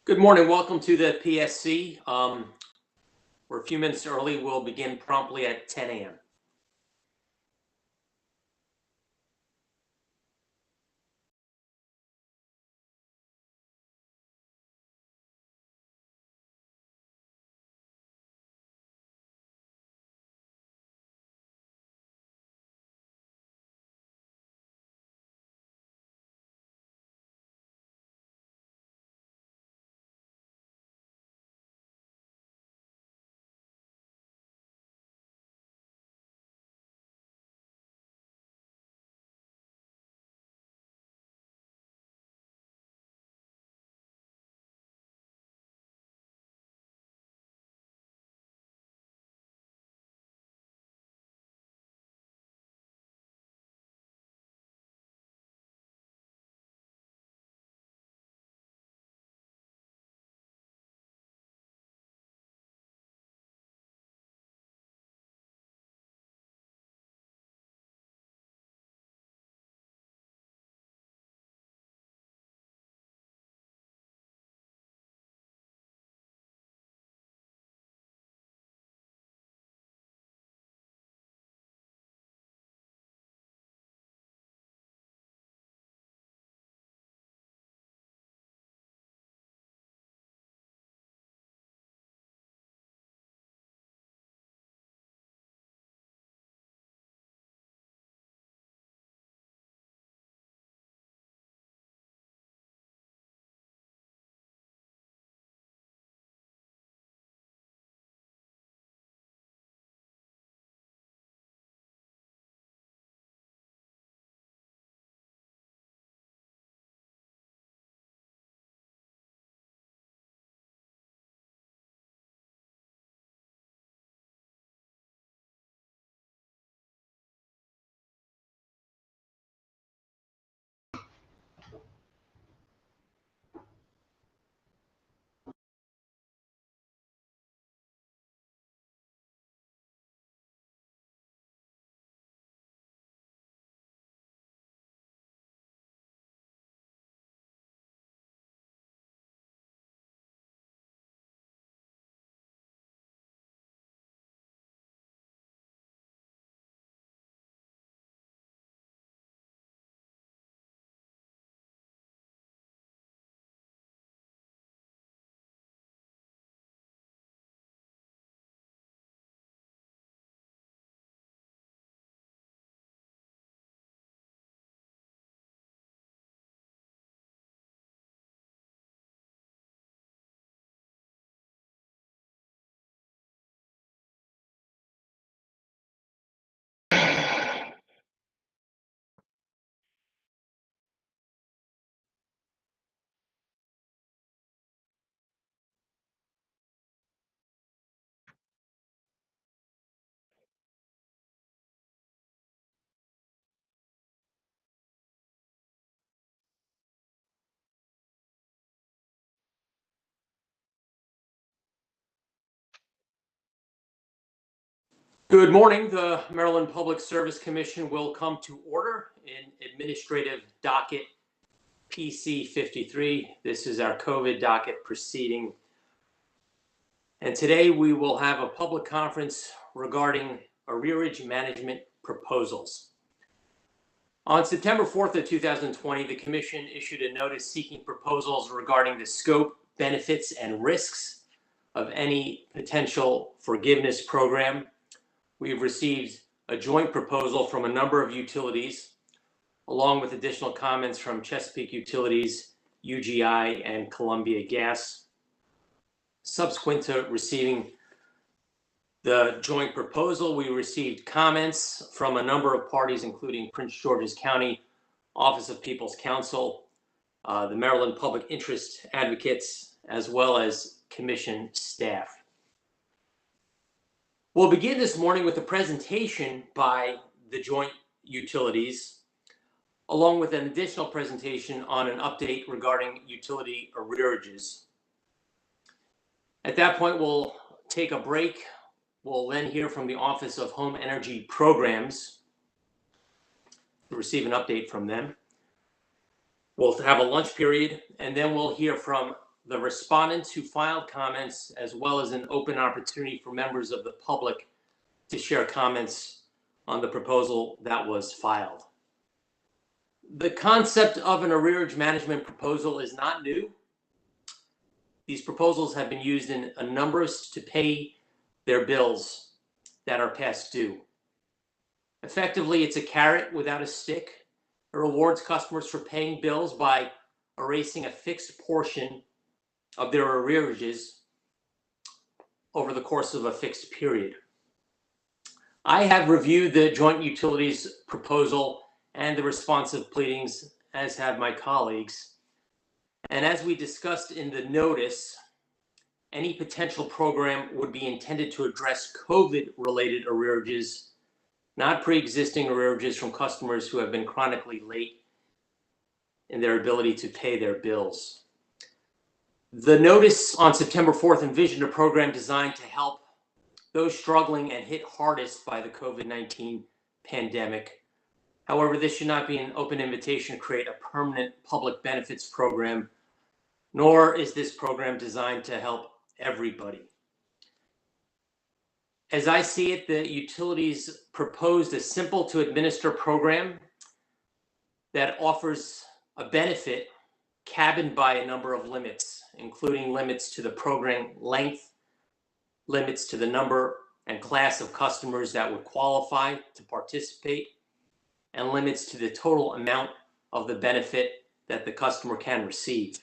Good morning. Welcome to the PSC. We're a few minutes early. We'll begin promptly at 10 a.m. Good morning. The Maryland Public Service Commission will come to order in administrative docket PC 53. This is our COVID docket proceeding. And today we will have a public conference regarding arrearage management proposals. On September 4th of 2020, the Commission issued a notice seeking proposals regarding the scope, benefits, and risks of any potential forgiveness program. We've received a joint proposal from a number of utilities, along with additional comments from Chesapeake Utilities, UGI, and Columbia Gas. Subsequent to receiving the joint proposal, we received comments from a number of parties, including Prince George's County Office of People's Counsel, the Maryland Public Interest Advocates, as well as Commission staff. We'll begin this morning with a presentation by the joint utilities, along with an additional presentation on an update regarding utility arrearages. At that point, we'll take a break. We'll then hear from the Office of Home Energy Programs, receive an update from them. We'll have a lunch period, and then we'll hear from the respondents who filed comments, as well as an open opportunity for members of the public to share comments on the proposal that was filed. The concept of an arrearage management proposal is not new. These proposals have been used in a number to pay their bills that are past due. Effectively, it's a carrot without a stick. It rewards customers for paying bills by erasing a fixed portion of their arrearages over the course of a fixed period. I have reviewed the joint utilities proposal and the responsive pleadings, as have my colleagues. And as we discussed in the notice, any potential program would be intended to address COVID-related arrearages, not pre-existing arrearages from customers who have been chronically late in their ability to pay their bills. The notice on September 4th envisioned a program designed to help those struggling and hit hardest by the COVID-19 pandemic. However, this should not be an open invitation to create a permanent public benefits program, nor is this program designed to help everybody. As I see it, the utilities proposed a simple to administer program that offers a benefit cabined by a number of limits, including limits to the program length, limits to the number and class of customers that would qualify to participate, and limits to the total amount of the benefit that the customer can receive.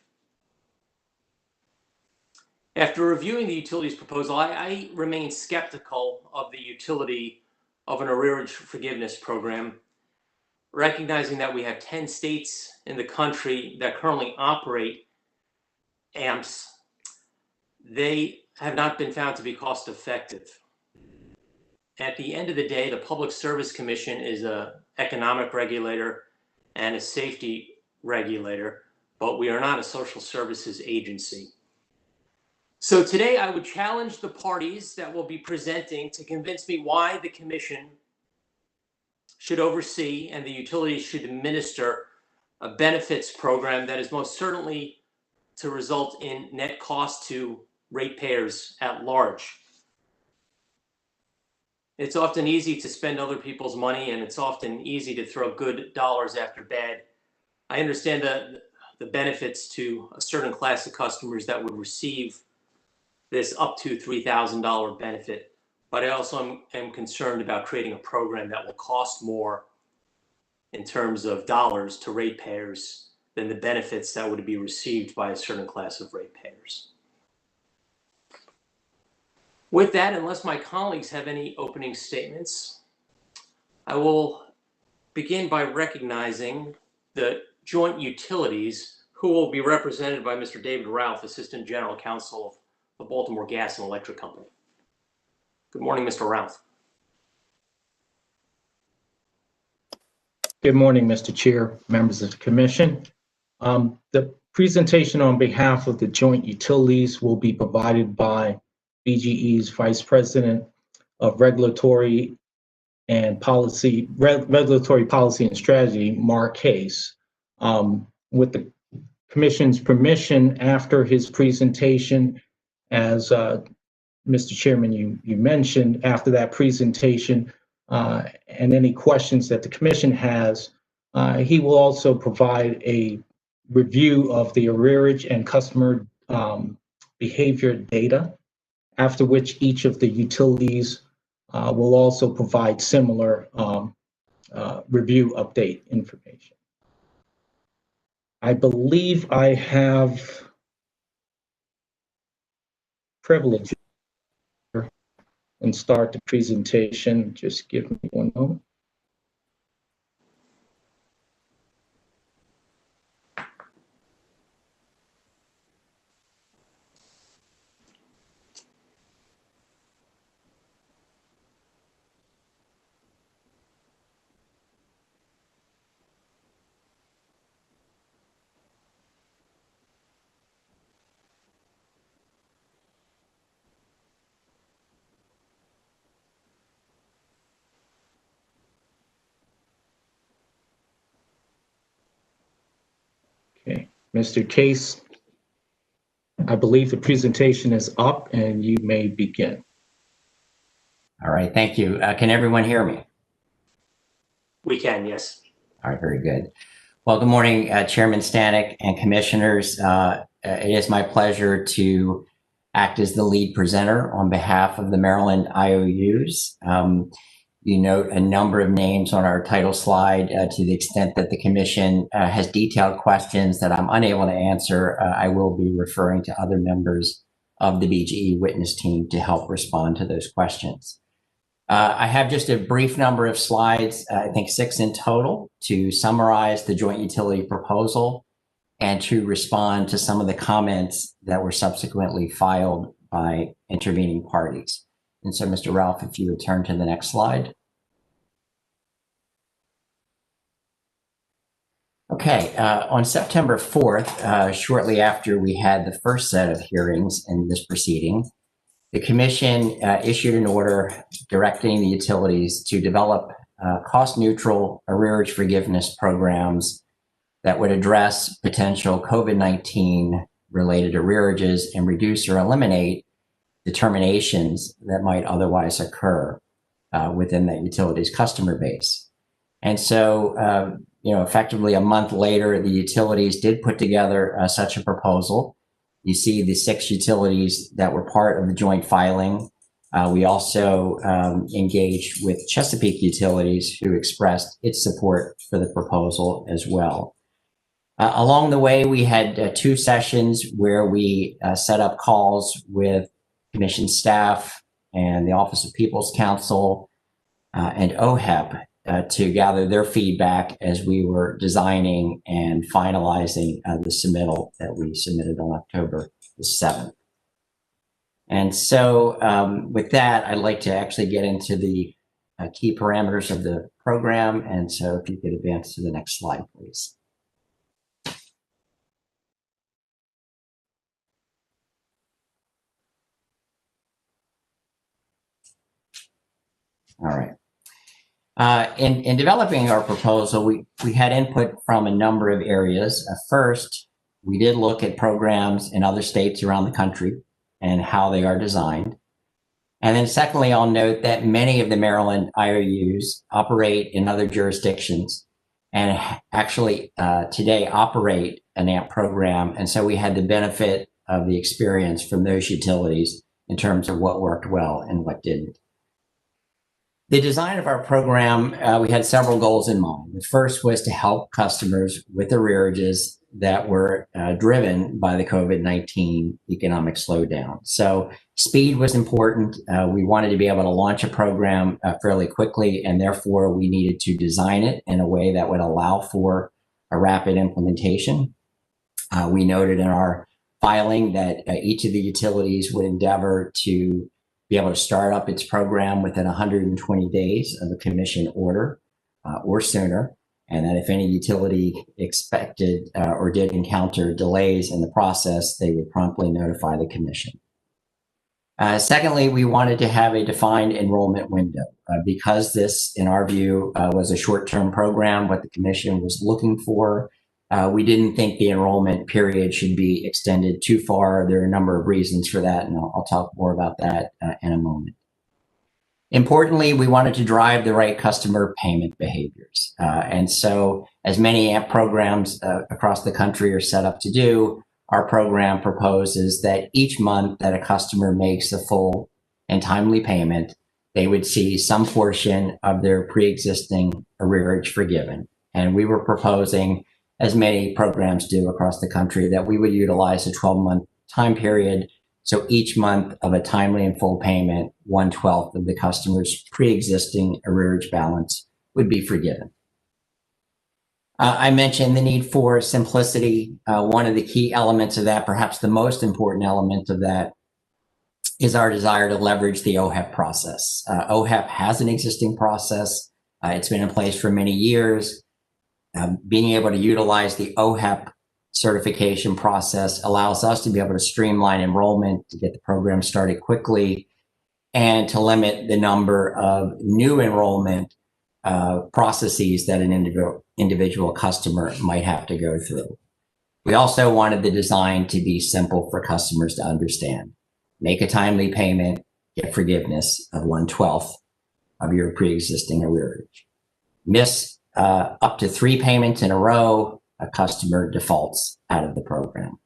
After reviewing the utilities proposal, I remain skeptical of the utility of an arrearage forgiveness program, recognizing that we have 10 states in the country that currently operate AMPs. They have not been found to be cost effective. At the end of the day, the Public Service Commission is an economic regulator and a safety regulator, but we are not a social services agency. So today I would challenge the parties that will be presenting to convince me why the Commission should oversee and the utilities should administer a benefits program that is most certainly to result in net cost to ratepayers at large. It's often easy to spend other people's money, and it's often easy to throw good dollars after bad. I understand the benefits to a certain class of customers that would receive this up to $3,000 benefit, but I also am concerned about creating a program that will cost more in terms of dollars to ratepayers than the benefits that would be received by a certain class of ratepayers. With that, unless my colleagues have any opening statements, I will begin by recognizing the joint utilities, who will be represented by Mr. David Ralph, Assistant General Counsel of the Baltimore Gas and Electric Company. Good morning, Mr. Ralph. Good morning, Mr. Chair, members of the Commission. The presentation on behalf of the joint utilities will be provided by BGE's Vice President of Regulatory Policy and Strategy, Mark Case. With the Commission's permission, after his presentation, as Mr. Chairman, you mentioned, after that presentation and any questions that the Commission has, he will also provide a review of the arrearage and customer behavior data, after which each of the utilities will also provide similar review update information. I believe I have privilege and start the presentation. Just give me one moment. Okay, Mr. Case, I believe the presentation is up and you may begin. All right, thank you. Can everyone hear me? We can, yes. All right, very good. Well, good morning, Chairman Stanek and commissioners. It is my pleasure to act as the lead presenter on behalf of the Maryland IOUs. You note a number of names on our title slide. To the extent that the commission has detailed questions that I'm unable to answer, I will be referring to other members of the BGE witness team to help respond to those questions. I have just a brief number of slides, I think 6 in total, to summarize the joint utility proposal and to respond to some of the comments that were subsequently filed by intervening parties. And so, Mr. Ralph, if you would turn to the next slide. Okay, on September 4th, shortly after we had the first set of hearings in this proceeding, the Commission issued an order directing the utilities to develop cost-neutral arrearage forgiveness programs that would address potential COVID-19 related arrearages and reduce or eliminate determinations that might otherwise occur within that utility's customer base. And so, effectively a month later, the utilities did put together such a proposal. You see the 6 utilities that were part of the joint filing. We also engaged with Chesapeake Utilities, who expressed its support for the proposal as well. Along the way, we had 2 sessions where we set up calls with Commission staff and the Office of People's Counsel and OHEP to gather their feedback as we were designing and finalizing the submittal that we submitted on October the 7th. And so with that, I'd like to actually get into the key parameters of the program. And so if you could advance to the next slide, please. All right. In developing our proposal, we had input from a number of areas. First, we did look at programs in other states around the country and how they are designed. And then secondly, I'll note that many of the Maryland IOUs operate in other jurisdictions and actually today operate an AMP program. And so we had the benefit of the experience from those utilities in terms of what worked well and what didn't. The design of our program, we had several goals in mind. The first was to help customers with arrearages that were driven by the COVID-19 economic slowdown. So speed was important. We wanted to be able to launch a program fairly quickly, and therefore we needed to design it in a way that would allow for a rapid implementation. We noted in our filing that each of the utilities would endeavor to be able to start up its program within 120 days of a commission order or sooner, and that if any utility expected or did encounter delays in the process, they would promptly notify the commission. Secondly, we wanted to have a defined enrollment window. Because this, in our view, was a short-term program, what the commission was looking for, we didn't think the enrollment period should be extended too far. There are a number of reasons for that, and I'll talk more about that in a moment. Importantly, we wanted to drive the right customer payment behaviors. And so as many AMP programs across the country are set up to do, our program proposes that each month that a customer makes a full and timely payment, they would see some portion of their pre-existing arrearage forgiven. And we were proposing, as many programs do across the country, that we would utilize a 12-month time period. So each month of a timely and full payment, 1/12 of the customer's pre-existing arrearage balance would be forgiven. I mentioned the need for simplicity. One of the key elements of that, perhaps the most important element of that, is our desire to leverage the OHEP process. OHEP has an existing process. It's been in place for many years. Being able to utilize the OHEP certification process allows us to be able to streamline enrollment, to get the program started quickly, and to limit the number of new enrollment processes that an individual customer might have to go through. We also wanted the design to be simple for customers to understand. Make a timely payment, get forgiveness of 1/12 of your pre-existing arrearage. Miss up to 3 payments in a row, a customer defaults out of the program.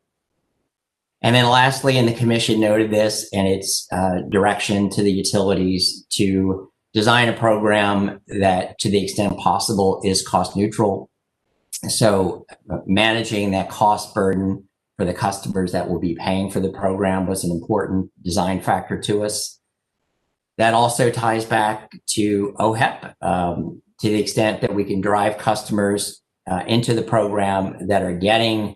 And then lastly, and the commission noted this in its direction to the utilities to design a program that, to the extent possible, is cost neutral. So managing that cost burden for the customers that will be paying for the program was an important design factor to us. That also ties back to OHEP, to the extent that we can drive customers into the program that are getting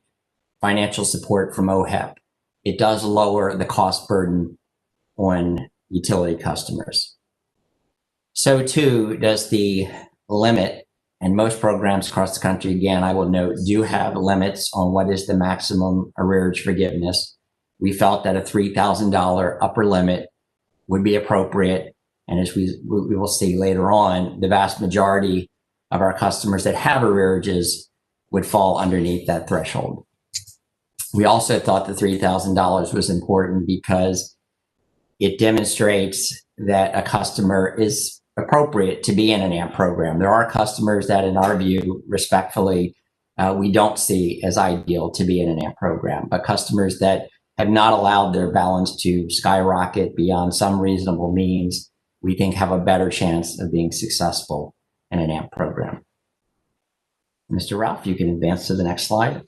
financial support from OHEP. It does lower the cost burden on utility customers. So too does the limit, and most programs across the country, again, I will note, do have limits on what is the maximum arrearage forgiveness. We felt that a $3,000 upper limit would be appropriate. And as we will see later on, the vast majority of our customers that have arrearages would fall underneath that threshold. We also thought the $3,000 was important because it demonstrates that a customer is appropriate to be in an AMP program. There are customers that, in our view, respectfully, we don't see as ideal to be in an AMP program, but customers that have not allowed their balance to skyrocket beyond some reasonable means, we think have a better chance of being successful in an AMP program. Mr. Ralph, you can advance to the next slide.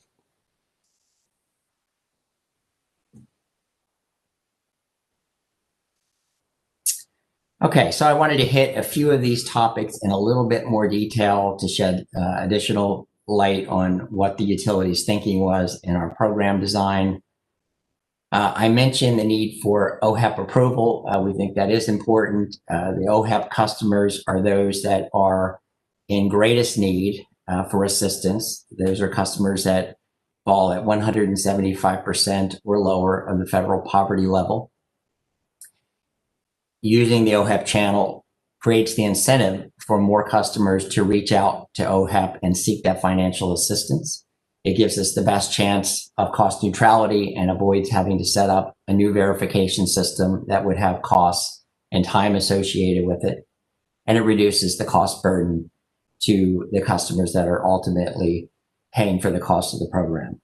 Okay, so I wanted to hit a few of these topics in a little bit more detail to shed additional light on what the utility's thinking was in our program design. I mentioned the need for OHEP approval. We think that is important. The OHEP customers are those that are in greatest need for assistance. Those are customers that fall at 175% or lower of the federal poverty level. Using the OHEP channel creates the incentive for more customers to reach out to OHEP and seek that financial assistance. It gives us the best chance of cost neutrality and avoids having to set up a new verification system that would have costs and time associated with it. And it reduces the cost burden to the customers that are ultimately paying for the cost of the program.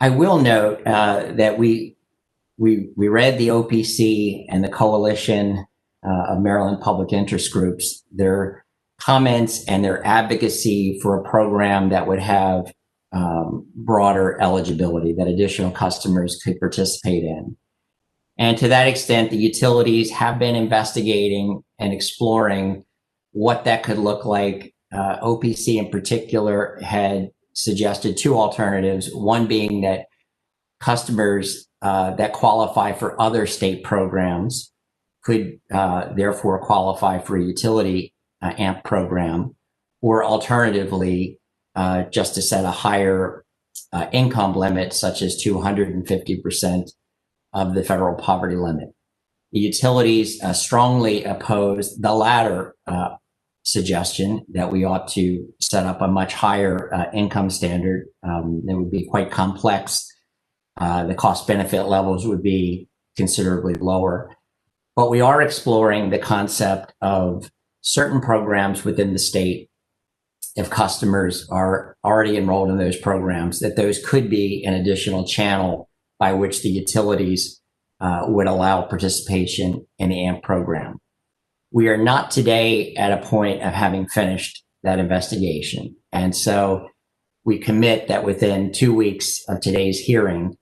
I will note that we read the OPC and the Coalition of Maryland Public Interest Groups, their comments and their advocacy for a program that would have broader eligibility that additional customers could participate in. And to that extent, the utilities have been investigating and exploring what that could look like. OPC in particular had suggested 2 alternatives, one being that customers that qualify for other state programs could therefore qualify for a utility AMP program, or alternatively, just to set a higher income limit, such as 250% of the federal poverty limit. The utilities strongly oppose the latter suggestion, that we ought to set up a much higher income standard. That would be quite complex. The cost benefit levels would be considerably lower. But we are exploring the concept of certain programs within the state, if customers are already enrolled in those programs, that those could be an additional channel by which the utilities would allow participation in the AMP program. We are not today at a point of having finished that investigation. And so we commit that within 2 weeks of today's hearing,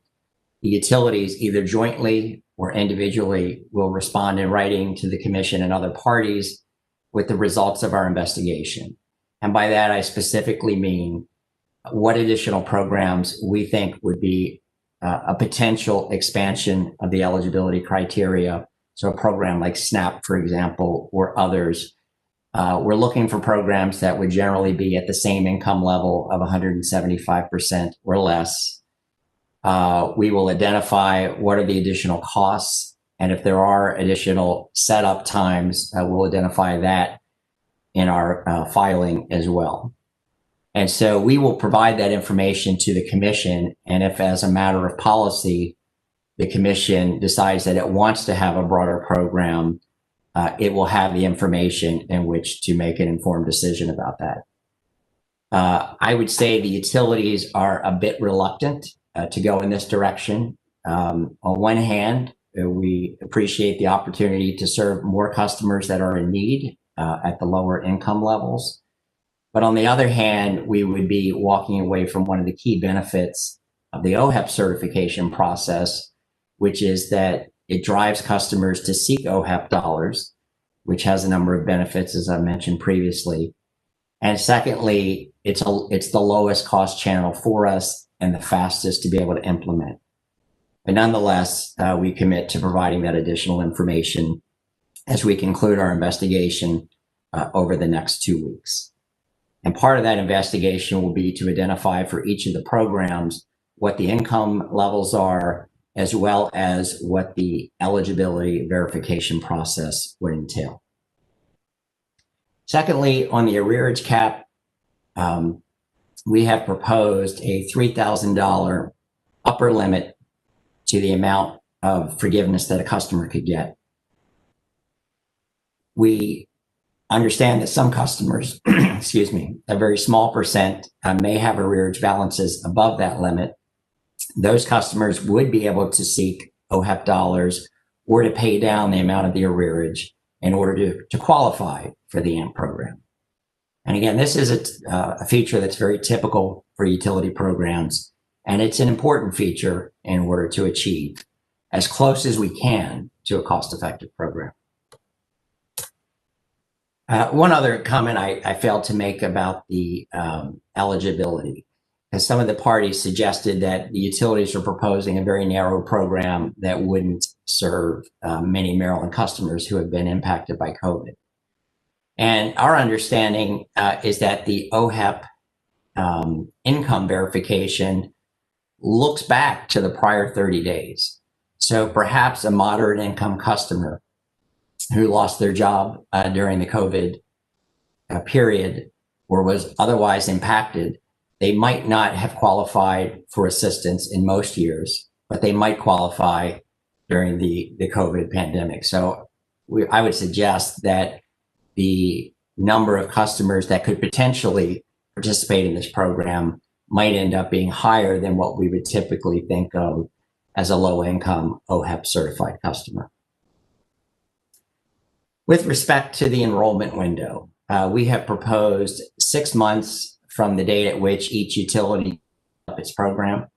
the utilities, either jointly or individually, will respond in writing to the commission and other parties with the results of our investigation. And by that, I specifically mean what additional programs we think would be a potential expansion of the eligibility criteria. So a program like SNAP, for example, or others. We're looking for programs that would generally be at the same income level of 175% or less. We will identify what are the additional costs, and if there are additional setup times, we'll identify that in our filing as well. And so we will provide that information to the commission. And if, as a matter of policy, the commission decides that it wants to have a broader program, it will have the information in which to make an informed decision about that. I would say the utilities are a bit reluctant to go in this direction. On one hand, we appreciate the opportunity to serve more customers that are in need at the lower income levels. But on the other hand, we would be walking away from one of the key benefits of the OHEP certification process, which is that it drives customers to seek OHEP dollars, which has a number of benefits, as I mentioned previously. And secondly, it's the lowest cost channel for us and the fastest to be able to implement. But nonetheless, we commit to providing that additional information as we conclude our investigation over the next 2 weeks. And part of that investigation will be to identify for each of the programs what the income levels are, as well as what the eligibility verification process would entail. Secondly, on the arrearage cap, we have proposed a $3,000 upper limit to the amount of forgiveness that a customer could get. We understand that some customers, excuse me, a very small percent may have arrearage balances above that limit. Those customers would be able to seek OHEP dollars or to pay down the amount of the arrearage in order to qualify for the AMP program. And again, this is a feature that's very typical for utility programs, and it's an important feature in order to achieve as close as we can to a cost-effective program. One other comment I failed to make about the eligibility, because some of the parties suggested that the utilities are proposing a very narrow program that wouldn't serve many Maryland customers who have been impacted by COVID. And our understanding is that the OHEP income verification looks back to the prior 30 days. So perhaps a moderate income customer who lost their job during the COVID period or was otherwise impacted, they might not have qualified for assistance in most years, but they might qualify during the COVID pandemic. So I would suggest that the number of customers that could potentially participate in this program might end up being higher than what we would typically think of as a low-income OHEP certified customer. With respect to the enrollment window, we have proposed 6 months from the date at which each utility up its program.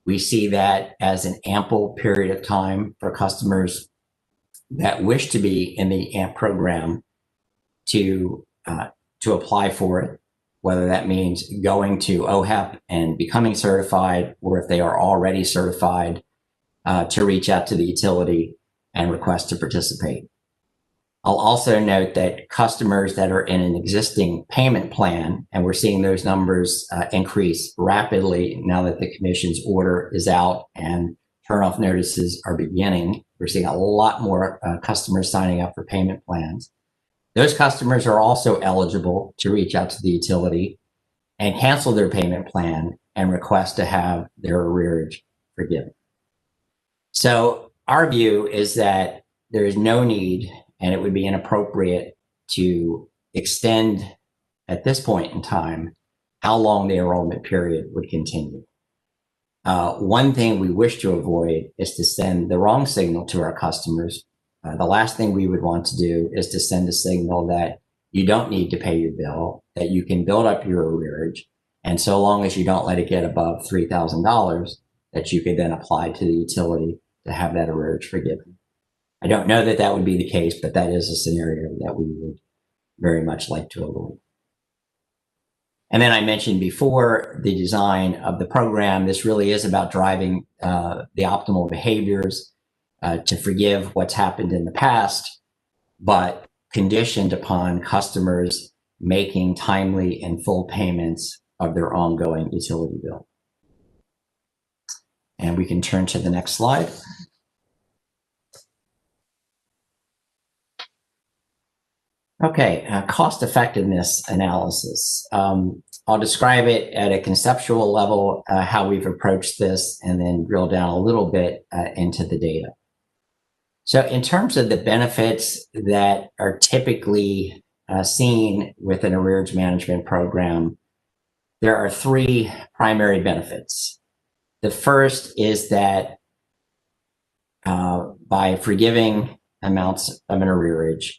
We see that as an ample period of time for customers that wish to be in the AMP program to apply for it, whether that means going to OHEP and becoming certified, or if they are already certified, to reach out to the utility and request to participate. I'll also note that customers that are in an existing payment plan, and we're seeing those numbers increase rapidly now that the commission's order is out and turnoff notices are beginning. We're seeing a lot more customers signing up for payment plans. Those customers are also eligible to reach out to the utility and cancel their payment plan and request to have their arrearage forgiven. So our view is that there is no need, and it would be inappropriate to extend at this point in time how long the enrollment period would continue. One thing we wish to avoid is to send the wrong signal to our customers. The last thing we would want to do is to send a signal that you don't need to pay your bill, that you can build up your arrearage, and so long as you don't let it get above $3,000, that you could then apply to the utility to have that arrearage forgiven. I don't know that that would be the case, but that is a scenario that we would very much like to avoid. And then I mentioned before the design of the program. This really is about driving the optimal behaviors to forgive what's happened in the past, but conditioned upon customers making timely and full payments of their ongoing utility bill. And we can turn to the next slide. Okay, cost effectiveness analysis. I'll describe it at a conceptual level, how we've approached this, and then drill down a little bit into the data. So in terms of the benefits that are typically seen with an arrearage management program, there are three primary benefits. The first is that by forgiving amounts of an arrearage,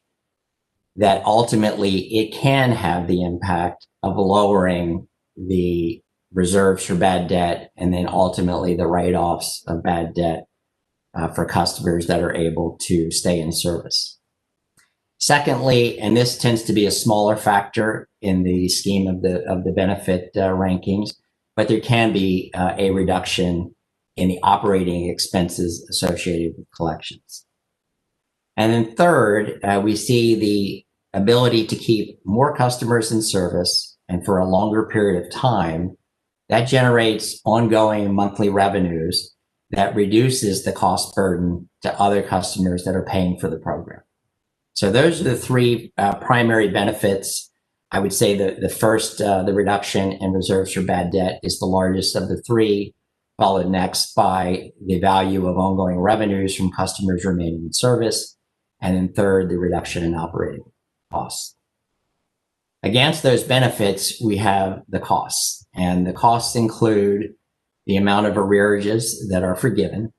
that ultimately it can have the impact of lowering the reserves for bad debt and then ultimately the write-offs of bad debt for customers that are able to stay in service. Secondly, and this tends to be a smaller factor in the scheme of the benefit rankings, but there can be a reduction in the operating expenses associated with collections. And then third, we see the ability to keep more customers in service and for a longer period of time. That generates ongoing monthly revenues that reduces the cost burden to other customers that are paying for the program. So those are the three primary benefits. I would say the first, the reduction in reserves for bad debt, is the largest of the three, followed next by the value of ongoing revenues from customers remaining in service, and then third, the reduction in operating costs. Against those benefits, we have the costs, and the costs include the amount of arrearages that are forgiven,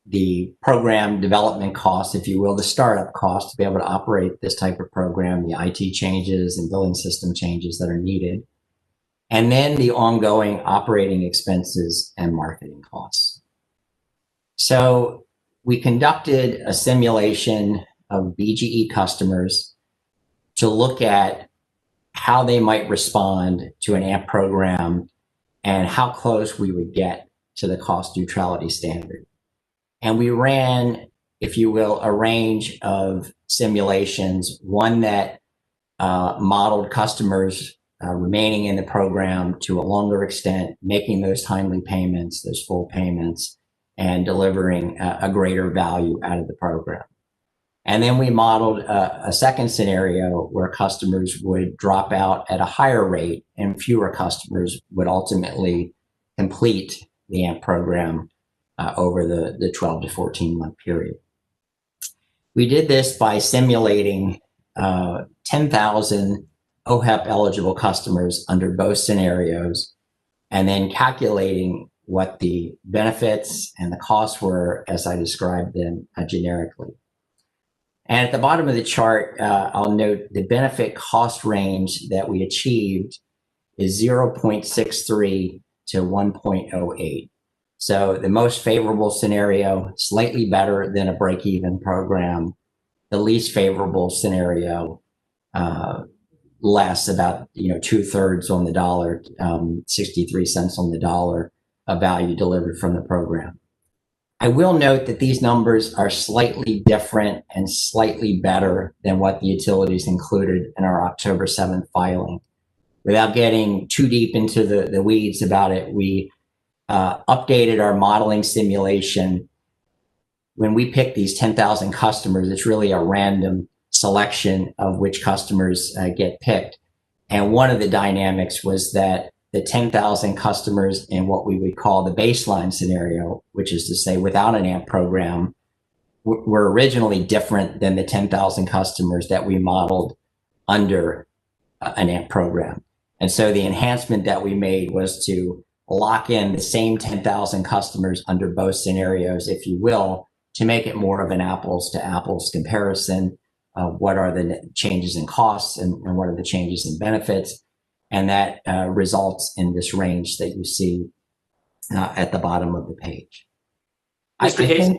the program development costs, if you will, the startup costs to be able to operate this type of program, the IT changes and billing system changes that are needed, and then the ongoing operating expenses and marketing costs. So we conducted a simulation of BGE customers to look at how they might respond to an AMP program and how close we would get to the cost neutrality standard. And we ran, if you will, a range of simulations, one that modeled customers remaining in the program to a longer extent, making those timely payments, those full payments, and delivering a greater value out of the program. And then we modeled a second scenario where customers would drop out at a higher rate and fewer customers would ultimately complete the AMP program over the 12 to 14 month period. We did this by simulating 10,000 OHEP eligible customers under both scenarios, and then calculating what the benefits and the costs were as I described them generically. And at the bottom of the chart, I'll note the benefit cost range that we achieved is 0.63 to 1.08. So the most favorable scenario, slightly better than a break-even program. The least favorable scenario, less, about 2/3 on the dollar, 63 cents on the dollar of value delivered from the program. I will note that these numbers are slightly different and slightly better than what the utilities included in our October 7th filing. Without getting too deep into the weeds about it, we updated our modeling simulation. When we pick these 10,000 customers, it's really a random selection of which customers get picked. And one of the dynamics was that the 10,000 customers in what we would call the baseline scenario, which is to say without an AMP program, were originally different than the 10,000 customers that we modeled under an AMP program. And so the enhancement that we made was to lock in the same 10,000 customers under both scenarios, if you will, to make it more of an apples to apples comparison of what are the changes in costs and what are the changes in benefits. And that results in this range that you see at the bottom of the page. Mr. Casey,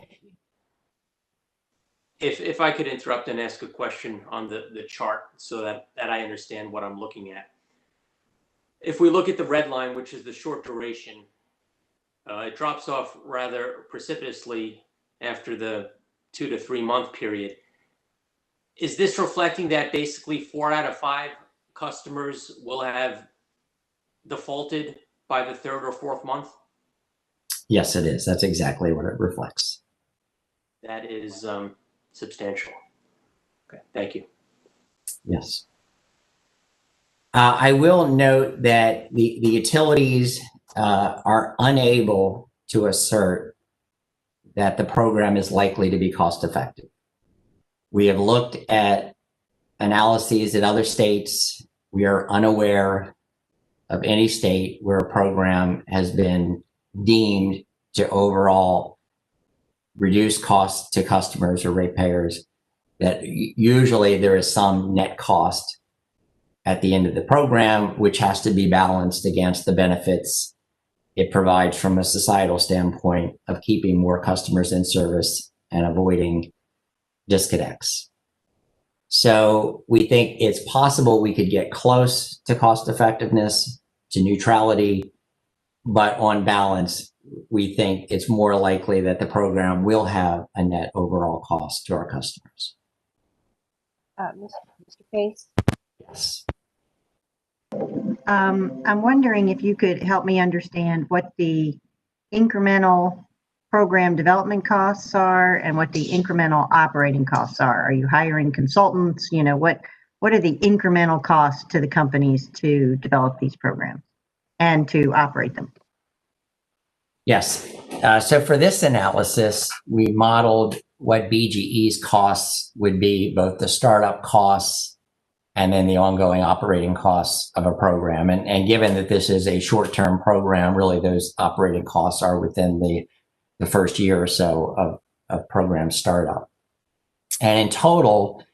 if I could interrupt and ask a question on the chart so that I understand what I'm looking at. If we look at the red line, which is the short duration, it drops off rather precipitously after the 2 to 3 month period. Is this reflecting that basically 4 out of 5 customers will have defaulted by the 3rd or 4th month? Yes, it is. That's exactly what it reflects. That is substantial. Okay, thank you. Yes. I will note that the utilities are unable to assert that the program is likely to be cost effective. We have looked at analyses in other states. We are unaware of any state where a program has been deemed to overall reduce costs to customers or ratepayers. That usually there is some net cost at the end of the program, which has to be balanced against the benefits it provides from a societal standpoint of keeping more customers in service and avoiding disconnects. So we think it's possible we could get close to cost effectiveness, to neutrality, but on balance, we think it's more likely that the program will have a net overall cost to our customers. Mr. Pace? Yes. I'm wondering if you could help me understand what the incremental program development costs are and what the incremental operating costs are. Are you hiring consultants? You know, what are the incremental costs to the companies to develop these programs and to operate them? Yes. So for this analysis, we modeled what BGE's costs would be, both the startup costs and then the ongoing operating costs of a program. And given that this is a short-term program, really those operating costs are within the first year or so of program startup. And in total,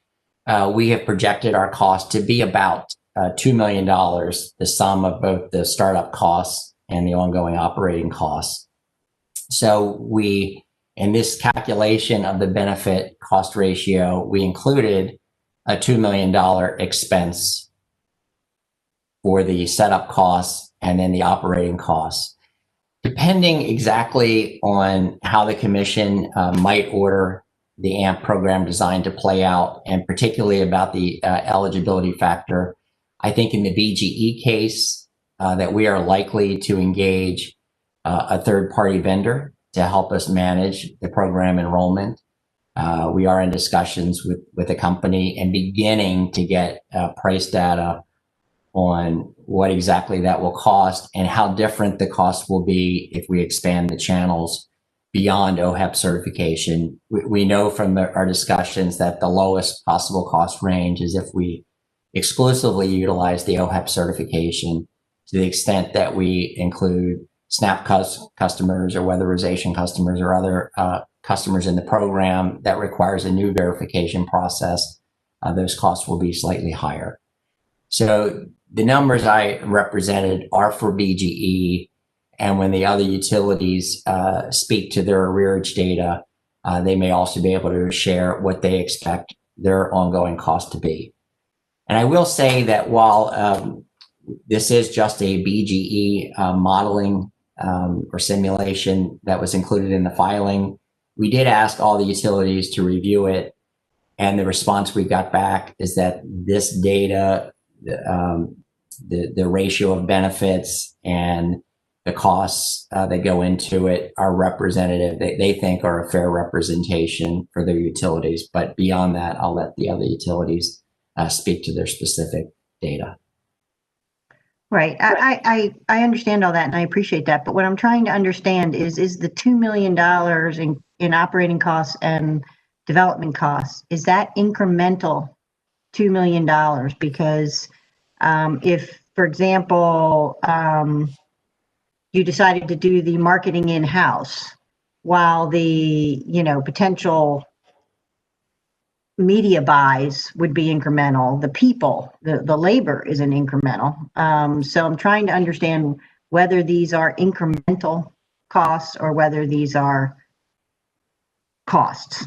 we have projected our cost to be about $2 million, the sum of both the startup costs and the ongoing operating costs. So we, in this calculation of the benefit cost ratio, we included a $2 million expense for the setup costs and then the operating costs. Depending exactly on how the commission might order the AMP program design to play out, and particularly about the eligibility factor, I think in the BGE case that we are likely to engage a third-party vendor to help us manage the program enrollment. We are in discussions with a company and beginning to get price data on what exactly that will cost and how different the cost will be if we expand the channels beyond OHEP certification. We know from our discussions that the lowest possible cost range is if we exclusively utilize the OHEP certification, to the extent that we include SNAP customers or weatherization customers or other customers in the program that requires a new verification process, those costs will be slightly higher. So the numbers I represented are for BGE, and when the other utilities speak to their arrearage data, they may also be able to share what they expect their ongoing cost to be. And I will say that while this is just a BGE modeling or simulation that was included in the filing, we did ask all the utilities to review it, and the response we got back is that this data, the ratio of benefits and the costs that go into it are representative. They think are a fair representation for their utilities, but beyond that, I'll let the other utilities speak to their specific data. Right. I understand all that and I appreciate that. But what I'm trying to understand is the $2 million in operating costs and development costs, is that incremental $2 million? Because if, for example, you decided to do the marketing in-house while the, potential media buys would be incremental, the people, the labor isn't incremental. So I'm trying to understand whether these are incremental costs or whether these are costs.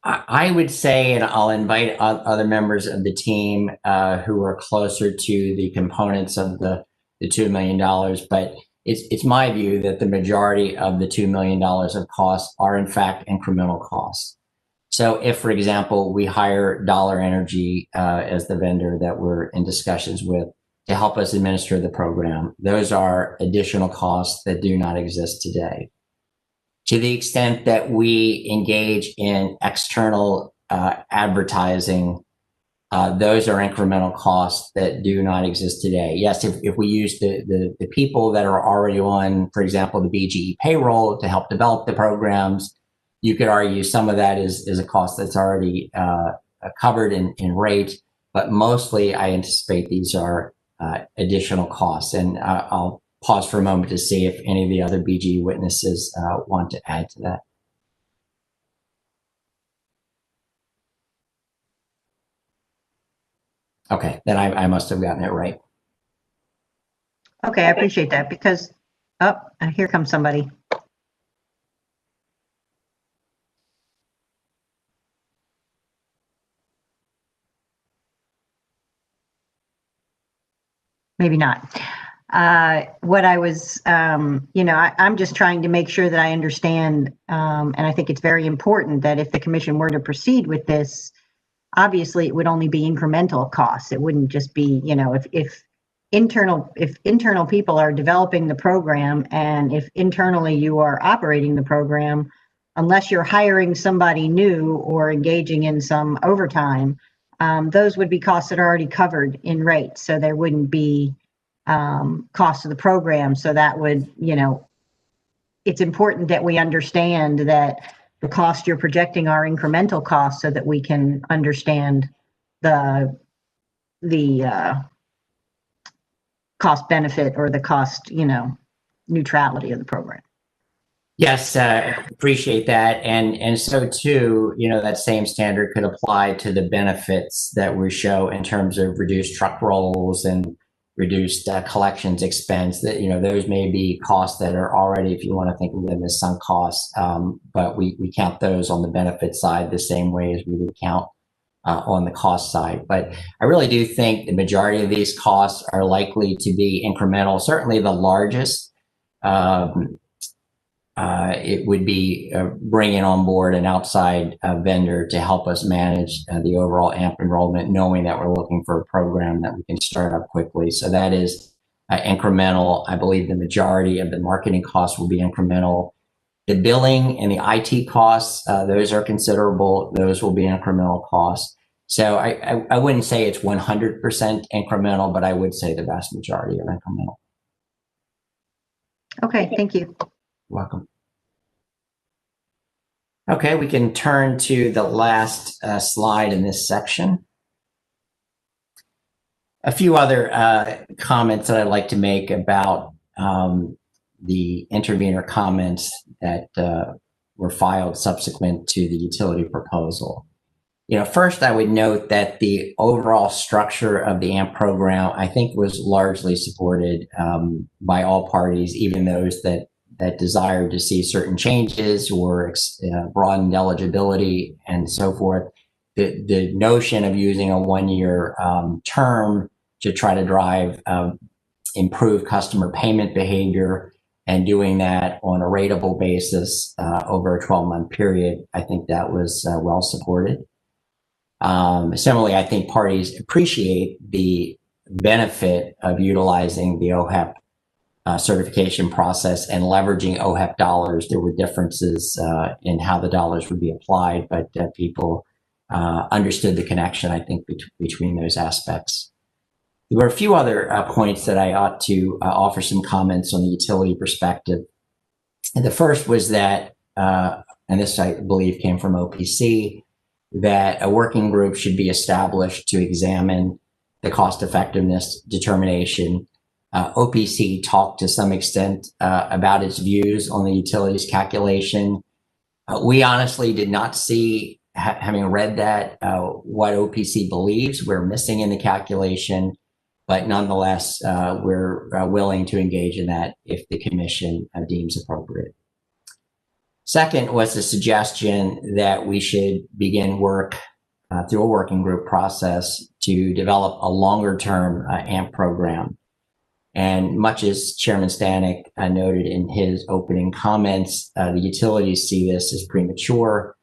I would say, and I'll invite other members of the team who are closer to the components of the $2 million, but it's my view that the majority of the $2 million of costs are in fact incremental costs. So if, for example, we hire Dollar Energy as the vendor that we're in discussions with to help us administer the program, those are additional costs that do not exist today. To the extent that we engage in external advertising those are incremental costs that do not exist today. Yes, if we use the people that are already on, for example, the BGE payroll to help develop the programs, you could argue some of that is a cost that's already covered in rate, but mostly I anticipate these are additional costs. And I'll pause for a moment to see if any of the other BGE witnesses want to add to that. Okay, then I must have gotten it right. Okay, I appreciate that because, oh, here comes somebody. Maybe not. What I was, I'm just trying to make sure that I understand, and I think it's very important that if the commission were to proceed with this, obviously it would only be incremental costs. It wouldn't just be, if internal people are developing the program and if internally you are operating the program, unless you're hiring somebody new or engaging in some overtime, those would be costs that are already covered in rates. So there wouldn't be cost of the program. So that would, it's important that we understand that the costs you're projecting are incremental costs so that we can understand the cost benefit or the cost, neutrality of the program. Yes, appreciate that. And so too, that same standard could apply to the benefits that we show in terms of reduced truck rolls and reduced collections expense. That, those may be costs that are already, if you want to think of them as sunk costs, but we count those on the benefit side the same way as we would count on the cost side. But I really do think the majority of these costs are likely to be incremental. Certainly the largest, it would be bringing on board an outside vendor to help us manage the overall AMP enrollment, knowing that we're looking for a program that we can start up quickly. So that is incremental. I believe the majority of the marketing costs will be incremental. The billing and the IT costs, those are considerable. Those will be incremental costs. So I wouldn't say it's 100% incremental, but I would say the vast majority are incremental. Okay, thank you. Welcome. Okay, we can turn to the last slide in this section. A few other comments that I'd like to make about the intervener comments that were filed subsequent to the utility proposal. First, I would note that the overall structure of the AMP program, I think, was largely supported by all parties, even those that desired to see certain changes or broadened eligibility and so forth. The notion of using a one-year term to try to drive improved customer payment behavior and doing that on a ratable basis over a 12-month period, I think that was well supported. Similarly, I think parties appreciate the benefit of utilizing the OHEP certification process and leveraging OHEP dollars. There were differences in how the dollars would be applied, but people understood the connection, I think, between those aspects. There were a few other points that I ought to offer some comments on the utility perspective. And the first was that, and this I believe came from OPC, that a working group should be established to examine the cost effectiveness determination. OPC talked to some extent about its views on the utilities calculation. We honestly did not see, having read that, what OPC believes we're missing in the calculation, but nonetheless, we're willing to engage in that if the commission deems appropriate. Second was the suggestion that we should begin work through a working group process to develop a longer-term AMP program. And much as Chairman Stanek noted in his opening comments, the utilities see this as premature.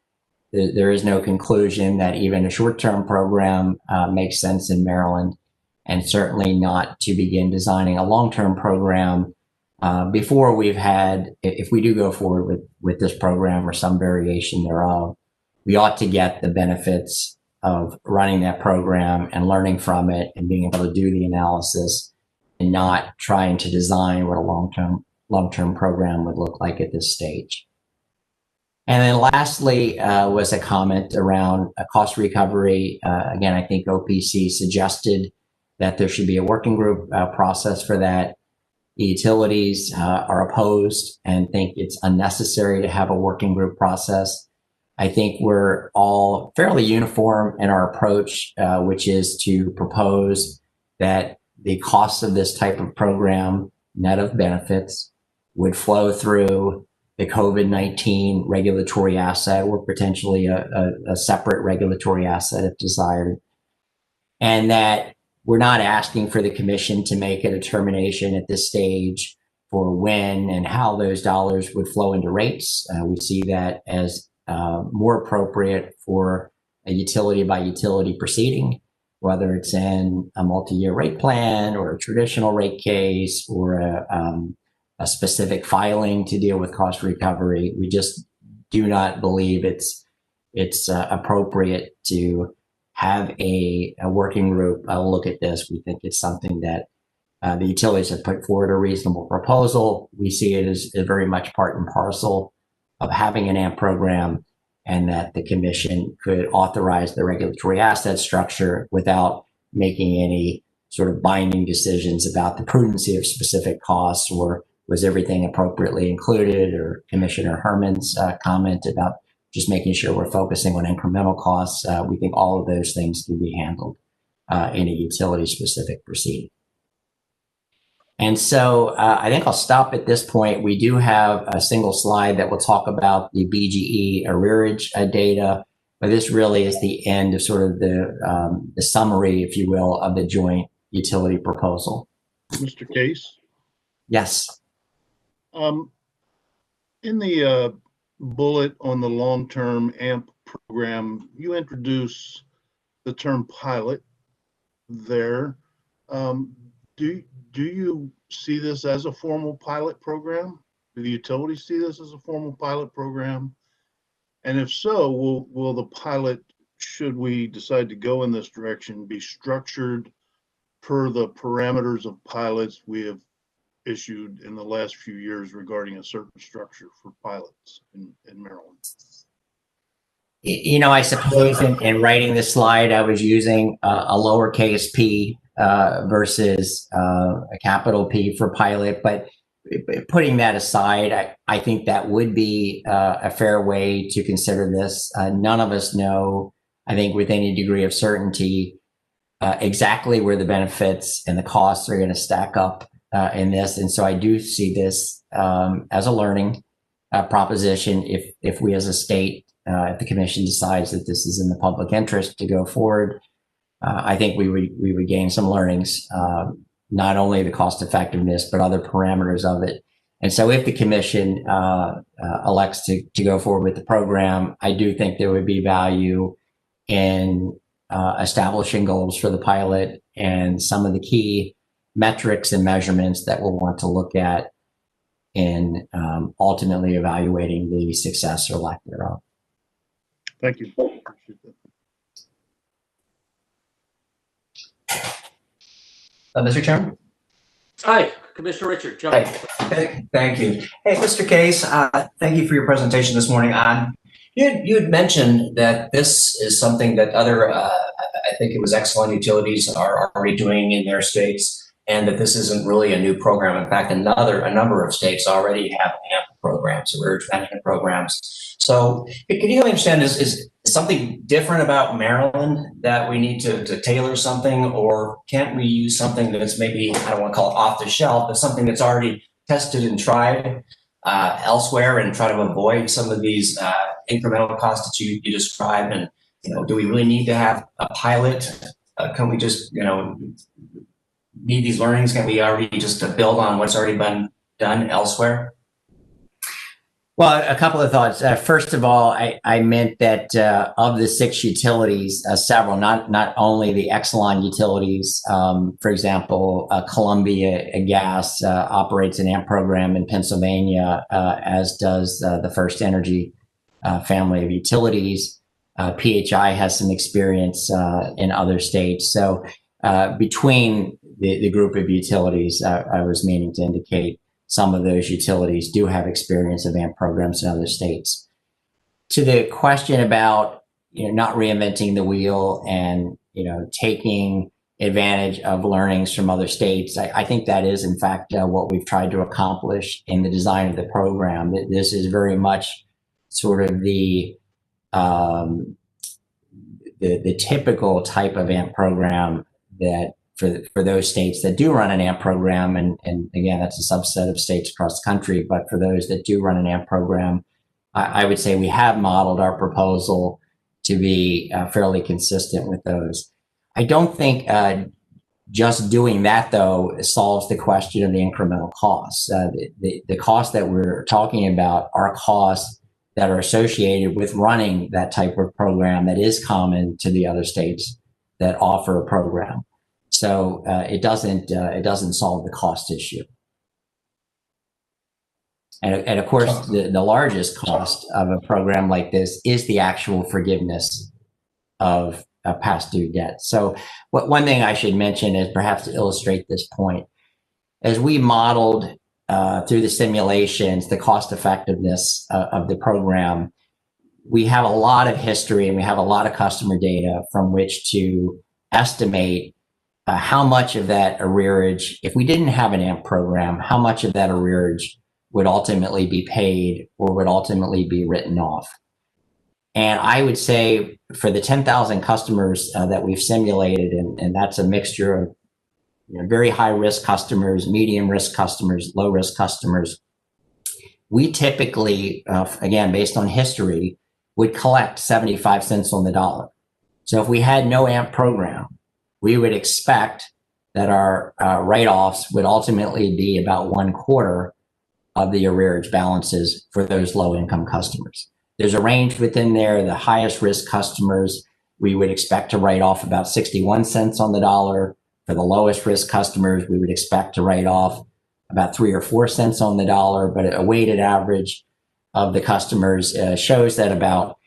There is no conclusion that even a short-term program makes sense in Maryland, and certainly not to begin designing a long-term program before we've had, if we do go forward with this program or some variation thereof, we ought to get the benefits of running that program and learning from it and being able to do the analysis and not trying to design what a long-term program would look like at this stage. And then lastly was a comment around cost recovery. Again, I think OPC suggested that there should be a working group process for that. The utilities are opposed and think it's unnecessary to have a working group process. I think we're all fairly uniform in our approach, which is to propose that the costs of this type of program, net of benefits, would flow through the COVID-19 regulatory asset or potentially a separate regulatory asset if desired. And that we're not asking for the commission to make a determination at this stage for when and how those dollars would flow into rates. We see that as more appropriate for a utility by utility proceeding, whether it's in a multi-year rate plan or a traditional rate case or a specific filing to deal with cost recovery. We just do not believe it's appropriate to have a working group look at this. We think it's something that the utilities have put forward a reasonable proposal. We see it as very much part and parcel of having an AMP program, and that the commission could authorize the regulatory asset structure without making any sort of binding decisions about the prudency of specific costs, or was everything appropriately included, or Commissioner Herman's comment about just making sure we're focusing on incremental costs. We think all of those things can be handled in a utility-specific proceeding. And so I think I'll stop at this point. We do have a single slide that will talk about the BGE arrearage data, but this really is the end of sort of the summary, if you will, of the joint utility proposal. Mr. Case? Yes. In the bullet on the long-term AMP program, you introduce the term pilot there. Do you see this as a formal pilot program? Do the utilities see this as a formal pilot program? And if so, will the pilot, should we decide to go in this direction, be structured per the parameters of pilots we have issued in the last few years regarding a certain structure for pilots in Maryland? You know, I suppose in writing this slide, I was using a lowercase p versus a capital P for pilot. But putting that aside, I think that would be a fair way to consider this. None of us know, I think, with any degree of certainty, exactly where the benefits and the costs are going to stack up in this. And so I do see this as a learning proposition. If we as a state, if the commission decides that this is in the public interest to go forward, I think we would gain some learnings, not only the cost effectiveness, but other parameters of it. And so if the commission elects to go forward with the program, I do think there would be value in establishing goals for the pilot and some of the key metrics and measurements that we'll want to look at in ultimately evaluating the success or lack thereof. Thank you. Appreciate that. Mr. Chairman? Hi, Commissioner Richard. Jump in. Hey, thank you. Hey, Mr. Case, thank you for your presentation this morning. You had mentioned that this is something that other, I think it was Exelon utilities are already doing in their states, and that this isn't really a new program. In fact, a number of states already have AMP programs, arrearage management programs. So can you help me understand, is something different about Maryland that we need to tailor something, or can't we use something that's maybe, I don't want to call it off the shelf, but something that's already tested and tried elsewhere, and try to avoid some of these incremental costs that you described? And, do we really need to have a pilot? Can we just, need these learnings? Can we already just build on what's already been done elsewhere? Well, a couple of thoughts. First of all, I meant that of the 6 utilities, several, not only the Exelon utilities, for example, Columbia Gas operates an AMP program in Pennsylvania, as does the First Energy family of utilities. PHI has some experience in other states. So between the group of utilities, I was meaning to indicate some of those utilities do have experience of AMP programs in other states. To the question about not reinventing the wheel and taking advantage of learnings from other states, I think that is in fact what we've tried to accomplish in the design of the program. This is very much sort of the typical type of AMP program that for those states that do run an AMP program, and again, that's a subset of states across the country, but for those that do run an AMP program, I would say we have modeled our proposal to be fairly consistent with those. I don't think just doing that, though, solves the question of the incremental costs. The costs that we're talking about are costs that are associated with running that type of program that is common to the other states that offer a program. So it doesn't solve the cost issue. And of course, the largest cost of a program like this is the actual forgiveness of past due debt. So one thing I should mention is, perhaps to illustrate this point, as we modeled through the simulations the cost effectiveness of the program, we have a lot of history and we have a lot of customer data from which to estimate how much of that arrearage, if we didn't have an AMP program, how much of that arrearage would ultimately be paid or would ultimately be written off. And I would say for the 10,000 customers that we've simulated, and that's a mixture of very high risk customers, medium risk customers, low risk customers, we typically, again, based on history, would collect 75 cents on the dollar. So if we had no AMP program, we would expect that our write-offs would ultimately be about 1/4 of the arrearage balances for those low-income customers. There's a range within there. The highest risk customers, we would expect to write off about 61 cents on the dollar. For the lowest risk customers, we would expect to write off about 3 or 4 cents on the dollar, but a weighted average of the customers shows that about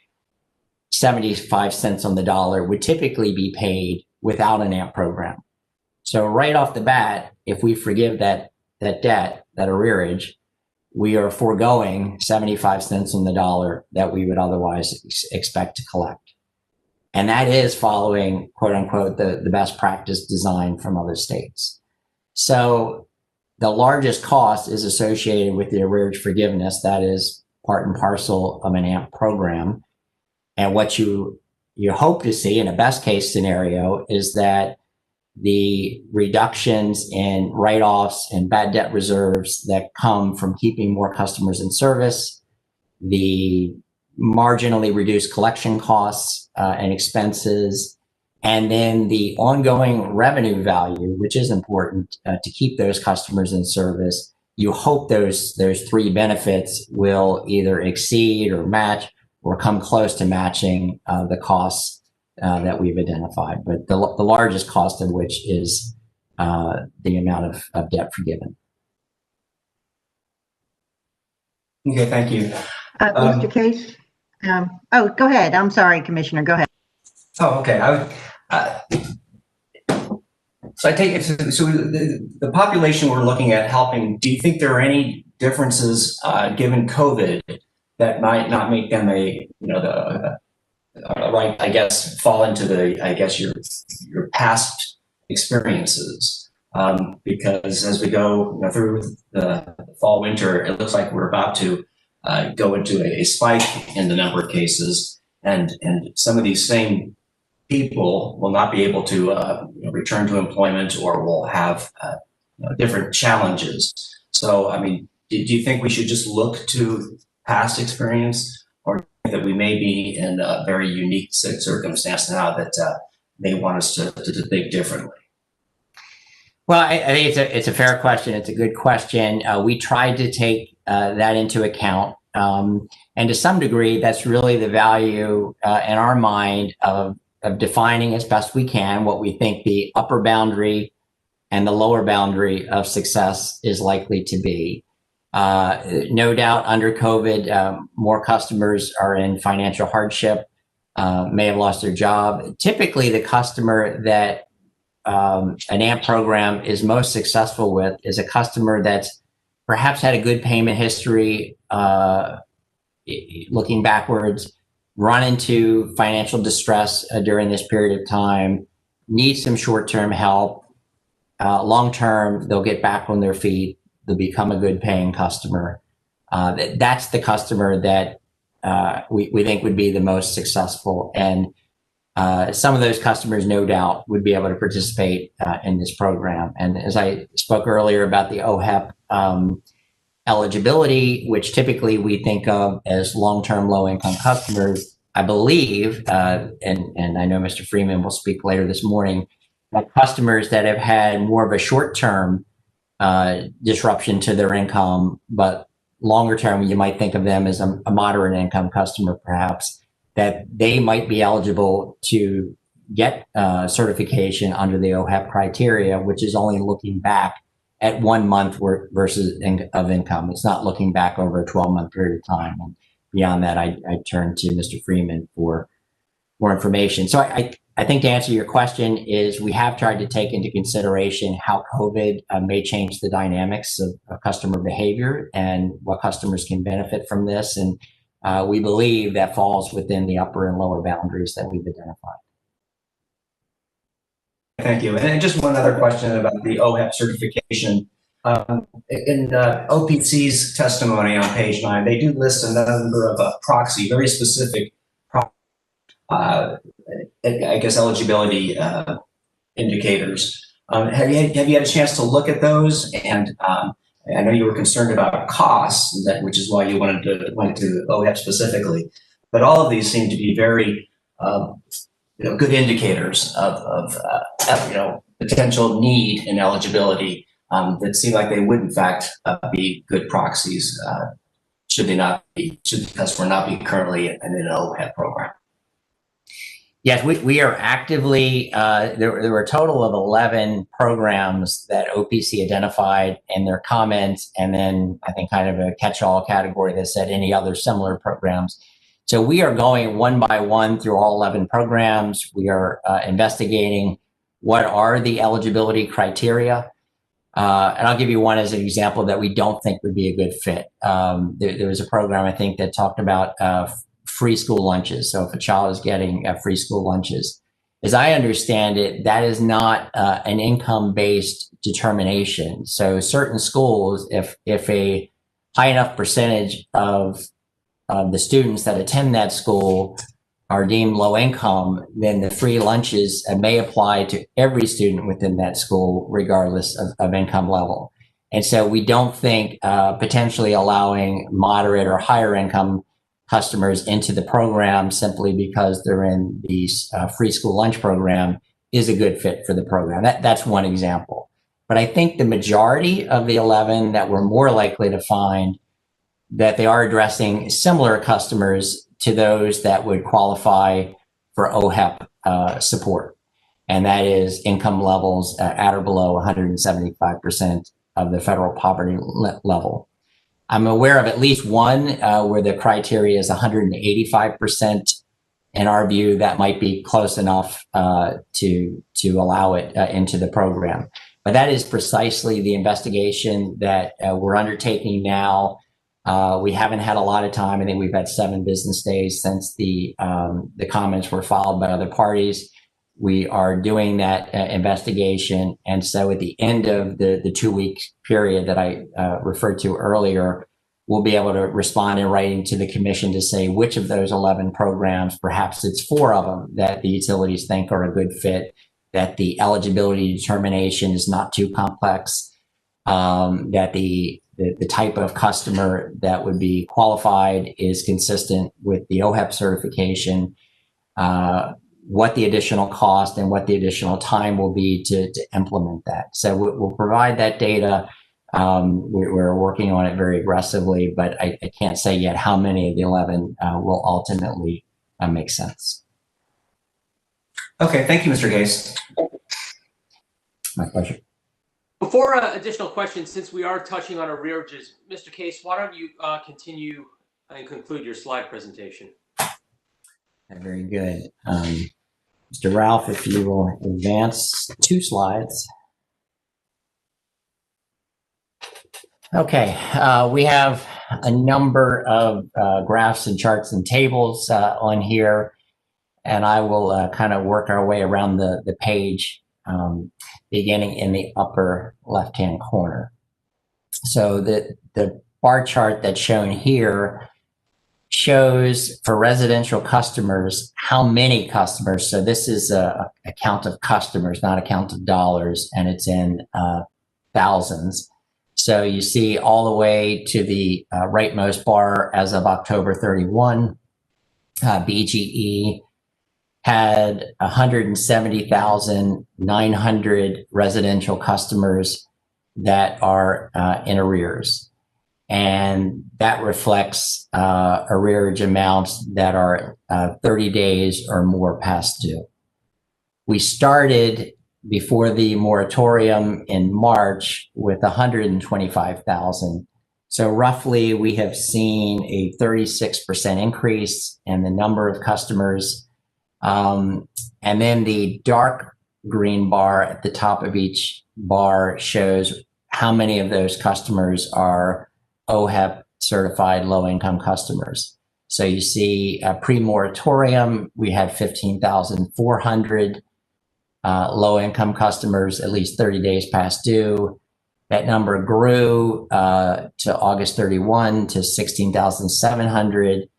75 cents on the dollar would typically be paid without an AMP program. So right off the bat, if we forgive that debt, that arrearage, we are foregoing 75 cents on the dollar that we would otherwise expect to collect. And that is following, quote unquote, the best practice design from other states. So the largest cost is associated with the arrearage forgiveness. That is part and parcel of an AMP program. And what you hope to see in a best case scenario is that the reductions in write-offs and bad debt reserves that come from keeping more customers in service, the marginally reduced collection costs and expenses, and then the ongoing revenue value, which is important to keep those customers in service. You hope those three benefits will either exceed or match or come close to matching the costs that we've identified, but the largest cost of which is the amount of debt forgiven. Okay, thank you. Mr. Case? Oh, go ahead. I'm sorry, Commissioner. Go ahead. Oh, okay. So I take it. So the population we're looking at helping. Do you think there are any differences given COVID that might not make them right, I guess, fall into your past experiences? Because as we go through the fall, winter, it looks like we're about to go into a spike in the number of cases, and some of these same people will not be able to return to employment or will have different challenges. So, I mean, do you think we should just look to past experience, or that we may be in a very unique circumstance now that may want us to think differently? Well, I think it's a fair question. It's a good question. We tried to take that into account. And to some degree, that's really the value in our mind of defining as best we can what we think the upper boundary and the lower boundary of success is likely to be. No doubt under COVID, more customers are in financial hardship may have lost their job. Typically, the customer that an AMP program is most successful with is a customer that's perhaps had a good payment history, looking backwards, run into financial distress during this period of time, need some short-term help. Long-term, they'll get back on their feet. They'll become a good paying customer. That's the customer that we think would be the most successful. And some of those customers, no doubt, would be able to participate in this program. And as I spoke earlier about the OHEP eligibility, which typically we think of as long-term low-income customers, I believe, and I know Mr. Freeman will speak later this morning, that customers that have had more of a short-term disruption to their income, but longer term, you might think of them as a moderate income customer, perhaps, that they might be eligible to get certification under the OHEP criteria, which is only looking back at 1 month versus of income. It's not looking back over a 12-month period of time. And beyond that, I turn to Mr. Freeman for more information. So I think to answer your question is we have tried to take into consideration how COVID may change the dynamics of customer behavior and what customers can benefit from this. And we believe that falls within the upper and lower boundaries that we've identified. Thank you. And just one other question about the OHEP certification. In OPC's testimony on page 9, they do list a number of proxy, very specific, I guess, eligibility indicators. Have you had a chance to look at those? And I know you were concerned about costs, which is why you went to OHEP specifically. But all of these seem to be very good indicators of potential need and eligibility that seem like they would in fact be good proxies should the customer not be currently in an OHEP program. Yes, we are actively, there were a total of 11 programs that OPC identified in their comments, and then I think kind of a catch-all category that said any other similar programs. So we are going one by one through all 11 programs. We are investigating what are the eligibility criteria. And I'll give you one as an example that we don't think would be a good fit. There was a program, I think, that talked about free school lunches. So if a child is getting free school lunches, as I understand it, that is not an income-based determination. So certain schools, if a high enough percentage of the students that attend that school are deemed low income, then the free lunches may apply to every student within that school, regardless of income level. And so we don't think potentially allowing moderate or higher income customers into the program simply because they're in the free school lunch program is a good fit for the program. That's one example. But I think the majority of the 11 that we're more likely to find that they are addressing similar customers to those that would qualify for OHEP support. And that is income levels at or below 175% of the federal poverty level. I'm aware of at least one where the criteria is 185%. In our view, that might be close enough to allow it into the program. But that is precisely the investigation that we're undertaking now. We haven't had a lot of time. I think we've had 7 business days since the comments were filed by other parties. We are doing that investigation. And so at the end of the 2-week period that I referred to earlier, we'll be able to respond in writing to the commission to say which of those 11 programs, perhaps it's 4 of them that the utilities think are a good fit, that the eligibility determination is not too complex, that the type of customer that would be qualified is consistent with the OHEP certification, what the additional cost and what the additional time will be to implement that. So we'll provide that data. We're working on it very aggressively, but I can't say yet how many of the 11 will ultimately make sense. Okay, thank you, Mr. Case. My pleasure. Before additional questions, since we are touching on arrearages, Mr. Case, why don't you continue and conclude your slide presentation? Very good. Mr. Ralph, if you will advance 2 slides. Okay, we have a number of graphs and charts and tables on here, and I will kind of work our way around the page, beginning in the upper left-hand corner. So the bar chart that's shown here shows for residential customers how many customers. So this is a count of customers, not a count of dollars, and it's in thousands. So you see all the way to the rightmost bar as of October 31, BGE had 170,900 residential customers that are in arrears. And that reflects arrearage amounts that are 30 days or more past due. We started before the moratorium in March with 125,000. So roughly we have seen a 36% increase in the number of customers. And then the dark green bar at the top of each bar shows how many of those customers are OHEP certified low-income customers. So you see pre-moratorium, we had 15,400 low-income customers, at least 30 days past due. That number grew to August 31 to 16,700.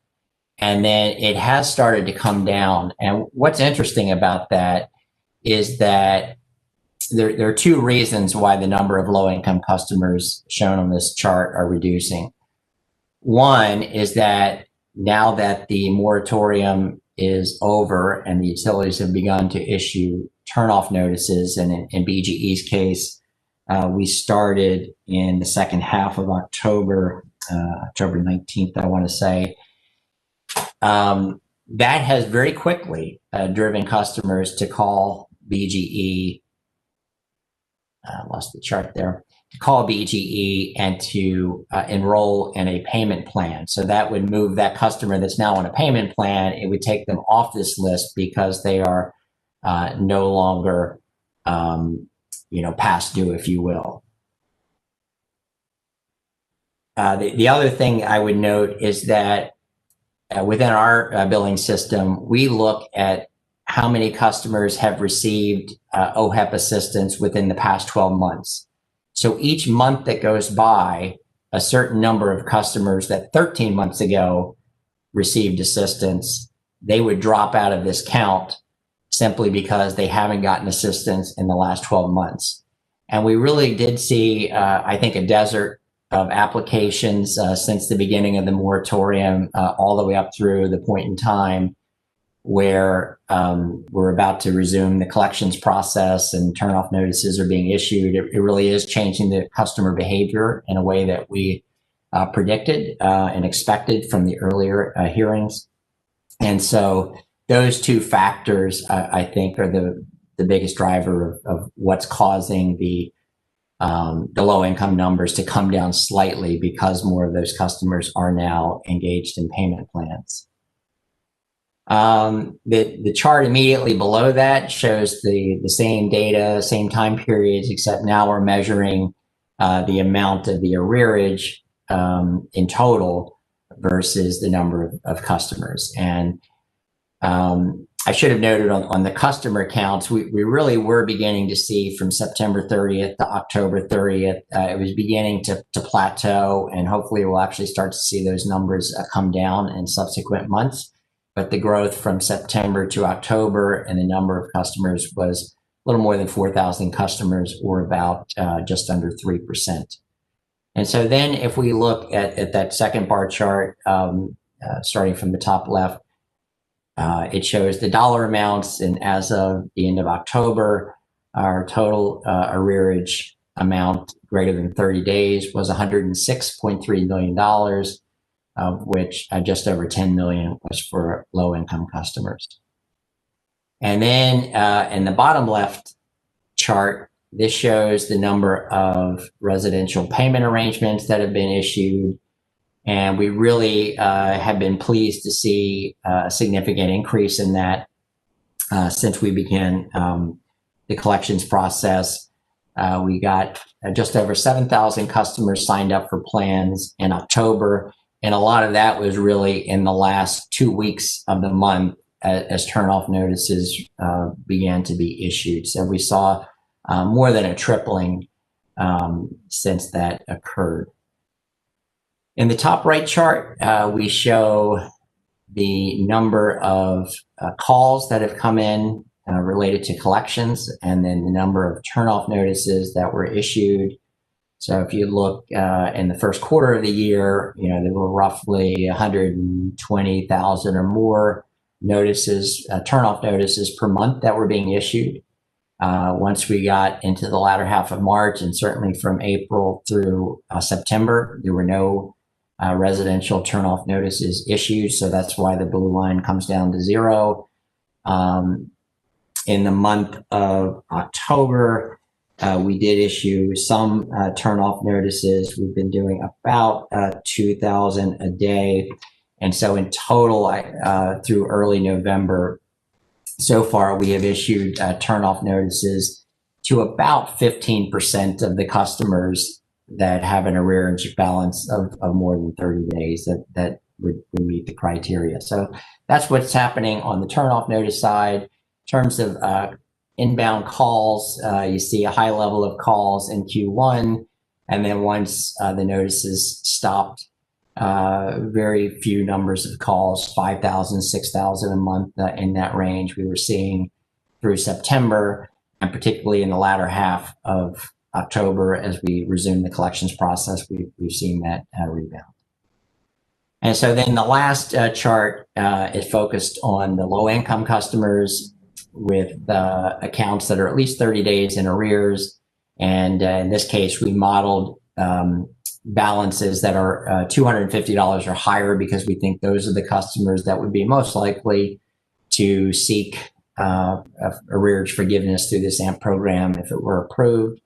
And then it has started to come down. And what's interesting about that is that there are 2 reasons why the number of low-income customers shown on this chart are reducing. One is that now that the moratorium is over and the utilities have begun to issue turnoff notices, and in BGE's case, we started in the second half of October, October 19th, I want to say. That has very quickly driven customers to call BGE. Lost the chart there. To call BGE and to enroll in a payment plan. So that would move that customer that's now on a payment plan. It would take them off this list because they are no longer, past due, if you will. The other thing I would note is that within our billing system, we look at how many customers have received OHEP assistance within the past 12 months. So each month that goes by, a certain number of customers that 13 months ago received assistance, they would drop out of this count simply because they haven't gotten assistance in the last 12 months. And we really did see, I think, a desert of applications since the beginning of the moratorium, all the way up through the point in time where we're about to resume the collections process and turnoff notices are being issued. It really is changing the customer behavior in a way that we predicted and expected from the earlier hearings. And so those 2 factors, I think, are the biggest driver of what's causing the low-income numbers to come down slightly, because more of those customers are now engaged in payment plans. The chart immediately below that shows the same data, same time periods, except now we're measuring the amount of the arrearage in total versus the number of customers. And I should have noted on the customer counts, we really were beginning to see from September 30th to October 30th, it was beginning to plateau, and hopefully we'll actually start to see those numbers come down in subsequent months. But the growth from September to October and the number of customers was a little more than 4,000 customers, or about just under 3%. And so then if we look at that second bar chart, starting from the top left, it shows the dollar amounts, and as of the end of October, our total arrearage amount greater than 30 days was $106.3 million, of which just over 10 million was for low-income customers. And then in the bottom left chart, this shows the number of residential payment arrangements that have been issued. And we really have been pleased to see a significant increase in that since we began the collections process. We got just over 7,000 customers signed up for plans in October. And a lot of that was really in the last 2 weeks of the month as turnoff notices began to be issued. So we saw more than a tripling since that occurred. In the top right chart, we show the number of calls that have come in related to collections, and then the number of turnoff notices that were issued. So if you look in the first quarter of the year, there were roughly 120,000 or more notices, turnoff notices per month that were being issued. Once we got into the latter half of March, and certainly from April through September, there were no residential turnoff notices issued. So that's why the blue line comes down to 0. In the month of October, we did issue some turnoff notices. We've been doing about 2,000 a day. And so in total, through early November, so far we have issued turnoff notices to about 15% of the customers that have an arrearage balance of more than 30 days that would meet the criteria. So that's what's happening on the turnoff notice side. In terms of inbound calls, you see a high level of calls in Q1, and then once the notices stopped, very few numbers of calls, 5,000, 6,000 a month in that range we were seeing through September, and particularly in the latter half of October as we resume the collections process, we've seen that rebound. And so then the last chart is focused on the low-income customers with accounts that are at least 30 days in arrears. And in this case, we modeled balances that are $250 or higher because we think those are the customers that would be most likely to seek arrearage forgiveness through this AMP program if it were approved.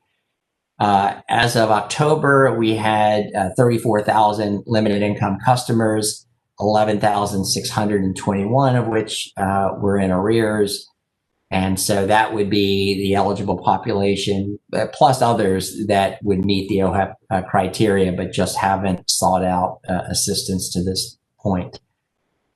As of October, we had 34,000 limited income customers, 11,621 of which were in arrears. And so that would be the eligible population, plus others that would meet the OHEP criteria, but just haven't sought out assistance to this point.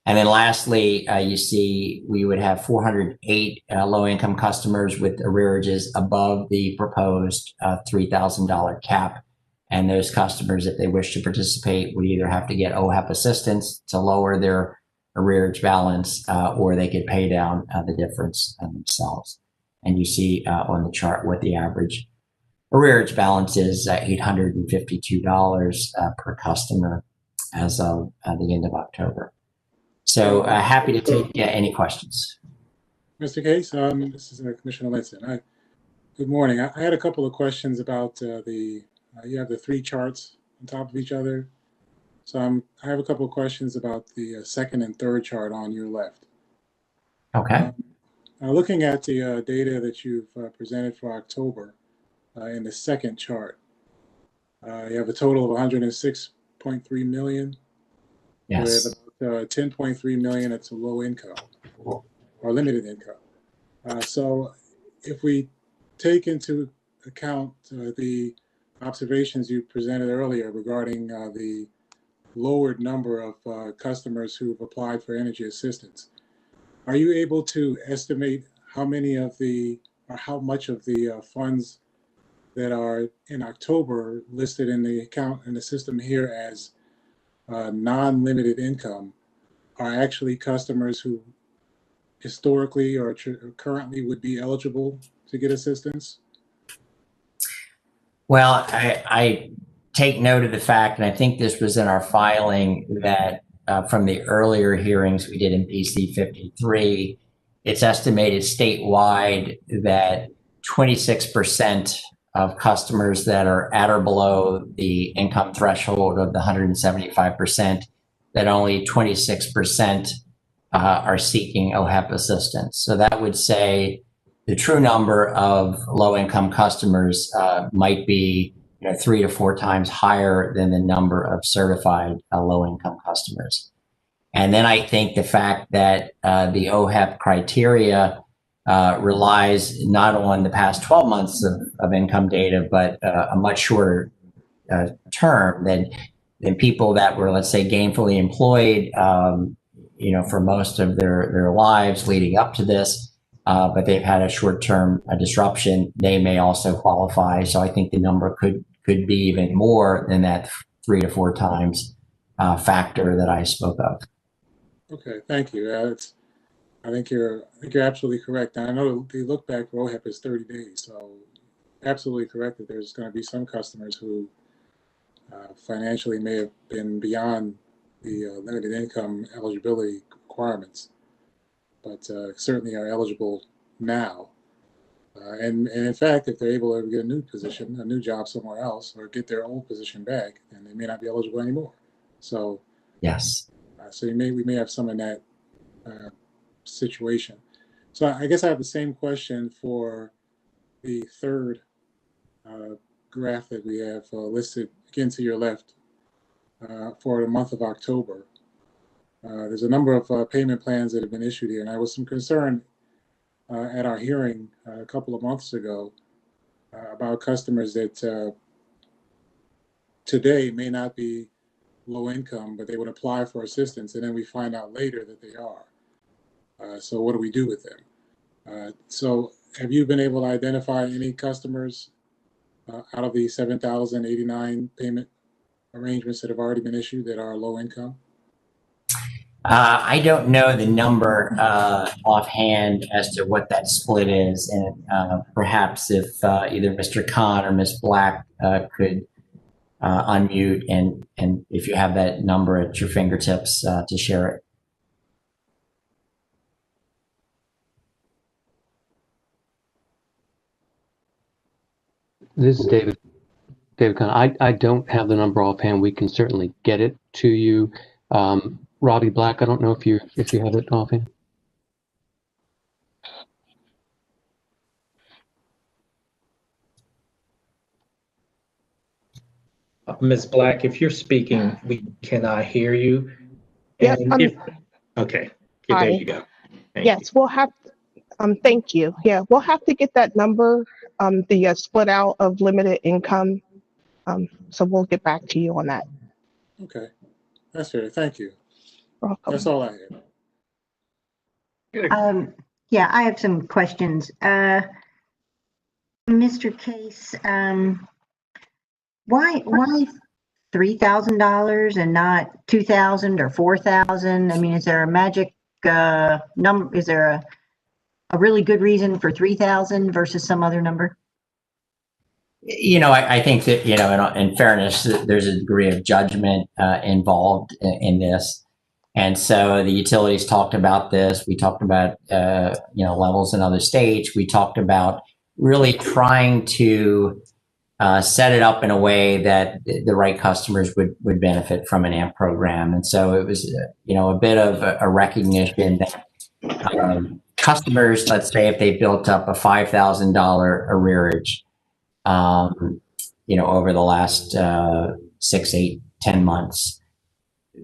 And then lastly, you see we would have 408 low-income customers with arrearages above the proposed $3,000 cap. And those customers, if they wish to participate, would either have to get OHEP assistance to lower their arrearage balance, or they could pay down the difference themselves. And you see on the chart what the average arrearage balance is, $852 per customer as of the end of October. So happy to take any questions. Mr. Case, this is Commissioner Ledson. Good morning. I had a couple of questions about you have the 3 charts on top of each other. So I have a couple of questions about the second and third chart on your left. Okay. Looking at the data that you've presented for October in the second chart, you have a total of 106.3 million. Yes. With about 10.3 million at low income or limited income. So if we take into account the observations you presented earlier regarding the lowered number of customers who've applied for energy assistance, are you able to estimate how many of the, or how much of the funds that are in October listed in the account in the system here as non-limited income are actually customers who historically or currently would be eligible to get assistance? Well, I take note of the fact, and I think this was in our filing, that from the earlier hearings we did in PC 53, it's estimated statewide that 26% of customers that are at or below the income threshold of the 175%, that only 26% are seeking OHEP assistance. So that would say the true number of low-income customers might be 3 to 4 times higher than the number of certified low-income customers. And then I think the fact that the OHEP criteria relies not on the past 12 months of income data, but a much shorter term than people that were, let's say, gainfully employed, for most of their lives leading up to this, but they've had a short-term disruption. They may also qualify. So I think the number could be even more than that 3 to 4 times factor that I spoke of. Okay, thank you. I think you're absolutely correct. And I know the look back for OHEP is 30 days, so absolutely correct that there's going to be some customers who financially may have been beyond the limited income eligibility requirements, but certainly are eligible now. And in fact, if they're able to get a new position, a new job somewhere else, or get their old position back, then they may not be eligible anymore. So yes. So we may have some in that situation. So I guess I have the same question for the third graph that we have listed again to your left for the month of October. There's a number of payment plans that have been issued here, and I was some concern at our hearing a couple of months ago about customers that today may not be low income, but they would apply for assistance, and then we find out later that they are. So what do we do with them? So have you been able to identify any customers out of the 7,089 payment arrangements that have already been issued that are low income? I don't know the number offhand as to what that split is, and perhaps if either Mr. Khan or Ms. Black could unmute, and if you have that number at your fingertips to share it. This is David Khan. I don't have the number offhand. We can certainly get it to you. Robbie Black, I don't know if you have it offhand. Ms. Black, if you're speaking, we cannot hear you. Yes, okay, hi. there you go. Yes, we'll have, thank you. Yeah, we'll have to get that number, the split out of limited income. So we'll get back to you on that. Okay, that's fair. Thank you. Welcome. That's all I have. Yeah, I have some questions. Mr. Case, why $3,000 and not $2,000 or $4,000? I mean, is there a magic number? Is there a really good reason for 3,000 versus some other number? I think that, in fairness, there's a degree of judgment involved in this. And so the utilities talked about this. We talked about, levels in other states. We talked about really trying to set it up in a way that the right customers would benefit from an AMP program. And so it was, a bit of a recognition that customers, let's say if they built up a $5,000 arrearage, over the last 6, 8, 10 months,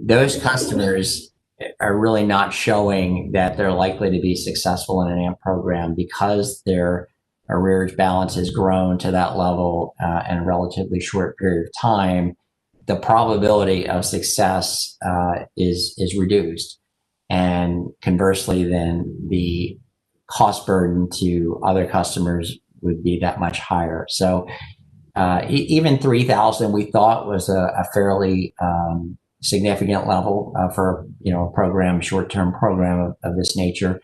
those customers are really not showing that they're likely to be successful in an AMP program because their arrearage balance has grown to that level in a relatively short period of time. The probability of success is reduced. And conversely, then the cost burden to other customers would be that much higher. So even 3,000 we thought was a fairly significant level for a program, short-term program of this nature.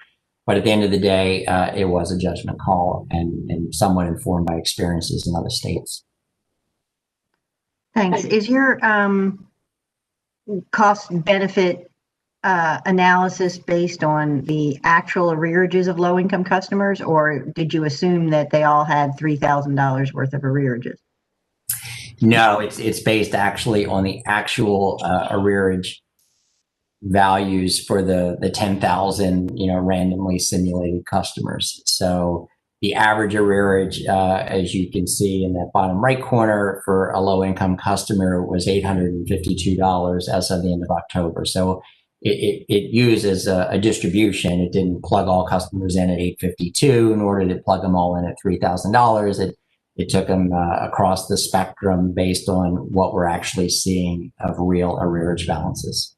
But at the end of the day, it was a judgment call and somewhat informed by experiences in other states. Thanks. Is your cost benefit analysis based on the actual arrearages of low-income customers, or did you assume that they all had $3,000 worth of arrearages? No, it's based actually on the actual arrearage values for the 10,000 randomly simulated customers. So the average arrearage, as you can see in that bottom right corner for a low income customer was $852 as of the end of October. So it uses a distribution. It didn't plug all customers in at 852, nor did it plug them all in at $3,000. It took them across the spectrum based on what we're actually seeing of real arrearage balances.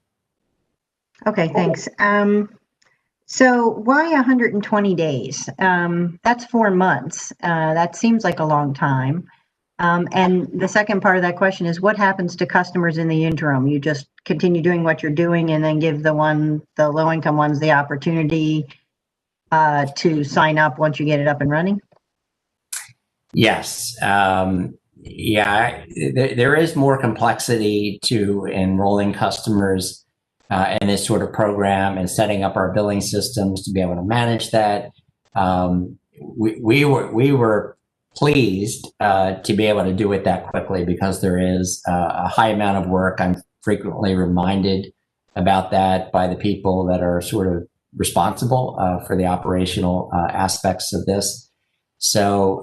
Okay, thanks. So why 120 days? That's 4 months. That seems like a long time. And the second part of that question is, what happens to customers in the interim? You just continue doing what you're doing and then give the low-income ones the opportunity to sign up once you get it up and running? Yes. Yeah, there is more complexity to enrolling customers in this sort of program and setting up our billing systems to be able to manage that. We were pleased to be able to do it that quickly because there is a high amount of work. I'm frequently reminded about that by the people that are sort of responsible for the operational aspects of this. So,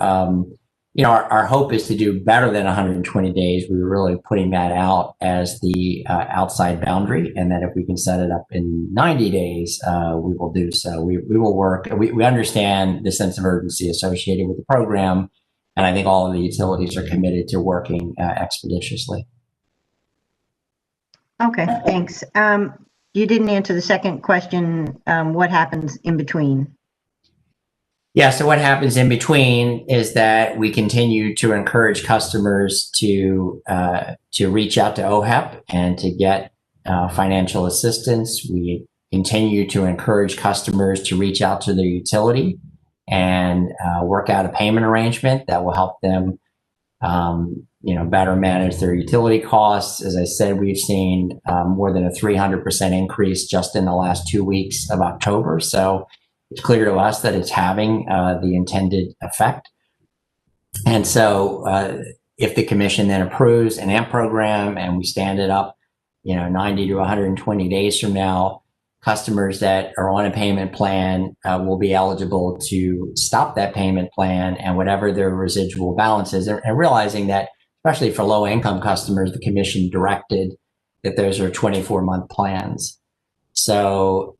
our hope is to do better than 120 days. We were really putting that out as the outside boundary, and that if we can set it up in 90 days, we will do so. We will work. We understand the sense of urgency associated with the program, and I think all of the utilities are committed to working expeditiously. Okay, thanks. You didn't answer the second question. What happens in between? Yeah, so what happens in between is that we continue to encourage customers to reach out to OHEP and to get financial assistance. We continue to encourage customers to reach out to their utility and work out a payment arrangement that will help them, better manage their utility costs. As I said, we've seen more than a 300% increase just in the last 2 weeks of October. So it's clear to us that it's having the intended effect. And so if the commission then approves an AMP program and we stand it up, 90 to 120 days from now, customers that are on a payment plan will be eligible to stop that payment plan and whatever their residual balance is. And realizing that, especially for low income customers, the commission directed that those are 24-month plans. So,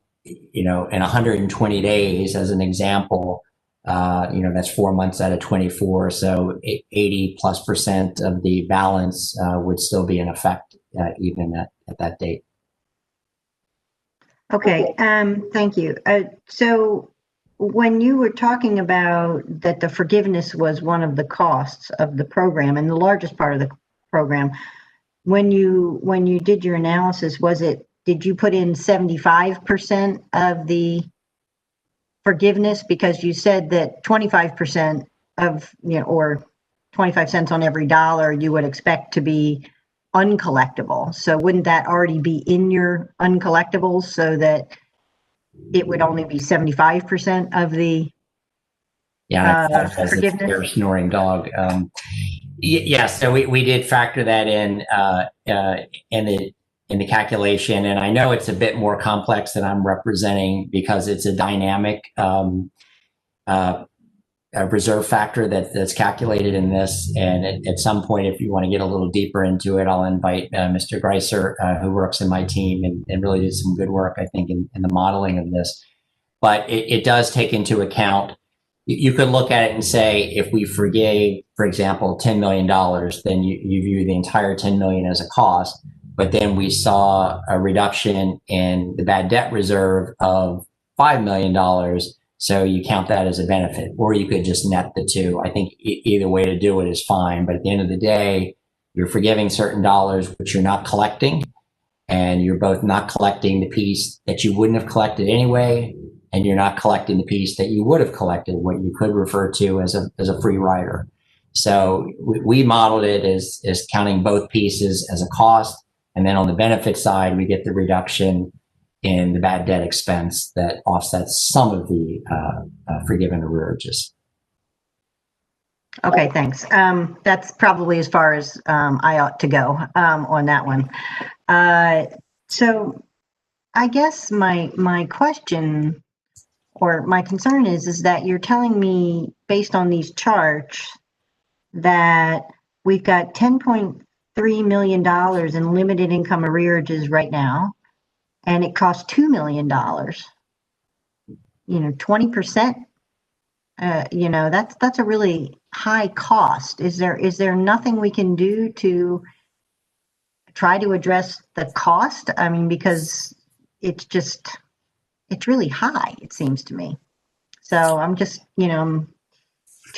in 120 days, as an example, that's 4 months out of 24. So 80+% of the balance would still be in effect even at that date. Okay, thank you. So when you were talking about that the forgiveness was one of the costs of the program and the largest part of the program, when you did your analysis, did you put in 75% of the forgiveness? Because you said that 25% of, or 25 cents on every dollar you would expect to be uncollectible. So wouldn't that already be in your uncollectibles so that it would only be 75% of the forgiveness? Their snoring dog. Yes, so we did factor that in the calculation, and I know it's a bit more complex than I'm representing because it's a dynamic reserve factor that's calculated in this. And at some point, if you want to get a little deeper into it, I'll invite Mr. Greiser, who works in my team and really did some good work, I think, in the modeling of this. But it does take into account, you could look at it and say, if we forgave, for example, $10 million, then you view the entire $10 million as a cost. But then we saw a reduction in the bad debt reserve of $5 million. So you count that as a benefit, or you could just net the two. I think either way to do it is fine. But at the end of the day, you're forgiving certain dollars, which you're not collecting. And you're both not collecting the piece that you wouldn't have collected anyway. And you're not collecting the piece that you would have collected, what you could refer to as a free rider. So we modeled it as counting both pieces as a cost. And then on the benefit side, we get the reduction in the bad debt expense that offsets some of the forgiven arrearages. Okay, thanks. That's probably as far as I ought to go on that one. So I guess my question or my concern is that you're telling me based on these charts that we've got $10.3 million in limited income arrearages right now, and it costs $2 million. 20%, that's a really high cost. Is there nothing we can do to try to address the cost? I mean, because it's really high, it seems to me. So I'm just, $2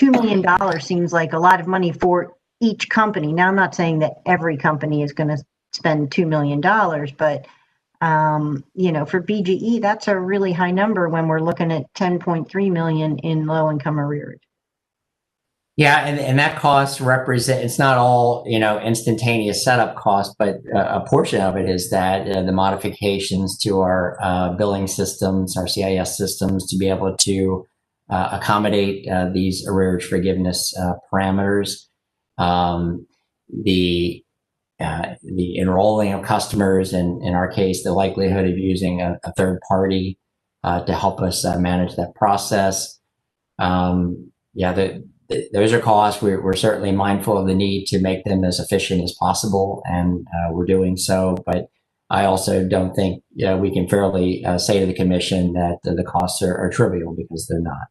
million seems like a lot of money for each company. Now, I'm not saying that every company is going to spend $2 million, but for BGE, that's a really high number when we're looking at 10.3 million in low income arrearage. Yeah, and that cost it's not all, instantaneous setup cost, but a portion of it is that the modifications to our billing systems, our CIS systems, to be able to accommodate these arrearage forgiveness parameters, the enrolling of customers, and in our case, the likelihood of using a third party to help us manage that process. Those are costs. We're certainly mindful of the need to make them as efficient as possible, and we're doing so. But I also don't think we can fairly say to the commission that the costs are trivial, because they're not.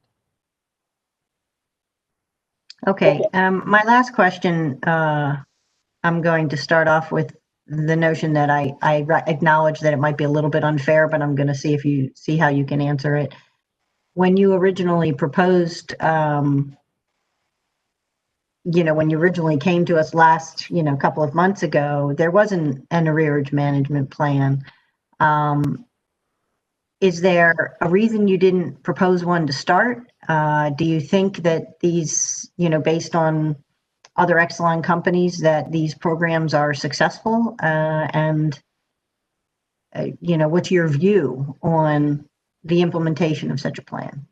Okay, my last question, I'm going to start off with the notion that I acknowledge that it might be a little bit unfair, but I'm going to see how you can answer it. When you originally proposed, when you originally came to us last, couple of months ago, there wasn't an arrearage management plan. Is there a reason you didn't propose one to start? Do you think that these, based on other Exelon companies, that these programs are successful? What's your view on the implementation of such a plan?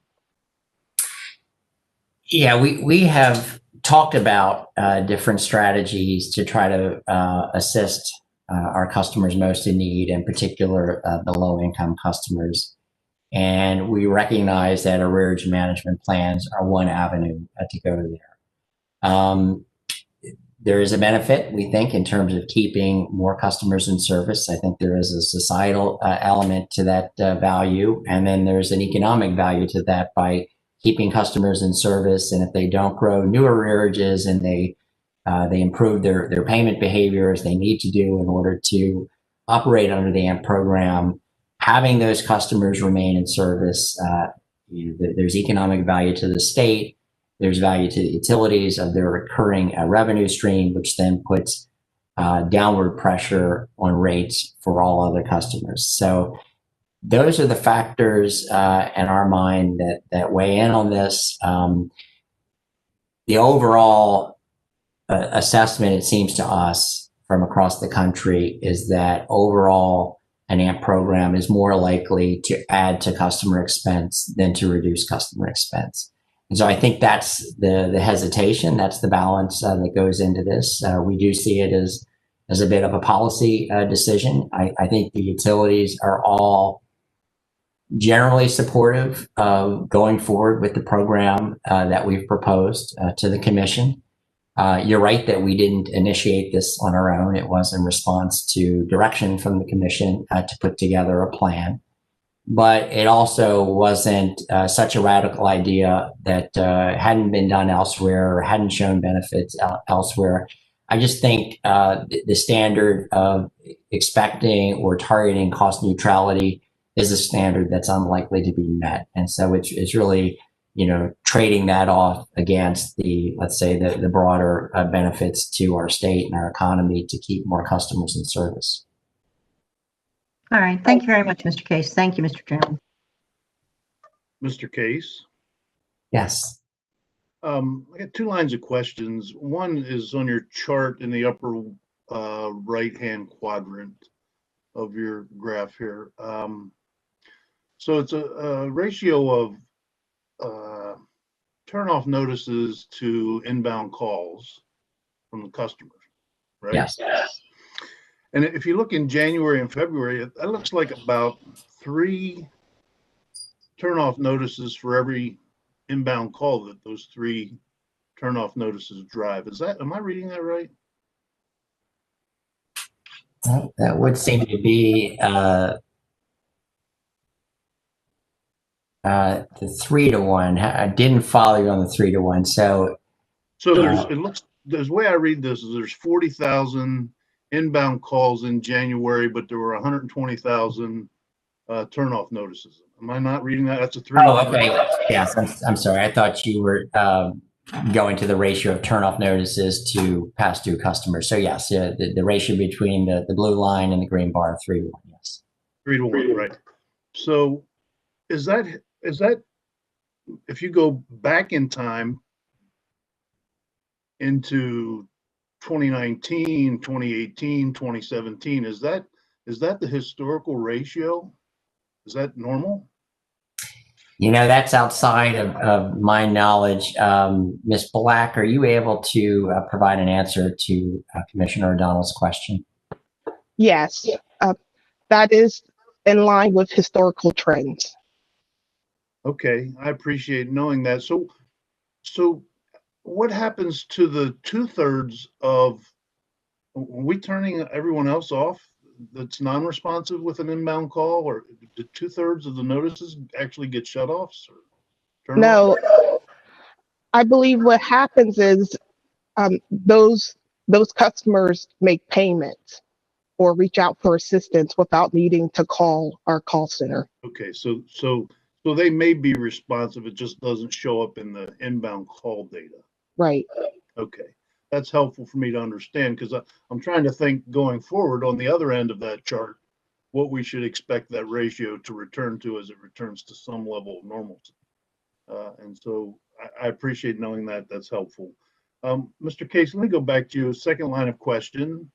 Yeah, we have talked about different strategies to try to assist our customers most in need, in particular the low-income customers. And we recognize that arrearage management plans are one avenue to go there. There is a benefit, we think, in terms of keeping more customers in service. I think there is a societal element to that value, and then there's an economic value to that by keeping customers in service. And if they don't grow new arrearages and they improve their payment behavior as they need to do in order to operate under the AMP program, having those customers remain in service, there's economic value to the state. There's value to the utilities of their recurring revenue stream, which then puts downward pressure on rates for all other customers. So those are the factors in our mind that weigh in on this. The overall assessment, it seems to us from across the country, is that overall an AMP program is more likely to add to customer expense than to reduce customer expense. And so I think that's the hesitation, that's the balance that goes into this. We do see it as a bit of a policy decision. I think the utilities are all generally supportive of going forward with the program that we've proposed to the commission. You're right that we didn't initiate this on our own. It was in response to direction from the commission to put together a plan. But it also wasn't such a radical idea that hadn't been done elsewhere or hadn't shown benefits elsewhere. I just think the standard of expecting or targeting cost neutrality is a standard that's unlikely to be met. And so it's really, trading that off against let's say the broader benefits to our state and our economy to keep more customers in service. All right. Thank you very much, Mr. Case. Thank you, Mr. Chairman. Mr. Case? Yes. I got two lines of questions. One is on your chart in the upper right-hand quadrant of your graph here. So it's a ratio of turn-off notices to inbound calls from the customers, right? Yes. And if you look in January and February, that looks like about 3 turnoff notices for every inbound call that those 3 turnoff notices drive. Am I reading that right? That would seem to be the 3-to-1. I didn't follow you on the 3-to-1. So The way I read this is there's 40,000 inbound calls in January, but there were 120,000 turnoff notices. Am I not reading that? That's a 3. Oh, okay. Yes, I'm sorry. I thought you were going to the ratio of turnoff notices to past due customers. So yes, the ratio between the blue line and the green bar, 3-to-1. Yes. 3-to-1, right? So is that if you go back in time into 2019, 2018, 2017, is that the historical ratio? Is that normal? That's outside of my knowledge. Ms. Black, are you able to provide an answer to Commissioner O'Donnell's question? Yes, that is in line with historical trends. Okay, I appreciate knowing that. So what happens to the 2/3 of, are we turning everyone else off that's non-responsive with an inbound call, or do 2/3 of the notices actually get shut-offs? No, I believe what happens is those customers make payments or reach out for assistance without needing to call our call center. Okay, so they may be responsive, it just doesn't show up in the inbound call data. Right. Okay, that's helpful for me to understand, because I'm trying to think going forward on the other end of that chart, what we should expect that ratio to return to as it returns to some level of normalcy. And so I appreciate knowing that. That's helpful. Mr. Case, let me go back to you. Second line of questions,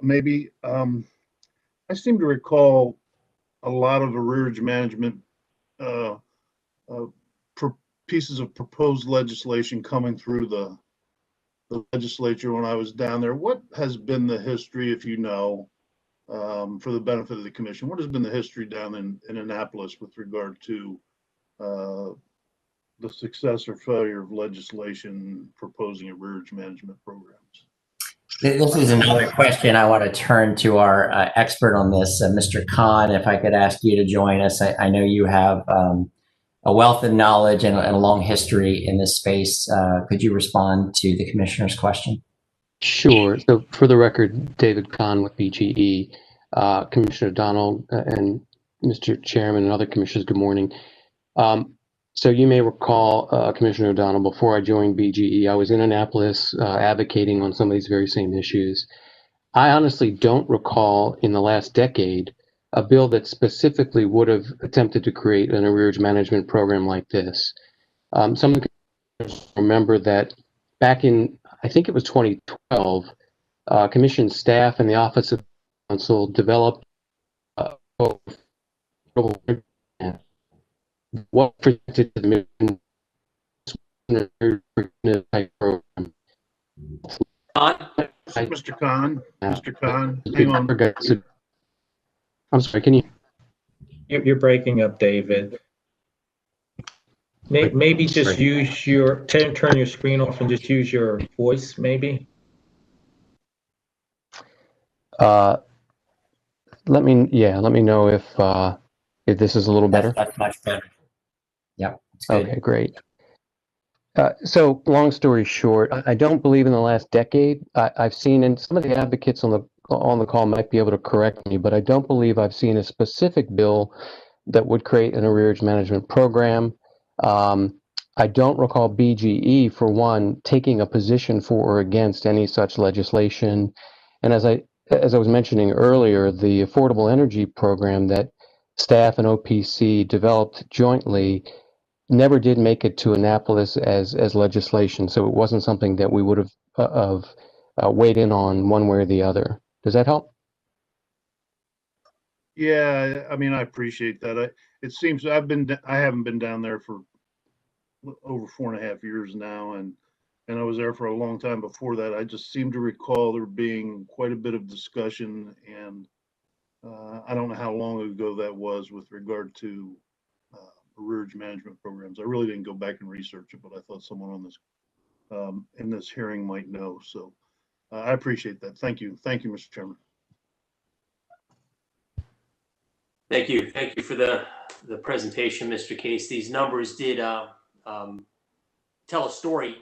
maybe. I seem to recall a lot of arrearage management pieces of proposed legislation coming through the legislature when I was down there. What has been the history, if you know, for the benefit of the commission, what has been the history down in Annapolis with regard to the success or failure of legislation proposing arrearage management programs? This is another question I want to turn to our expert on this, Mr. Khan. If I could ask you to join us, I know you have a wealth of knowledge and a long history in this space. Could you respond to the commissioner's question? Sure. So for the record, David Kahn with BGE, Commissioner O'Donnell and Mr. Chairman and other commissioners, good morning. So you may recall, Commissioner O'Donnell, before I joined BGE, I was in Annapolis advocating on some of these very same issues. I honestly don't recall in the last decade a bill that specifically would have attempted to create an arrearage management program like this. Some of the commissioners remember that back in, I think it was 2012, Commission staff and the Office of Counsel developed what presented to the mission type program. Mr. Khan, hang on. I'm sorry, can you? You're breaking up, David. Maybe just use your, turn your screen off and just use your voice, maybe. Let me know if this is a little better. That's much better. Yep. Okay, great. So long story short, I don't believe in the last decade. I've seen, and some of the advocates on the call might be able to correct me, but I don't believe I've seen a specific bill that would create an arrearage management program. I don't recall BGE, for one, taking a position for or against any such legislation. And as I was mentioning earlier, the Affordable Energy Program that staff and OPC developed jointly never did make it to Annapolis as legislation, so it wasn't something that we would have weighed in on one way or the other. Does that help? Yeah, I mean, I appreciate that. It seems I haven't been down there for over 4.5 years now, and I was there for a long time before that. I just seem to recall there being quite a bit of discussion, and I don't know how long ago that was with regard to arrearage management programs. I really didn't go back and research it, but I thought someone on this in this hearing might know. So I appreciate that. Thank you. Thank you, Mr. Chairman. Thank you. Thank you for the presentation, Mr. Case. These numbers did tell a story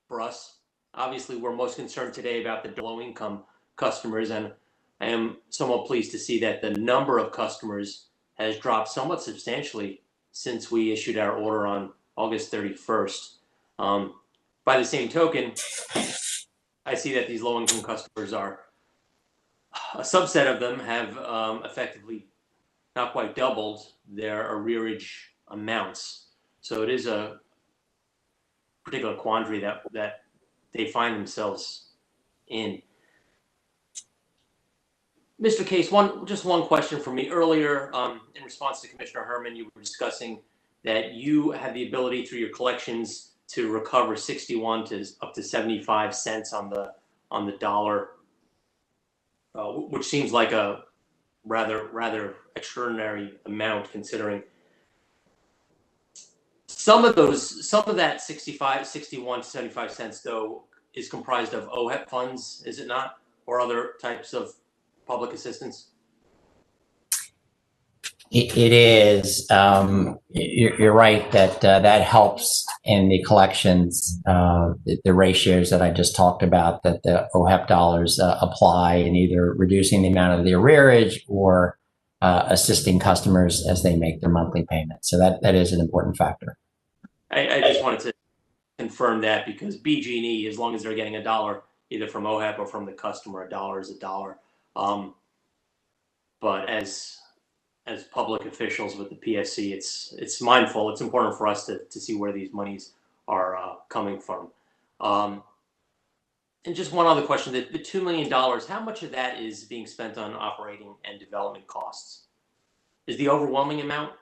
for us. Obviously, we're most concerned today about the low-income customers, and I am somewhat pleased to see that the number of customers has dropped somewhat substantially since we issued our order on August 31st. By the same token, I see that these low-income customers are, a subset of them have effectively not quite doubled their arrearage amounts. So it is a particular quandary that they find themselves in. Mr. Case, just one question for me. Earlier, in response to Commissioner Herman, you were discussing that you have the ability through your collections to recover 61 to up to 75 cents on the dollar, which seems like a rather extraordinary amount, considering some of that 61 to 75 cents though is comprised of OHEP funds, is it not, or other types of public assistance? It is. You're right that that helps in the collections, the ratios that I just talked about, that the OHEP dollars apply in either reducing the amount of the arrearage or assisting customers as they make their monthly payments. So that is an important factor. I just wanted to confirm that, because BG&E, as long as they're getting $1 either from OHEP or from the customer, $1 is $1. But as public officials with the PSC, it's mindful. It's important for us to see where these monies are coming from. And just one other question: the $2 million, how much of that is being spent on operating and development costs? Is the overwhelming amount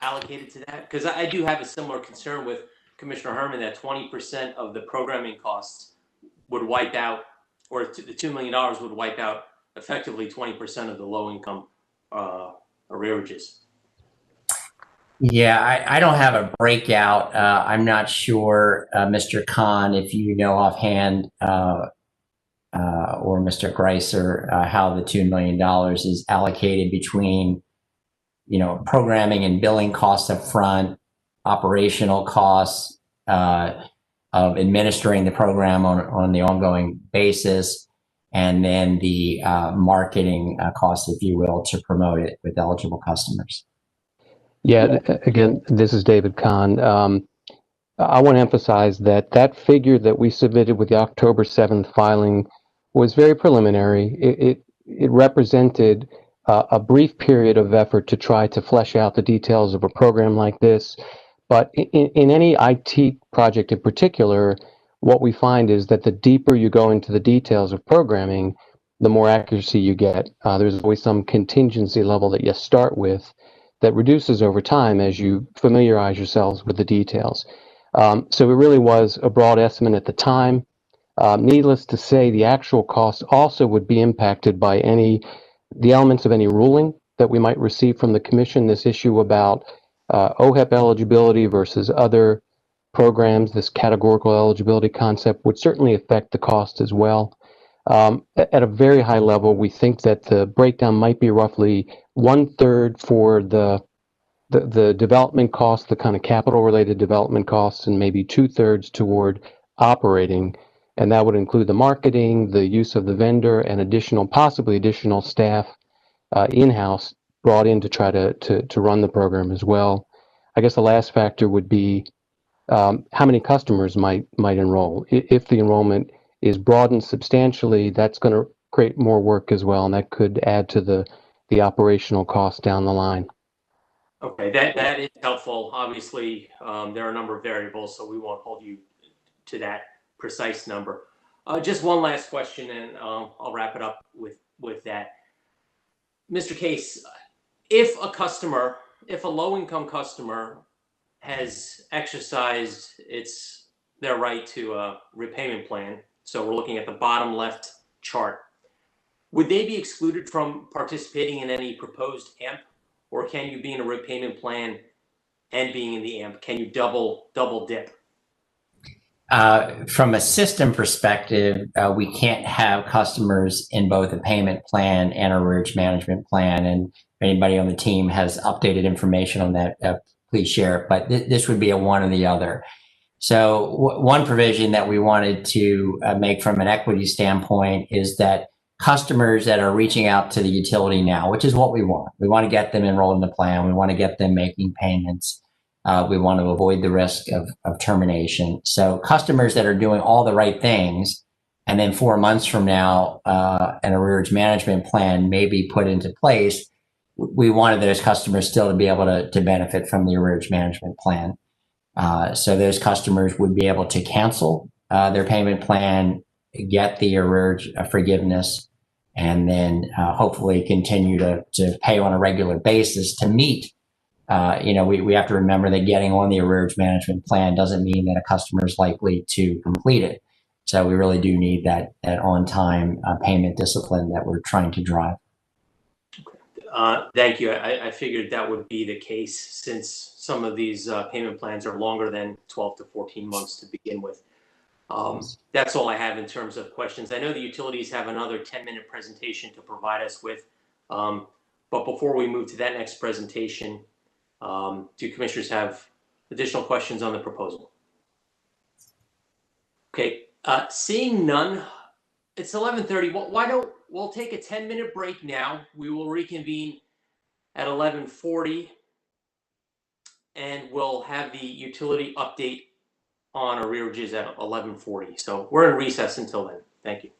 allocated to that? Because I do have a similar concern with Commissioner Herman that 20% of the programming costs would wipe out, or the $2 million would wipe out effectively 20% of the low-income arrearages. Yeah, I don't have a breakout. I'm not sure, Mr. Khan, if you know offhand, or Mr. Greiser, how the $2 million is allocated between, programming and billing costs up front, operational costs of administering the program on the ongoing basis, and then the marketing costs, if you will, to promote it with eligible customers. Yeah, again, this is David Kahn. I want to emphasize that figure that we submitted with the October 7th filing was very preliminary. It represented a brief period of effort to try to flesh out the details of a program like this. But in any IT project in particular, what we find is that the deeper you go into the details of programming, the more accuracy you get. There's always some contingency level that you start with that reduces over time as you familiarize yourselves with the details. So it really was a broad estimate at the time. Needless to say, the actual cost also would be impacted by the elements of any ruling that we might receive from the Commission. This issue about OHEP eligibility versus other programs, this categorical eligibility concept, would certainly affect the cost as well. At a very high level, we think that the breakdown might be roughly 1/3 for the development costs, the kind of capital-related development costs, and maybe 2/3 toward operating. And that would include the marketing, the use of the vendor, and possibly additional staff in-house brought in to try to run the program as well. I guess the last factor would be how many customers might enroll. If the enrollment is broadened substantially, that's going to create more work as well, and that could add to the operational cost down the line. Okay, that is helpful. Obviously, there are a number of variables, so we won't hold you to that precise number. Just one last question, and I'll wrap it up with that. Mr. Case, if a low-income customer has exercised their right to a repayment plan, so we're looking at the bottom left chart, would they be excluded from participating in any proposed AMP, or can you be in a repayment plan and being in the AMP? Can you double dip? From a system perspective, we can't have customers in both a payment plan and a arrears management plan. And if anybody on the team has updated information on that, please share it. But this would be a one or the other. So one provision that we wanted to make from an equity standpoint is that customers that are reaching out to the utility now, which is what we want to get them enrolled in the plan. We want to get them making payments. We want to avoid the risk of termination. So customers that are doing all the right things, and then 4 months from now, an arrears management plan may be put into place. We wanted those customers still to be able to benefit from the arrears management plan. So those customers would be able to cancel their payment plan, get the arrears forgiveness, and then hopefully continue to pay on a regular basis to meet. We have to remember that getting on the arrears management plan doesn't mean that a customer is likely to complete it. So we really do need that on-time payment discipline that we're trying to drive. Thank you. I figured that would be the case since some of these payment plans are longer than 12 to 14 months to begin with. That's all I have in terms of questions. I know the utilities have another 10-minute presentation to provide us with. But before we move to that next presentation, do commissioners have additional questions on the proposal? Okay, seeing none, it's 11:30. Why don't we'll take a 10-minute break now. We will reconvene at 11:40, and we'll have the utility update on arrearages at 11:40. So we're in recess until then. Thank you.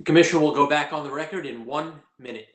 The commission will go back on the record in 1 minute.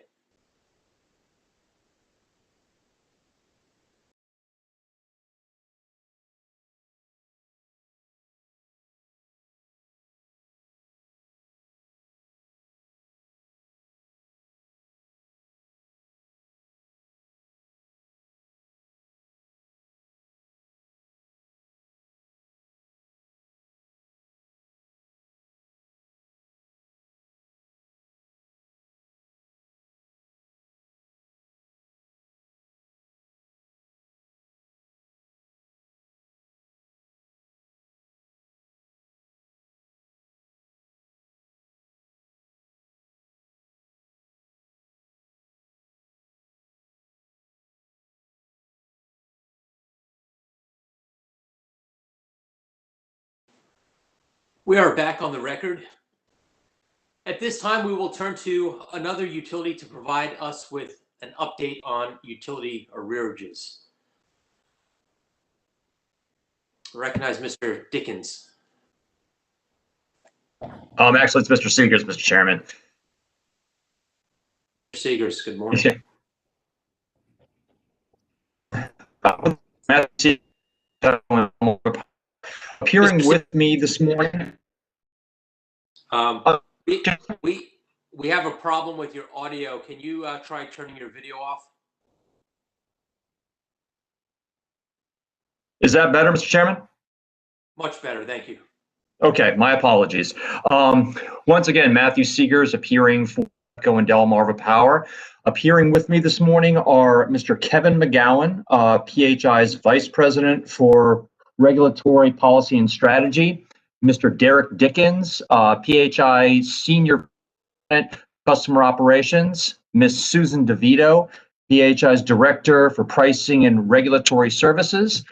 We are back on the record. At this time, we will turn to another utility to provide us with an update on utility arrearages. I recognize Mr. Dickens. Actually, it's Mr. Seegers, Mr. Chairman. Mr. Seegers, good morning. Appearing with me this morning. We have a problem with your audio. Can you try turning your video off? Is that better, Mr. Chairman? Much better, thank you. Okay, my apologies. Once again, Matthew Seegers appearing for PEPCO and Delmarva Power. Appearing with me this morning are Mr. Kevin McGowan, PHI's Vice President for Regulatory Policy and Strategy, Mr. Derek Dickens, PHI Senior President, Customer Operations, Ms. Susan DeVito, PHI's Director for Pricing and Regulatory Services,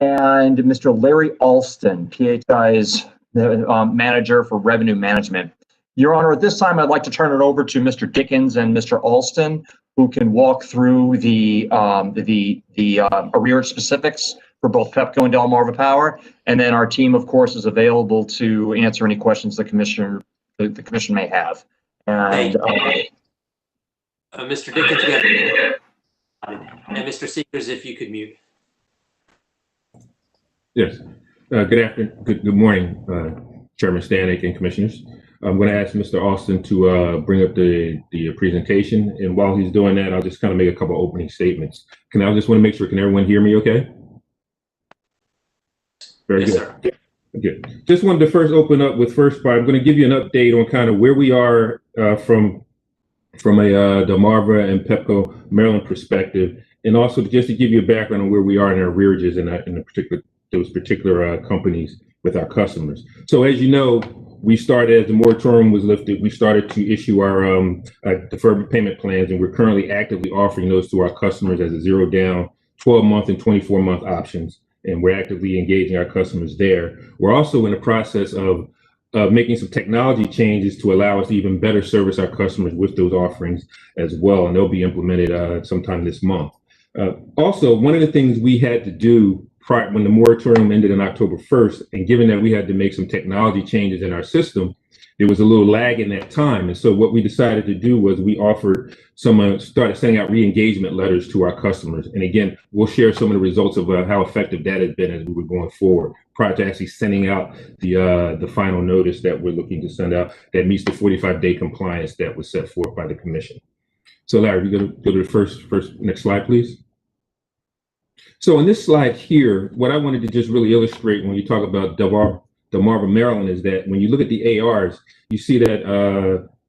and Mr. Larry Alston, PHI's Manager for Revenue Management. Your Honor, at this time, I'd like to turn it over to Mr. Dickens and Mr. Alston, who can walk through the arrearage specifics for both PEPCO and Delmarva Power, and then our team, of course, is available to answer any questions the commission may have. And Mr. Dickens, and Mr. Seegers, if you could mute. Yes. Good morning, Chairman Stanek and Commissioners. I'm going to ask Mr. Alston to bring up the presentation, and while he's doing that, I'll just kind of make a couple of opening statements. I just want to make sure, can everyone hear me okay? Very Yes, good. sir. Good. Just wanted to first open up with I'm going to give you an update on kind of where we are from a Delmarva and PEPCO Maryland perspective, and also just to give you a background on where we are in our arrearages in those particular companies with our customers. So as you know, we started, as the moratorium was lifted, we started to issue our deferred payment plans, and we're currently actively offering those to our customers as a zero down, 12-month and 24-month options. And we're actively engaging our customers there. We're also in the process of making some technology changes to allow us to even better service our customers with those offerings as well, and they'll be implemented sometime this month. Also, one of the things we had to do when the moratorium ended on October 1st, and given that we had to make some technology changes in our system, there was a little lag in that time. And so what we decided to do was we started sending out re-engagement letters to our customers. And again, we'll share some of the results of how effective that has been as we were going forward, prior to actually sending out the final notice that we're looking to send out that meets the 45-day compliance that was set forth by the commission. So Larry, we go to the first next slide, please. So in this slide here, what I wanted to just really illustrate when you talk about Delmarva, Maryland, is that when you look at the ARs, you see that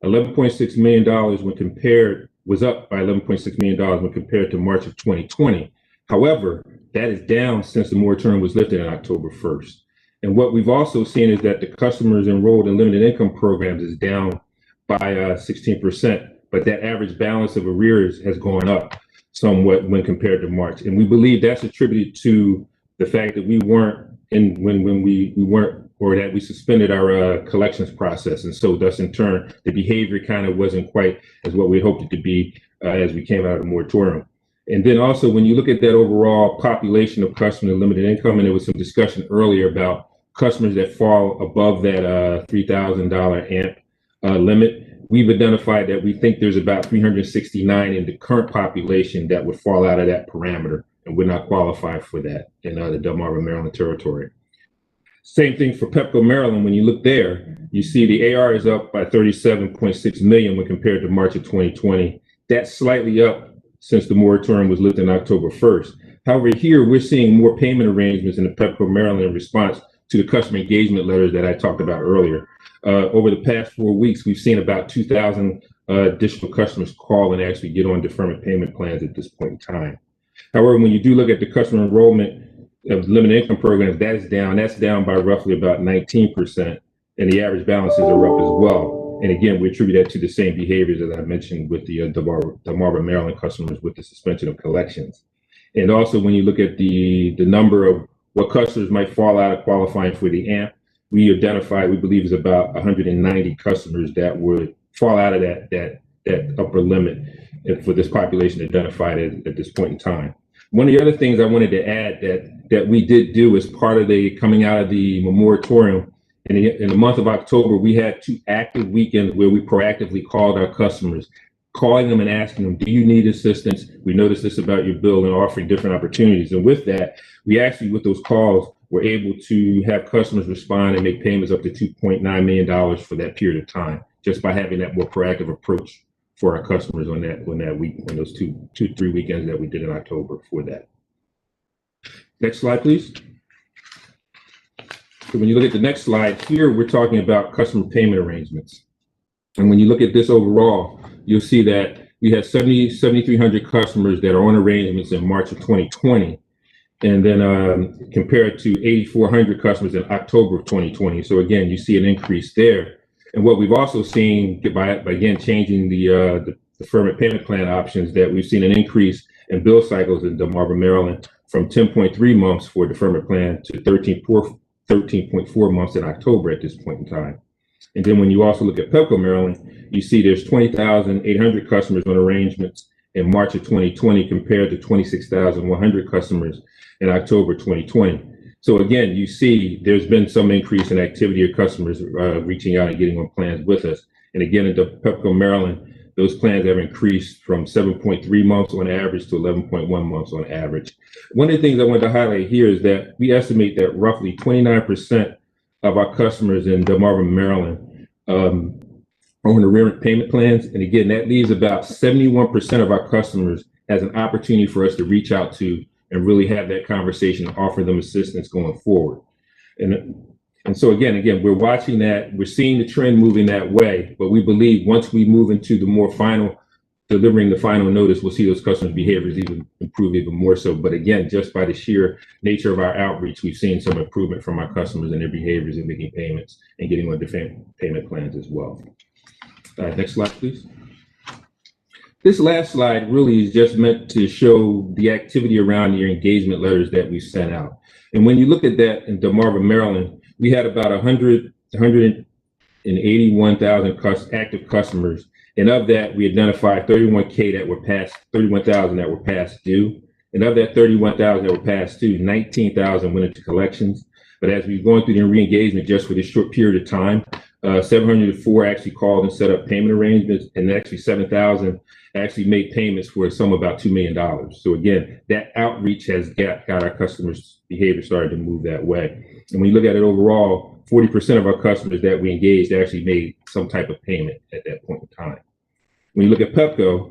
$11.6 million was up by $11.6 million when compared to March of 2020. However, that is down since the moratorium was lifted on October 1st. And what we've also seen is that the customers enrolled in limited income programs is down by 16%, but that average balance of arrears has gone up somewhat when compared to March. And we believe that's attributed to the fact that we weren't or that we suspended our collections process. And so thus in turn, the behavior kind of wasn't quite as what we hoped it to be as we came out of the moratorium. And then also when you look at that overall population of customers in limited income, and there was some discussion earlier about customers that fall above that $3,000 AMP limit, we've identified that we think there's about 369 in the current population that would fall out of that parameter and would not qualify for that in the Delmarva, Maryland territory. Same thing for Pepco, Maryland. When you look there, you see the AR is up by 37.6 million when compared to March of 2020. That's slightly up since the moratorium was lifted on October 1st. However, here we're seeing more payment arrangements in the Pepco, Maryland in response to the customer engagement letters that I talked about earlier. Over the past 4 weeks, we've seen about 2,000 additional customers call and actually get on deferment payment plans at this point in time. However, when you do look at the customer enrollment of limited income programs, that's down by roughly about 19%, and the average balances are up as well. And again, we attribute that to the same behaviors as I mentioned with the Delmarva, Maryland customers with the suspension of collections. And also, when you look at the number of what customers might fall out of qualifying for the AMP, we believe is about 190 customers that would fall out of that upper limit for this population identified at this point in time. One of the other things I wanted to add that we did do as part of the coming out of the moratorium, in the month of October, we had 2 active weekends where we proactively called our customers, calling them and asking them, do you need assistance? We noticed this about your bill, and offering different opportunities. And with that, we actually, with those calls, were able to have customers respond and make payments up to $2.9 million for that period of time, just by having that more proactive approach for our customers on that week, on those 3 weekends that we did in October for that. Next slide, please. So when you look at the next slide here, we're talking about customer payment arrangements. And when you look at this overall, you'll see that we have 7,300 customers that are on arrangements in March of 2020. And then compared to 8,400 customers in October of 2020. So again, you see an increase there. And what we've also seen by again changing the deferment payment plan options, that we've seen an increase in bill cycles in Delmarva, Maryland from 10.3 months for deferment plan to 13.4 months in October at this point in time. And then when you also look at Pepco, Maryland, you see there's 20,800 customers on arrangements in March of 2020 compared to 26,100 customers in October 2020. So again, you see there's been some increase in activity of customers reaching out and getting on plans with us. And again, in the Pepco, Maryland, those plans have increased from 7.3 months on average to 11.1 months on average. One of the things I wanted to highlight here is that we estimate that roughly 29% of our customers in Delmarva, Maryland are on the rent payment plans. And again, that leaves about 71% of our customers as an opportunity for us to reach out to and really have that conversation and offer them assistance going forward. And so again, we're watching that, we're seeing the trend moving that way, but we believe once we move into the more final, delivering the final notice, we'll see those customers' behaviors even improve even more so. But again, just by the sheer nature of our outreach, we've seen some improvement from our customers and their behaviors in making payments and getting on different payment plans as well. Next slide, please. This last slide really is just meant to show the activity around your engagement letters that we sent out. And when you look at that in Delmarva, Maryland, we had about 181,000 active customers. And of that, we identified 31,000 that were past due. And of that 31,000 that were past due, 19,000 went into collections. But as we've gone through the re-engagement just for this short period of time, 704 actually called and set up payment arrangements, and actually 7,000 actually made payments for a sum of about $2 million. So again, that outreach has got our customers' behavior started to move that way. And when you look at it overall, 40% of our customers that we engaged actually made some type of payment at that point in time. When you look at Pepco,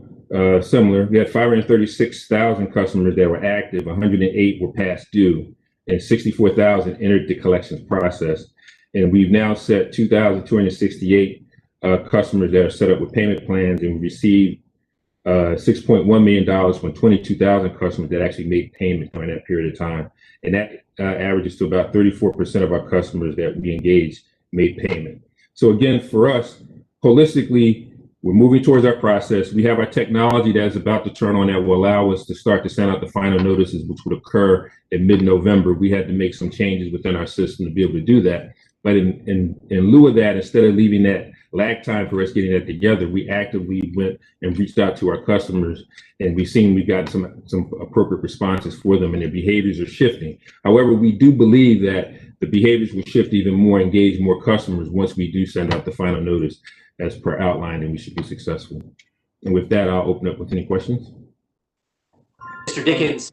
similar, we had 536,000 customers that were active, 108 were past due, and 64,000 entered the collections process. And we've now set 2,268 customers that are set up with payment plans, and we received $6.1 million from 22,000 customers that actually made payments during that period of time. And that averages to about 34% of our customers that we engaged made payment. So again, for us, holistically, we're moving towards our process. We have our technology that's about to turn on that will allow us to start to send out the final notices, which would occur in mid-November. We had to make some changes within our system to be able to do that. But in lieu of that, instead of leaving that lag time for us getting that together, we actively went and reached out to our customers, and we've gotten some appropriate responses for them, and their behaviors are shifting. However, we do believe that the behaviors will shift even more, engage more customers once we do send out the final notice as per outline, and we should be successful. And with that, I'll open up with any questions. Mr. Dickens,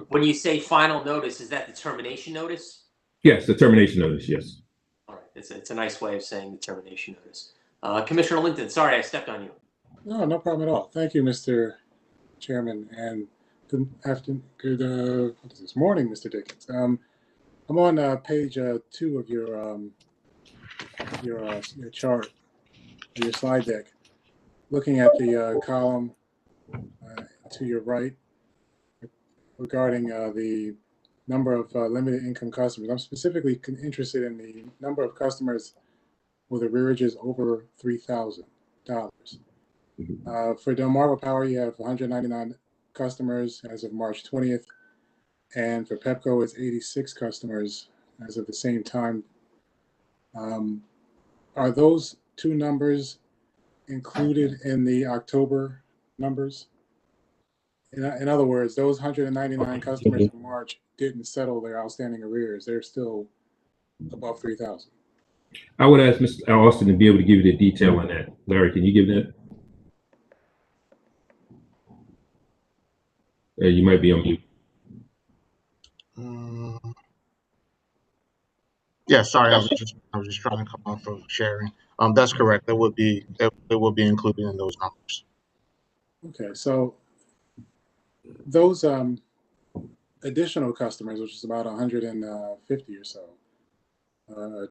when you say final notice, is that the termination notice? Yes, the termination notice, yes. All right, it's a nice way of saying the termination notice. Commissioner Linton, sorry I stepped on you. No, no problem at all. Thank you, Mr. Chairman, and good afternoon, what is this, morning, Mr. Dickens. I'm on page 2 of your chart, your slide deck, looking at the column to your right regarding the number of limited income customers. I'm specifically interested in the number of customers with arrearages over $3,000. For Delmarva Power, you have 199 customers as of March 20th, and for Pepco, it's 86 customers as of the same time. Are those two numbers included in the October numbers? In other words, those 199 customers in March didn't settle their outstanding arrears. They're still above 3,000. I would ask Mr. Austin to be able to give you the detail on that. Larry, can you give that? You might be on mute. Yeah, sorry, I was just trying to come off of sharing. That's correct. It will be included in those numbers. Okay, so those additional customers, which is about 150 or so, a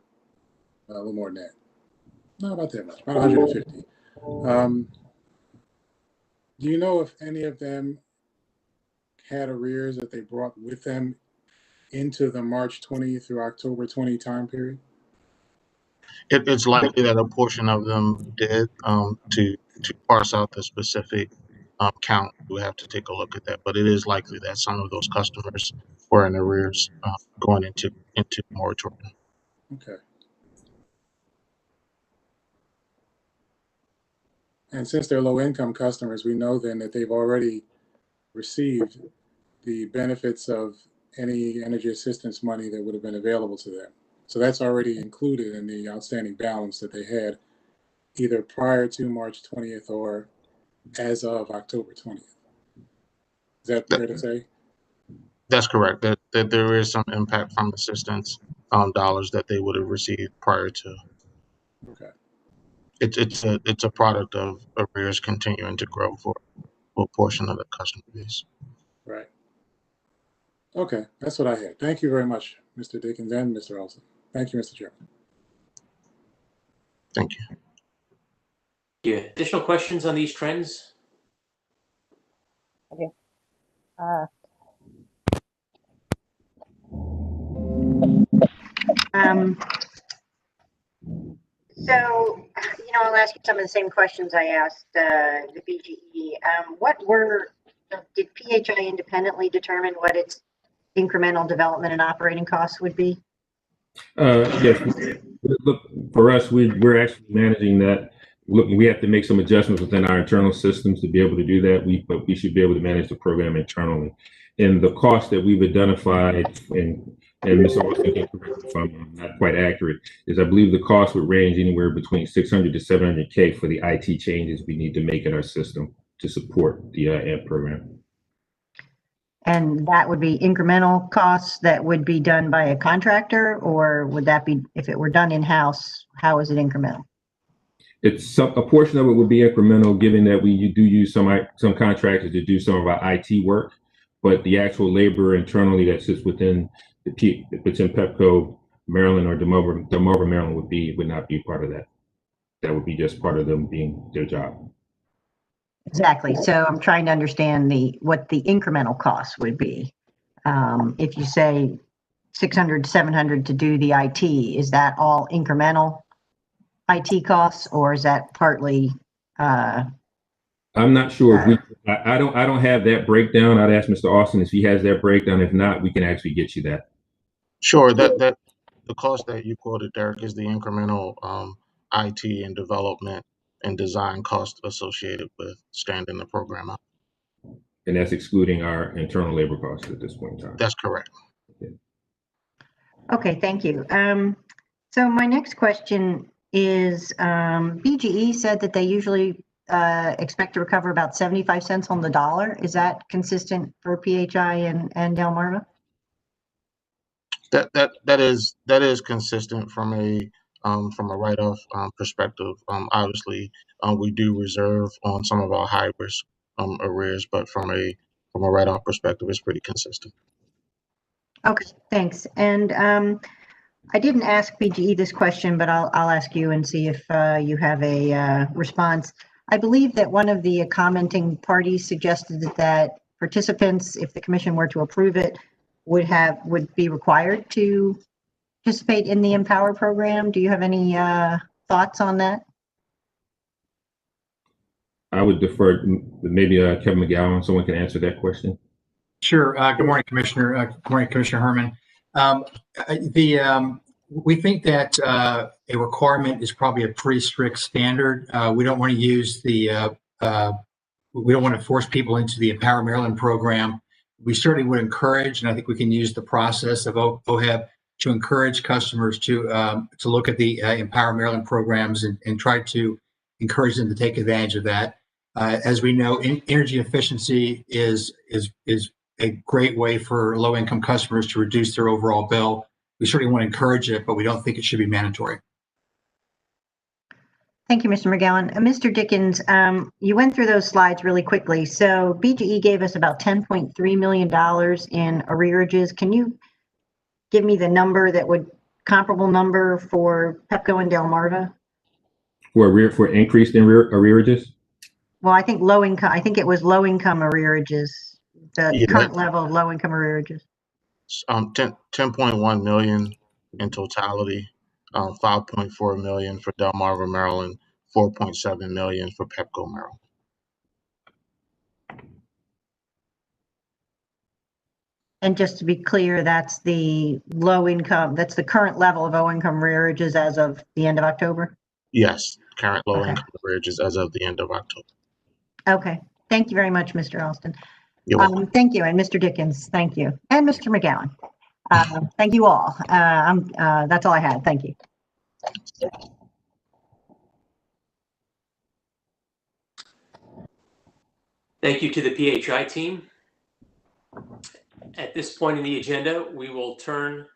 little more than that. Not about that much, about 150. Do you know if any of them had arrears that they brought with them into the March 20 through October 20 time period? It's likely that a portion of them did. To parse out the specific count, we have to take a look at that. But it is likely that some of those customers were in arrears going into moratorium. Okay. And since they're low-income customers, we know then that they've already received the benefits of any energy assistance money that would have been available to them. So that's already included in the outstanding balance that they had either prior to March 20th or as of October 20th. Is that fair to say? That's correct. That there is some impact from assistance dollars that they would have received prior to. Okay. It's a product of arrears continuing to grow for a portion of the customer base. Right. Okay, that's what I had. Thank you very much, Mr. Dickens and Mr. Olson. Thank you, Mr. Chairman. Thank you. Yeah. Additional questions on these trends? Okay. So, I'll ask you some of the same questions I asked the BGE. Did PHI independently determine what its incremental development and operating costs would be? Yes. Look, for us, we're actually managing that. Look, we have to make some adjustments within our internal systems to be able to do that. But we should be able to manage the program internally. And the cost that we've identified, and Mr. Austin can correct if I'm not quite accurate, is I believe the cost would range anywhere between $600 to $700K for the IT changes we need to make in our system to support the AMP program. And that would be incremental costs that would be done by a contractor, or would that be, if it were done in-house, how is it incremental? It's a portion of it would be incremental, given that we do use some contractors to do some of our IT work, but the actual labor internally that sits within within Pepco Maryland or Delmarva Maryland would not be part of that. That would be just part of them being their job. Exactly. So I'm trying to understand what the incremental cost would be. If you say 600, 700 to do the IT, is that all incremental IT costs, or is that partly? I'm not sure. I don't have that breakdown. I'd ask Mr. Austin if he has that breakdown. If not, we can actually get you that. Sure. That the cost that you quoted, Derek, is the incremental IT and development and design cost associated with standing the program up. And that's excluding our internal labor costs at this point in time. That's correct. Yeah. Okay, thank you. So my next question is, BGE said that they usually expect to recover about 75 cents on the dollar. Is that consistent for PHI and Delmarva? That is consistent from a write-off perspective. Obviously, we do reserve on some of our high risk arrears, but from a write-off perspective, it's pretty consistent. Okay, thanks. And I didn't ask BGE this question, but I'll ask you and see if you have a response. I believe that one of the commenting parties suggested that participants, if the commission were to approve it, would be required to participate in the Empower program. Do you have any thoughts on that? I would defer maybe Kevin McGowan, someone can answer that question. Sure. Good morning, Commissioner. Good morning, Commissioner Herman. We think that a requirement is probably a pretty strict standard. We don't want to use we don't want to force people into the Empower Maryland program. We certainly would encourage, and I think we can use the process of OHEB to encourage customers to look at the Empower Maryland programs and try to encourage them to take advantage of that. As we know, energy efficiency is a great way for low-income customers to reduce their overall bill. We certainly want to encourage it, but we don't think it should be mandatory. Thank you, Mr. McGowan. Mr. Dickens, you went through those slides really quickly. So BGE gave us about $10.3 million in arrearages. Can you give me the number comparable number for Pepco and Delmarva? For increased in arrearages? Well, I think low income. I think it was low income arrearages. The current level of low income arrearages. 10.1 million in totality. 5.4 million for Delmarva, Maryland. 4.7 million for Pepco, Maryland. And just to be clear, that's the low income. That's the current level of low income arrearages as of the end of October. Yes, current low income arrearages as of the end of October. Okay. Thank you very much, Mr. Alston. You're welcome. Thank you, and Mr. Dickens. Thank you, and Mr. McGowan. Thank you all. That's all I had. Thank you. Thank you to the PHI team. At this point in the agenda, we will turn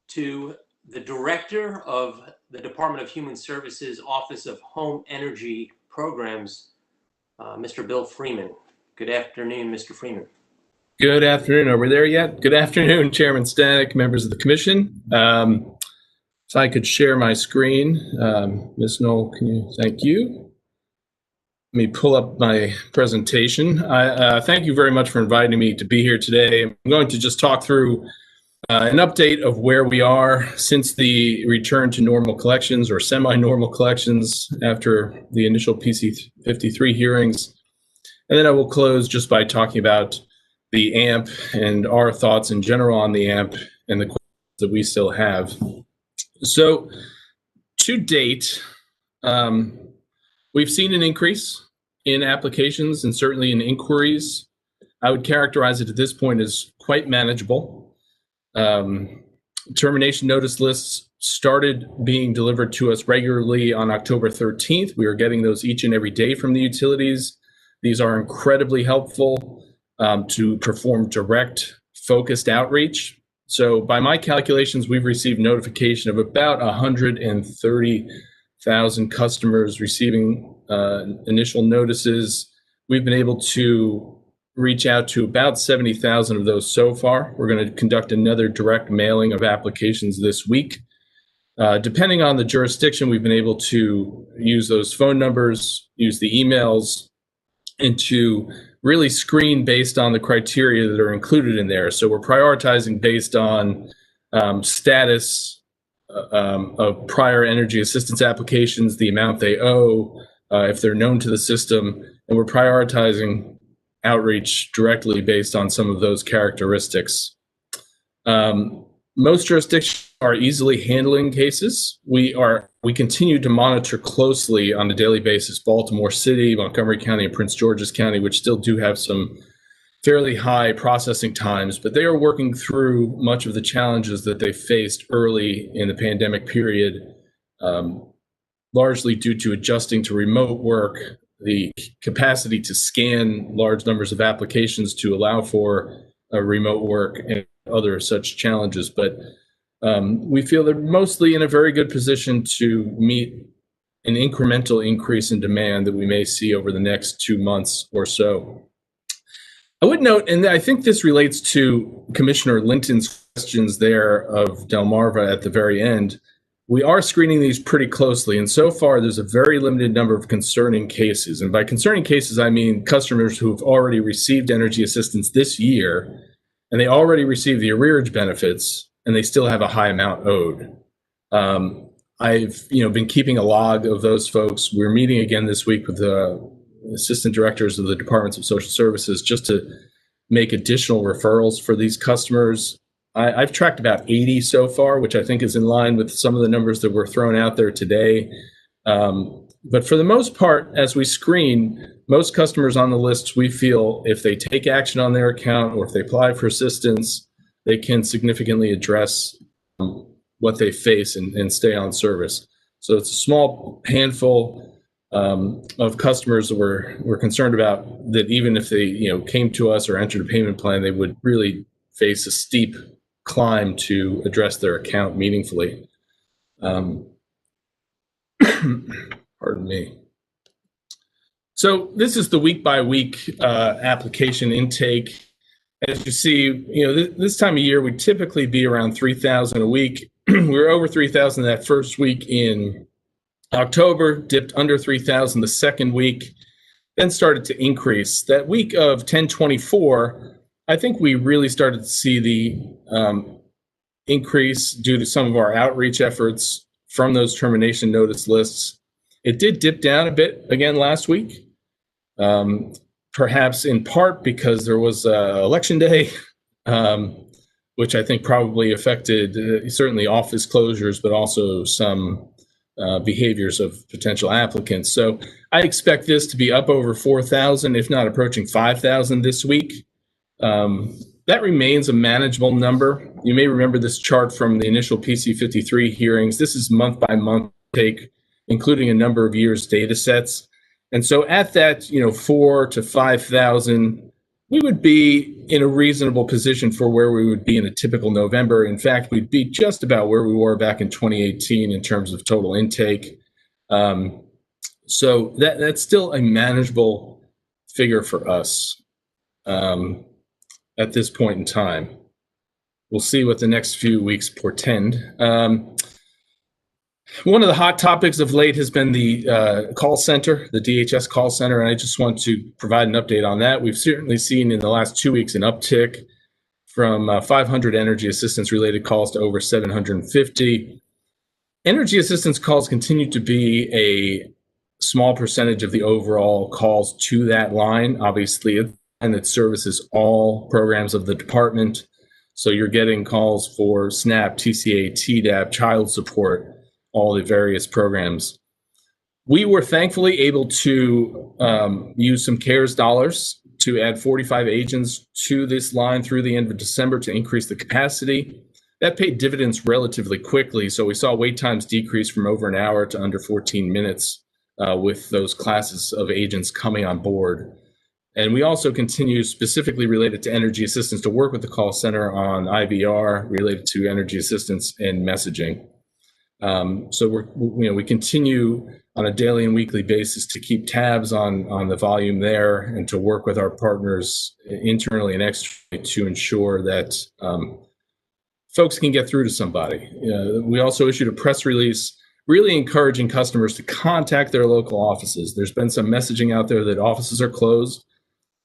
to the Director of the Department of Human Services Office of Home Energy Programs, Mr. Bill Freeman. Good afternoon, Mr. Freeman. Good afternoon. Are we there yet? Good afternoon, Chairman Stanek, members of the commission. If I could share my screen. Ms. Knoll, thank you. Let me pull up my presentation. Thank you very much for inviting me to be here today. I'm going to just talk through an update of where we are since the return to normal collections or semi-normal collections after the initial PC 53 hearings. And then I will close just by talking about the AMP and our thoughts in general on the AMP and the questions that we still have. So to date, we've seen an increase in applications and certainly in inquiries. I would characterize it at this point as quite manageable. Termination notice lists started being delivered to us regularly on October 13th. We are getting those each and every day from the utilities. These are incredibly helpful to perform direct, focused outreach. So by my calculations, we've received notification of about 130,000 customers receiving initial notices. We've been able to reach out to about 70,000 of those so far. We're going to conduct another direct mailing of applications this week. Depending on the jurisdiction, we've been able to use those phone numbers, use the emails, and to really screen based on the criteria that are included in there. So we're prioritizing based on status of prior energy assistance applications, the amount they owe, if they're known to the system, and we're prioritizing outreach directly based on some of those characteristics. Most jurisdictions are easily handling cases. We continue to monitor closely on a daily basis Baltimore City, Montgomery County, and Prince George's County, which still do have some fairly high processing times, but they are working through much of the challenges that they faced early in the pandemic period, largely due to adjusting to remote work, the capacity to scan large numbers of applications to allow for remote work and other such challenges. But we feel they're mostly in a very good position to meet an incremental increase in demand that we may see over the next 2 months or so. I would note, and I think this relates to Commissioner Linton's questions there of Delmarva at the very end, we are screening these pretty closely, and so far there's a very limited number of concerning cases. And by concerning cases, I mean customers who've already received energy assistance this year, and they already received the arrearage benefits, and they still have a high amount owed. I've been keeping a log of those folks. We're meeting again this week with the assistant directors of the Departments of Social Services just to make additional referrals for these customers. I've tracked about 80 so far, which I think is in line with some of the numbers that were thrown out there today. But for the most part, as we screen, most customers on the list, we feel if they take action on their account or if they apply for assistance, they can significantly address what they face and stay on service. So it's a small handful of customers that we're concerned about, that even if they came to us or entered a payment plan, they would really face a steep climb to address their account meaningfully. Pardon me. So this is the week by week application intake. As you see, this time of year, we typically be around 3,000 a week. We were over 3,000 that first week in October, dipped under 3,000 the second week, then started to increase. That week of 10/24, I think we really started to see the increase due to some of our outreach efforts from those termination notice lists. It did dip down a bit again last week, perhaps in part because there was election day, which I think probably affected certainly office closures, but also some behaviors of potential applicants. So I expect this to be up over 4,000, if not approaching 5,000 this week. That remains a manageable number. You may remember this chart from the initial PC53 hearings. This is month by month take, including a number of years data sets. And so at that, 4 to 5,000, we would be in a reasonable position for where we would be in a typical November. In fact, we'd be just about where we were back in 2018 in terms of total intake. So that's still a manageable figure for us at this point in time. We'll see what the next few weeks portend. One of the hot topics of late has been the call center, the DHS call center, and I just want to provide an update on that. We've certainly seen in the last 2 weeks an uptick from 500 energy assistance related calls to over 750. Energy assistance calls continue to be a small percentage of the overall calls to that line. Obviously, it's a line that services all programs of the department. So you're getting calls for SNAP, TCA, TDAP, child support, all the various programs. We were thankfully able to use some CARES dollars to add 45 agents to this line through the end of December to increase the capacity. That paid dividends relatively quickly, so we saw wait times decrease from over an hour to under 14 minutes with those classes of agents coming on board. And we also continue, specifically related to energy assistance, to work with the call center on IVR related to energy assistance and messaging. So we continue on a daily and weekly basis to keep tabs on the volume there and to work with our partners internally and externally to ensure that folks can get through to somebody. We also issued a press release really encouraging customers to contact their local offices. There's been some messaging out there that offices are closed.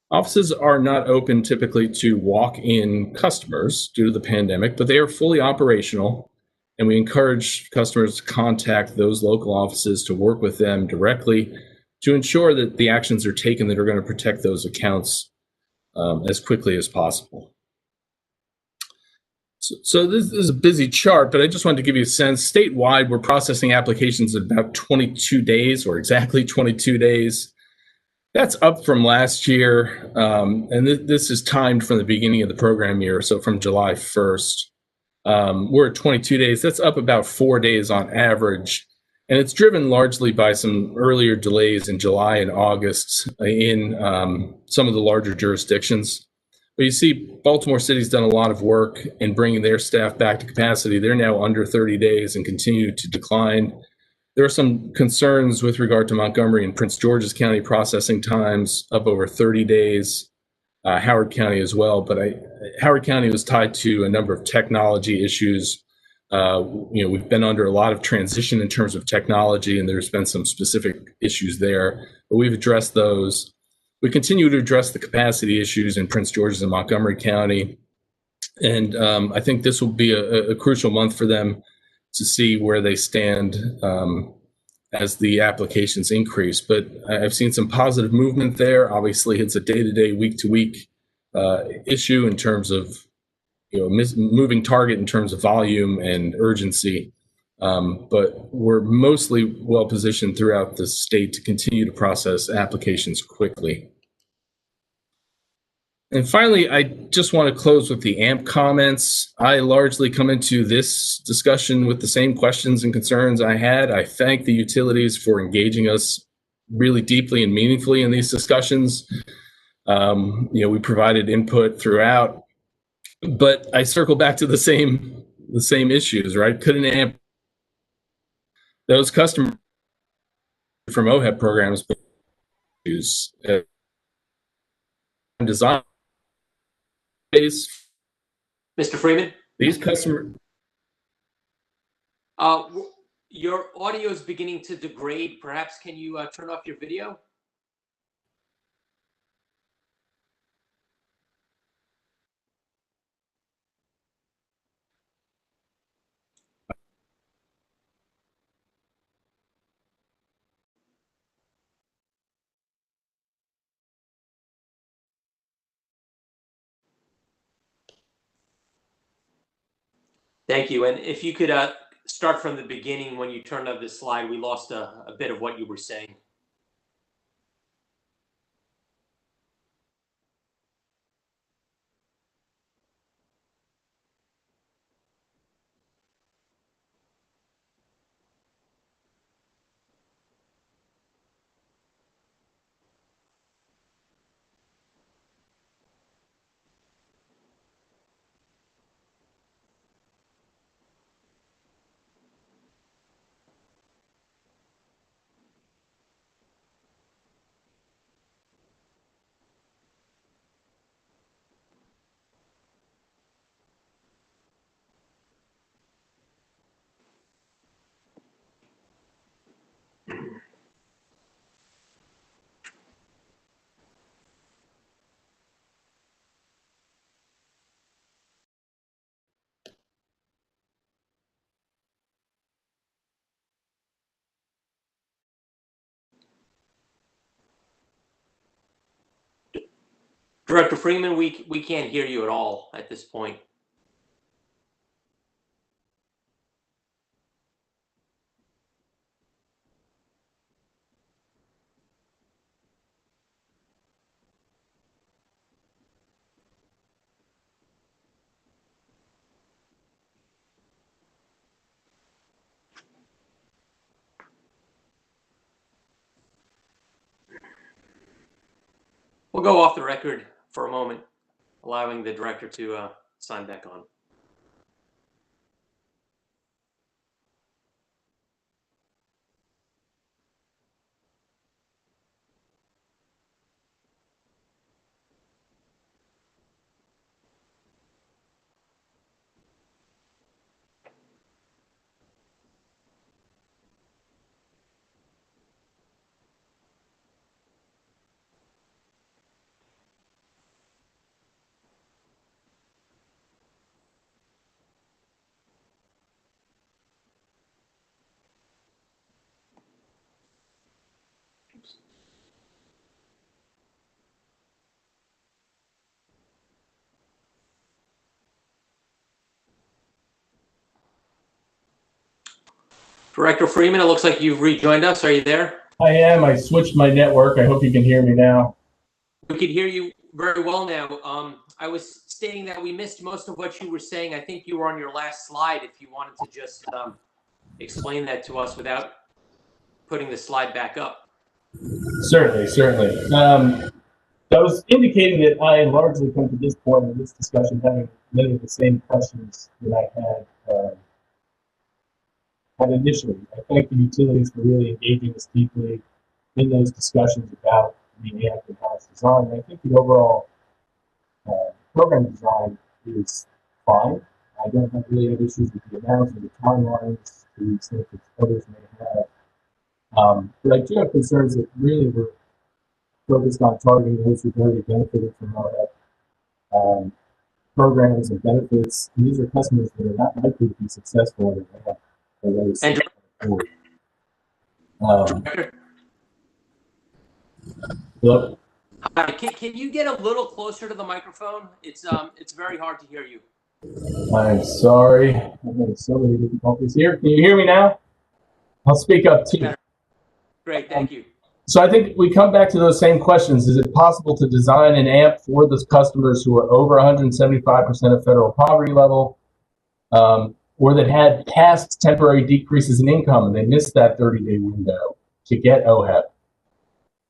Offices are not open typically to walk-in customers due to the pandemic, but they are fully operational. And we encourage customers to contact those local offices to work with them directly to ensure that the actions are taken that are going to protect those accounts as quickly as possible. So this is a busy chart, but I just wanted to give you a sense. Statewide, we're processing applications in about 22 days, or exactly 22 days. That's up from last year, and this is timed from the beginning of the program year, so from July 1st. We're at 22 days. That's up about 4 days on average, and it's driven largely by some earlier delays in July and August in some of the larger jurisdictions. But you see, Baltimore City's done a lot of work in bringing their staff back to capacity. They're now under 30 days and continue to decline. There are some concerns with regard to Montgomery and Prince George's County processing times of over 30 days, Howard County as well. But Howard County was tied to a number of technology issues. We've been under a lot of transition in terms of technology, and there's been some specific issues there, but we've addressed those. We continue to address the capacity issues in Prince George's and Montgomery County. And I think this will be a crucial month for them to see where they stand as the applications increase. But I've seen some positive movement there. Obviously, it's a day-to-day, week-to-week issue in terms of moving target in terms of volume and urgency. But we're mostly well positioned throughout the state to continue to process applications quickly. And finally, I just want to close with the AMP comments. I largely come into this discussion with the same questions and concerns I had. I thank the utilities for engaging us really deeply and meaningfully in these discussions. We provided input throughout, but I circle back to the same issues, right? Couldn't AMP those customers from OHEP programs use design? Mr. Freeman? These customers. Your audio is beginning to degrade. Perhaps can you turn off your video? Thank you. And if you could start from the beginning when you turned up this slide, we lost a bit of what you were saying. Director Freeman, we can't hear you at all at this point. We'll go off the record for a moment, allowing the director to sign back on. Director Freeman, it looks like you've rejoined us. Are you there? I am. I switched my network. I hope you can hear me now. We can hear you very well now. I was stating that we missed most of what you were saying. I think you were on your last slide. If you wanted to just explain that to us without putting the slide back up. Certainly. I was indicating that I largely come to this point in this discussion having many of the same questions that I had initially. I thank the utilities for really engaging us deeply in those discussions about the AMP and how it's designed. And I think the overall program design is fine. I don't really have issues with the amounts or the timelines to the extent that others may have. But I do have concerns that really we're focused on targeting those who've already benefited from our programs and benefits. And these are customers that are not likely to be successful in hello? Hi, can you get a little closer to the microphone? It's very hard to hear you. I'm sorry. I'm having so many difficulties here. Can you hear me now? I'll speak up too. Great, thank you. So I think we come back to those same questions. Is it possible to design an AMP for those customers who are over 175% of federal poverty level, or that had past temporary decreases in income and they missed that 30-day window to get OHEP?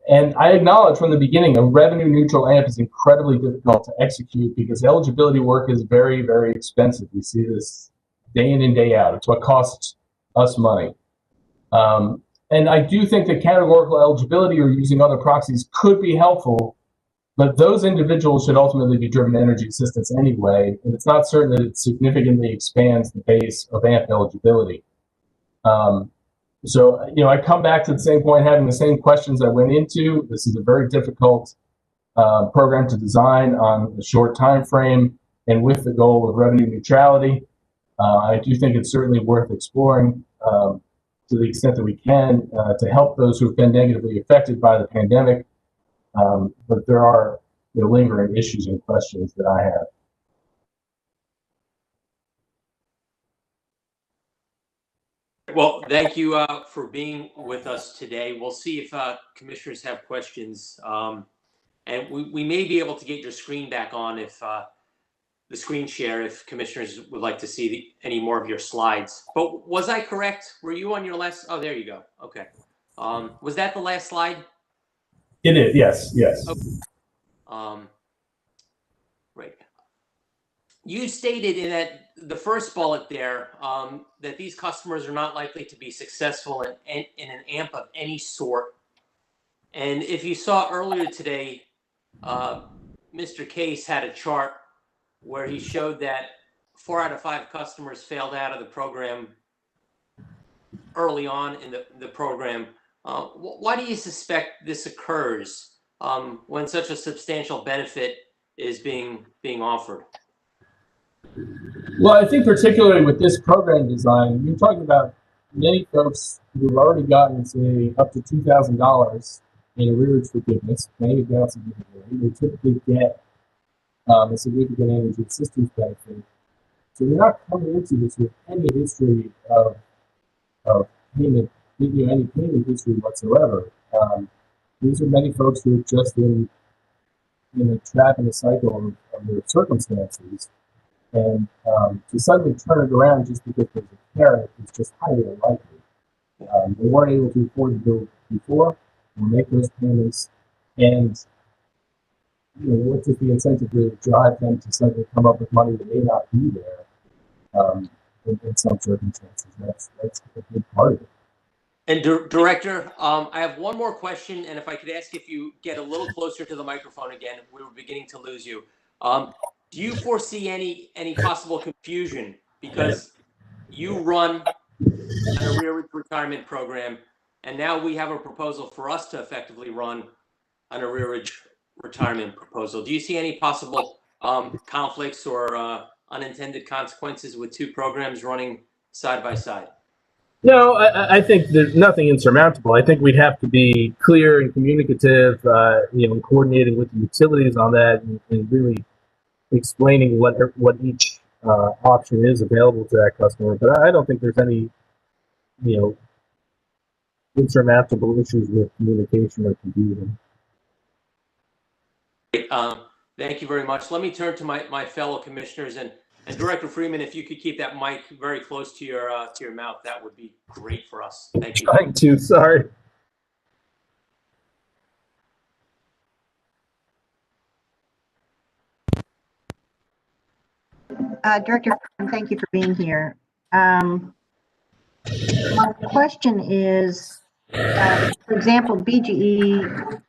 And I acknowledge from the beginning, a revenue neutral AMP is incredibly difficult to execute because eligibility work is very, very expensive. We see this day in and day out. It's what costs us money. And I do think that categorical eligibility or using other proxies could be helpful, but those individuals should ultimately be driven to energy assistance anyway, and it's not certain that it significantly expands the base of AMP eligibility. So, I come back to the same point, having the same questions I went into. This is a very difficult program to design on a short time frame and with the goal of revenue neutrality. I do think it's certainly worth exploring to the extent that we can to help those who have been negatively affected by the pandemic. But there are lingering issues and questions that I have. Well, thank you for being with us today. We'll see if commissioners have questions. And we may be able to get your screen back on if the screen share, if commissioners would like to see any more of your slides. But was I correct? Were you on your last? Oh, there you go. Okay. Was that the last slide? It is, yes. Okay. Right. You stated in the first bullet there that these customers are not likely to be successful in an AMP of any sort. And if you saw earlier today, Mr. Case had a chart where he showed that 4 out of 5 customers failed out of the program early on in the program. Why do you suspect this occurs when such a substantial benefit is being offered? Well, I think particularly with this program design, you're talking about many folks who've already gotten, say, up to $2,000 in arrearage forgiveness, paying it down significantly. They typically get a significant energy assistance benefit. So they're not coming into this with any history of payment, any payment history whatsoever. These are many folks who are just in a trap in a cycle of their circumstances. And to suddenly turn it around just because there's a carrot is just highly unlikely. They weren't able to afford to do it before, we'll make those payments, and what does the incentive really drive them to suddenly come up with money that may not be there in some circumstances? That's a big part of it. And Director, I have one more question, and if I could ask if you get a little closer to the microphone again, we were beginning to lose you. Do you foresee any possible confusion because you run an arrearage retirement program, and now we have a proposal for us to effectively run an arrearage retirement proposal? Do you see any possible conflicts or unintended consequences with 2 programs running side by side? No, I think there's nothing insurmountable. I think we'd have to be clear and communicative, and coordinating with the utilities on that and really explaining what each option is available to that customer. But I don't think there's any, insurmountable issues with communication or confusion. Thank you very much. Let me turn to my fellow commissioners and Director Freeman, if you could keep that mic very close to your mouth, that would be great for us. Thank you. Trying to, sorry. Director, thank you for being here. My question is, for example, BGE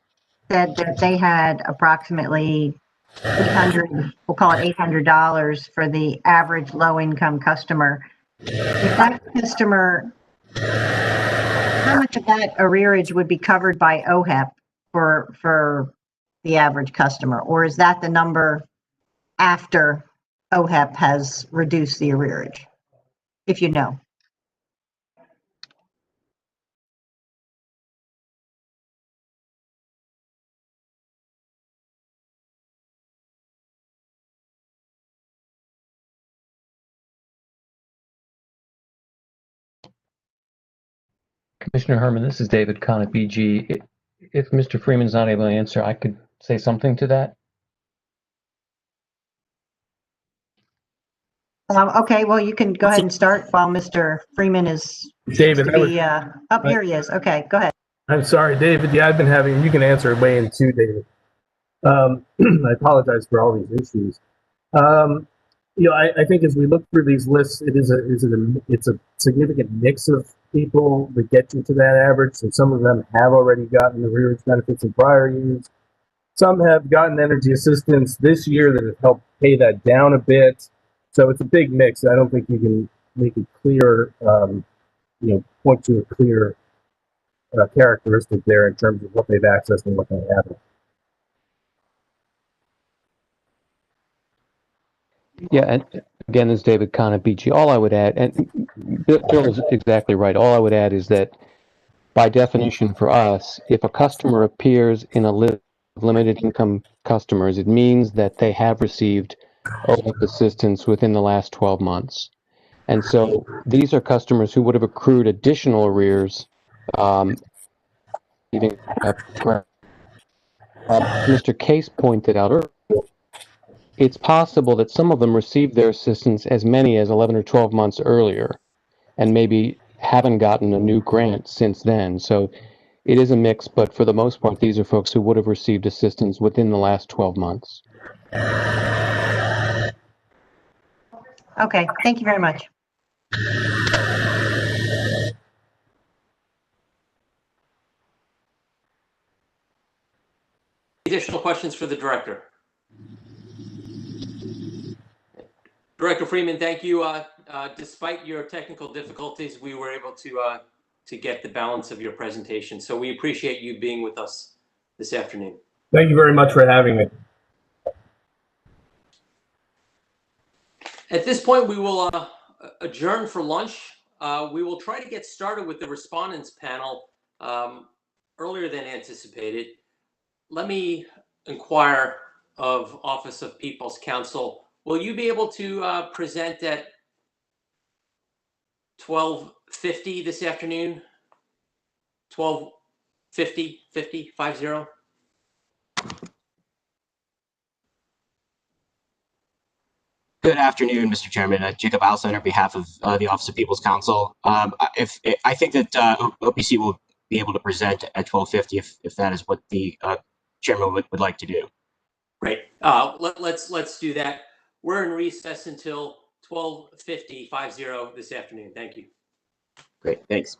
said that they had approximately 800, we'll call it $800 for the average low-income customer. If that customer, how much of that arrearage would be covered by OHEP for the average customer? Or is that the number after OHEP has reduced the arrearage, if you know? Commissioner Herman, this is David Kahn at BG. If Mr. Freeman's not able to answer, I could say something to that. Okay, well, you can go ahead and start while Mr. Freeman is David, up here he is. Okay, go ahead. I'm sorry, David. Yeah, I've been having, you can answer way in too, David. I apologize for all these issues. I think as we look through these lists, it's a significant mix of people that get you to that average. So some of them have already gotten the arrearage benefits in prior years. Some have gotten energy assistance this year that has helped pay that down a bit. So it's a big mix. I don't think you can make it clear, point to a clear characteristic there in terms of what they've accessed and what they haven't. Yeah, and again, this is David Kahn at BG. All I would add, and Bill is exactly right. All I would add is that by definition for us, if a customer appears in a list of limited income customers, it means that they have received OHEP assistance within the last 12 months. And so these are customers who would have accrued additional arrears. Mr. Case pointed out earlier, it's possible that some of them received their assistance as many as 11 or 12 months earlier and maybe haven't gotten a new grant since then. So it is a mix, but for the most part, these are folks who would have received assistance within the last 12 months. Okay, thank you very much. Additional questions for the director? Director Freeman, thank you. Despite your technical difficulties, we were able to get the balance of your presentation. So we appreciate you being with us this afternoon. Thank you very much for having me. At this point, we will adjourn for lunch. We will try to get started with the respondents panel earlier than anticipated. Let me inquire of Office of People's Counsel. Will you be able to present at 12:50 this afternoon? 12:50, 50. Good afternoon, Mr. Chairman. Jacob Alson on behalf of the Office of People's Counsel. I think that OPC will be able to present at 12:50 if that is what the chairman would like to do. Great. Let's do that. We're in recess until 12:50 this afternoon. Thank you. Great. Thanks.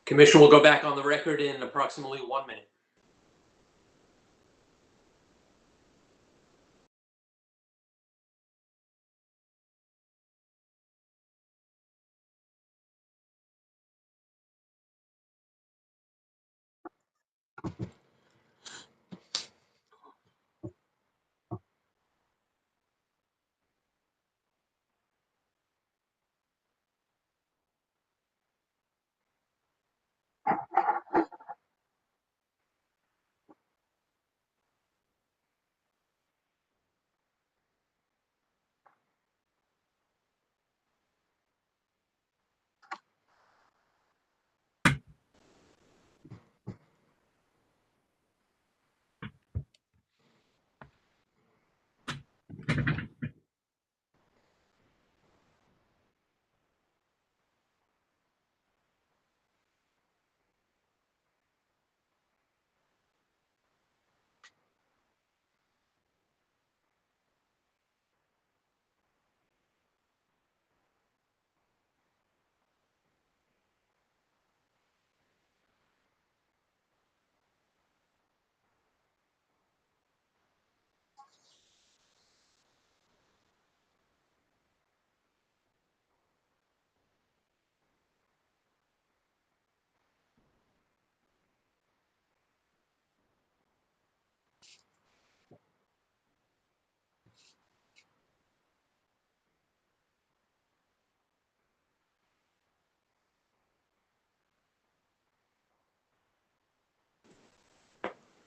Commission will go back on the record in approximately 1 minute.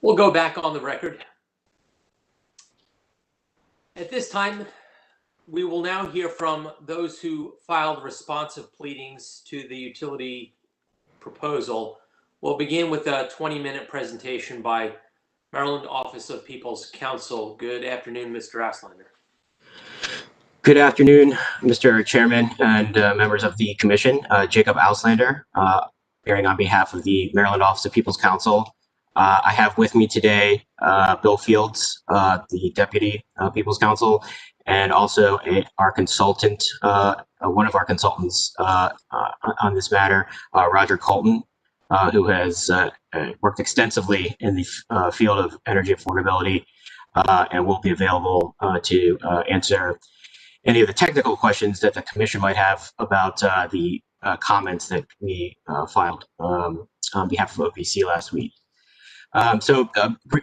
We'll go back on the record. At this time, we will now hear from those who filed responsive pleadings to the utility proposal. We'll begin with a 20-minute presentation by Maryland Office of People's Counsel. Good afternoon, Mr. Auslander. Good afternoon, Mr. Chairman and members of the Commission. Jacob Auslander, appearing on behalf of the Maryland Office of People's Counsel. I have with me today Bill Fields, the Deputy People's Counsel, and also our consultant, one of our consultants on this matter, Roger Colton, who has worked extensively in the field of energy affordability and will be available to answer any of the technical questions that the Commission might have about the comments that we filed on behalf of OPC last week.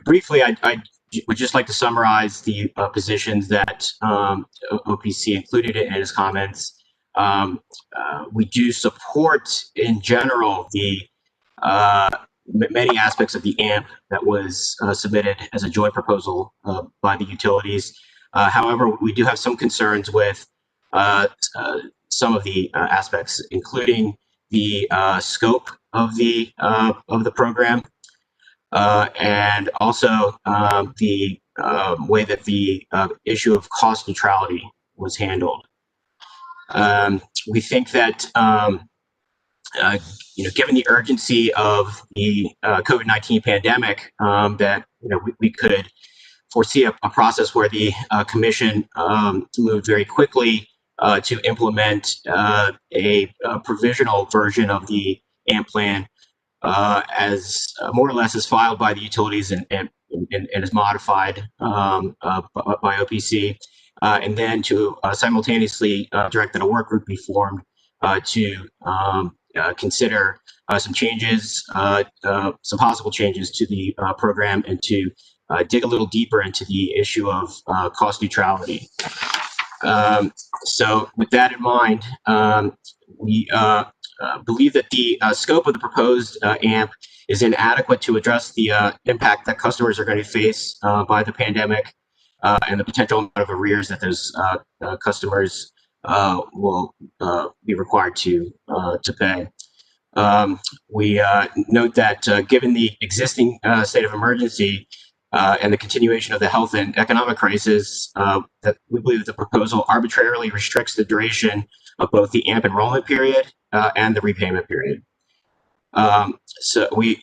Briefly, I would just like to summarize the positions that OPC included in his comments. We do support, in general, the many aspects of the AMP that was submitted as a joint proposal by the utilities. However, we do have some concerns with some of the aspects, including the scope of the program. And also the way that the issue of cost neutrality was handled. We think that given the urgency of the COVID-19 pandemic, that we could foresee a process where the Commission moved very quickly to implement a provisional version of the AMP plan. As more or less is filed by the utilities and is modified by OPC, and then to simultaneously direct that a work group be formed to consider some changes, some possible changes to the program, and to dig a little deeper into the issue of cost neutrality. So with that in mind, we believe that the scope of the proposed AMP is inadequate to address the impact that customers are going to face by the pandemic and the potential amount of arrears that those customers will be required to pay. We note that given the existing state of emergency and the continuation of the health and economic crisis, that we believe that the proposal arbitrarily restricts the duration of both the AMP enrollment period and the repayment period. So we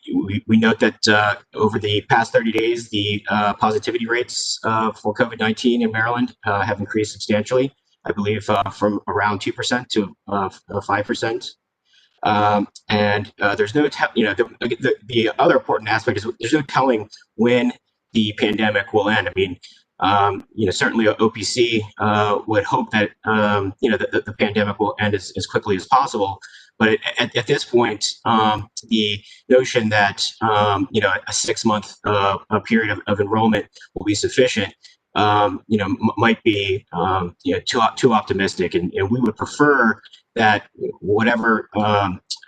note that over the past 30 days, the positivity rates for COVID-19 in Maryland have increased substantially, I believe from around 2% to 5%. And there's no, the other important aspect is there's no telling when the pandemic will end. I mean, certainly OPC would hope that, the pandemic will end as quickly as possible. But at this point, the notion that, a 6-month period of enrollment will be sufficient, might be, too optimistic. And we would prefer that whatever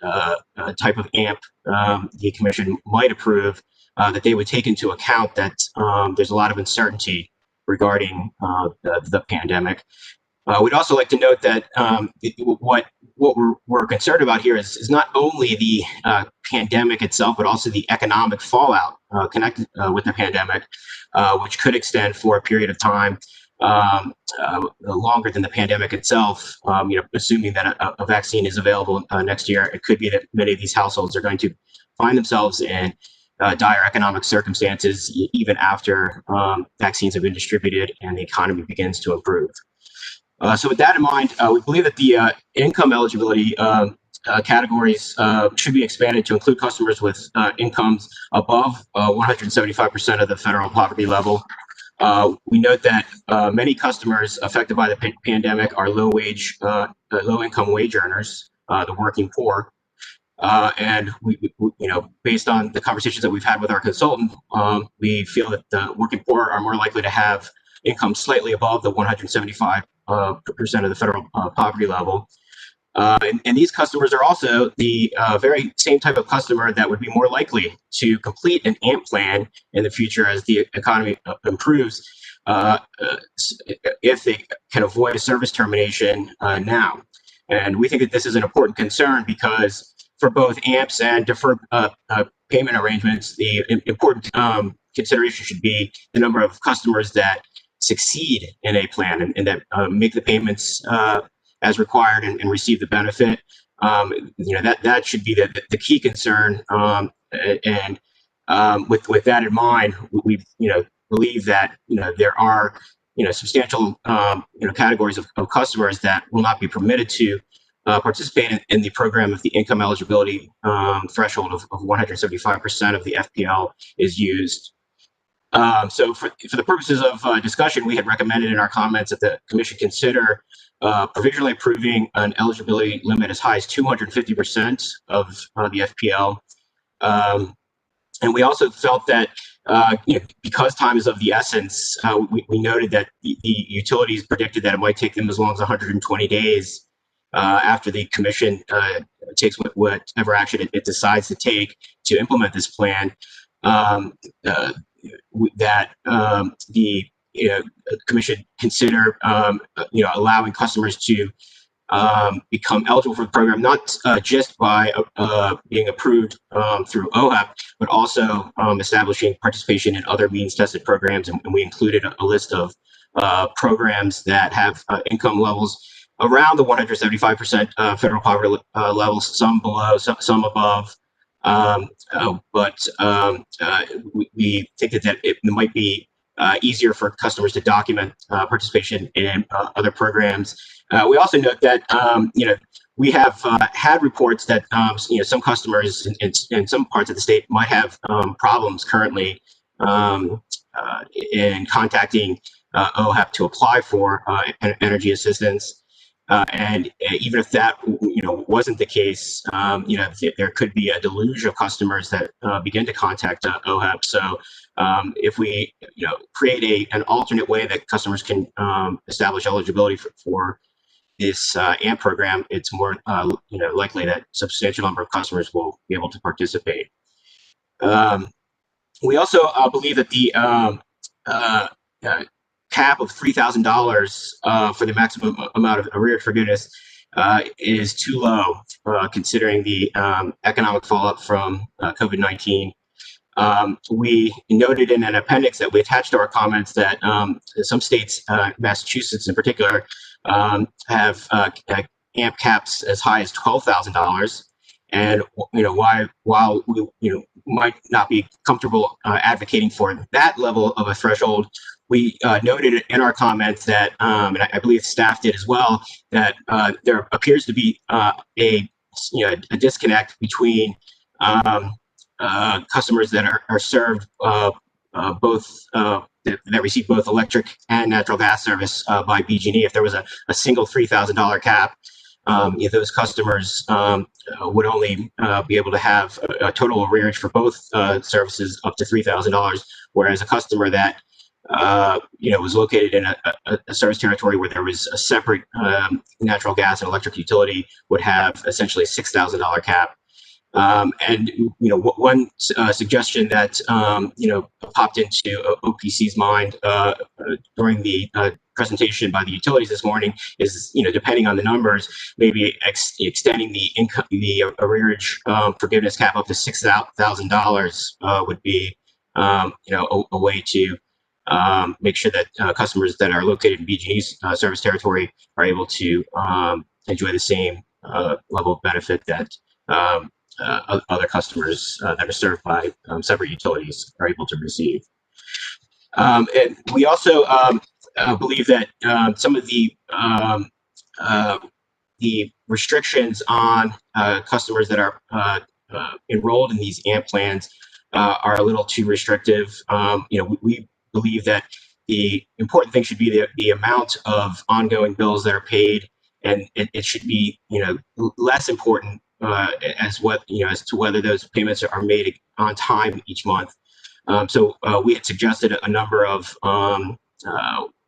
type of AMP the commission might approve, that they would take into account that there's a lot of uncertainty regarding the pandemic. We'd also like to note that what we're concerned about here is not only the pandemic itself, but also the economic fallout connected with the pandemic, which could extend for a period of time longer than the pandemic itself. Assuming that a vaccine is available next year, it could be that many of these households are going to find themselves in dire economic circumstances even after vaccines have been distributed and the economy begins to improve. So with that in mind, we believe that the income eligibility categories should be expanded to include customers with incomes above 175% of the federal poverty level. We note that many customers affected by the pandemic are low-income wage earners, the working poor. And we, based on the conversations that we've had with our consultant, we feel that the working poor are more likely to have income slightly above the 175% of the federal poverty level. And these customers are also the very same type of customer that would be more likely to complete an AMP plan in the future as the economy improves, if they can avoid a service termination now. And we think that this is an important concern because for both AMPs and deferred payment arrangements, the important consideration should be the number of customers that succeed in a plan and that make the payments as required and receive the benefit. That should be the key concern. And with that in mind, we believe that there are substantial categories of customers that will not be permitted to participate in the program if the income eligibility threshold of 175% of the FPL is used. So for the purposes of discussion, we had recommended in our comments that the commission consider provisionally approving an eligibility limit as high as 250% of the FPL. And we also felt that because time is of the essence, we noted that the utilities predicted that it might take them as long as 120 days after the commission takes whatever action it decides to take to implement this plan. That the commission consider allowing customers to become eligible for the program, not just by being approved through OHAP, but also establishing participation in other means-tested programs. And we included a list of programs that have income levels around the 175% federal poverty levels, some below, some above. We think that it might be easier for customers to document participation in other programs. We also note that we have had reports that some customers in some parts of the state might have problems currently in contacting OHAP to apply for energy assistance. And even if that wasn't the case, there could be a deluge of customers that begin to contact OHAP. So if we create an alternate way that customers can establish eligibility for this AMP program, it's more likely that a substantial number of customers will be able to participate. We also believe that the cap of $3,000 for the maximum amount of arrears forgiveness is too low, considering the economic fallout from COVID-19. We noted in an appendix that we attached to our comments that some states, Massachusetts in particular, have AMP caps as high as $12,000. And while we might not be comfortable advocating for that level of a threshold, we noted in our comments that, and I believe staff did as well, that there appears to be a a disconnect between customers that are served both that receive both electric and natural gas service by BG&E. If there was a single $3,000 cap, if those customers would only be able to have a total arrearage for both services up to $3,000, whereas a customer that was located in a service territory where there was a separate natural gas and electric utility would have essentially a $6,000 cap. And one suggestion that popped into OPC's mind during the presentation by the utilities this morning is, depending on the numbers, maybe extending the arrearage forgiveness cap up to $6,000 would be a way to make sure that customers that are located in BG&E's service territory are able to enjoy the same level of benefit that other customers that are served by separate utilities are able to receive. And we also believe that some of the restrictions on customers that are enrolled in these AMP plans are a little too restrictive. We believe that the important thing should be the amount of ongoing bills that are paid, and it should be less important as to whether those payments are made on time each month. So we had suggested a number of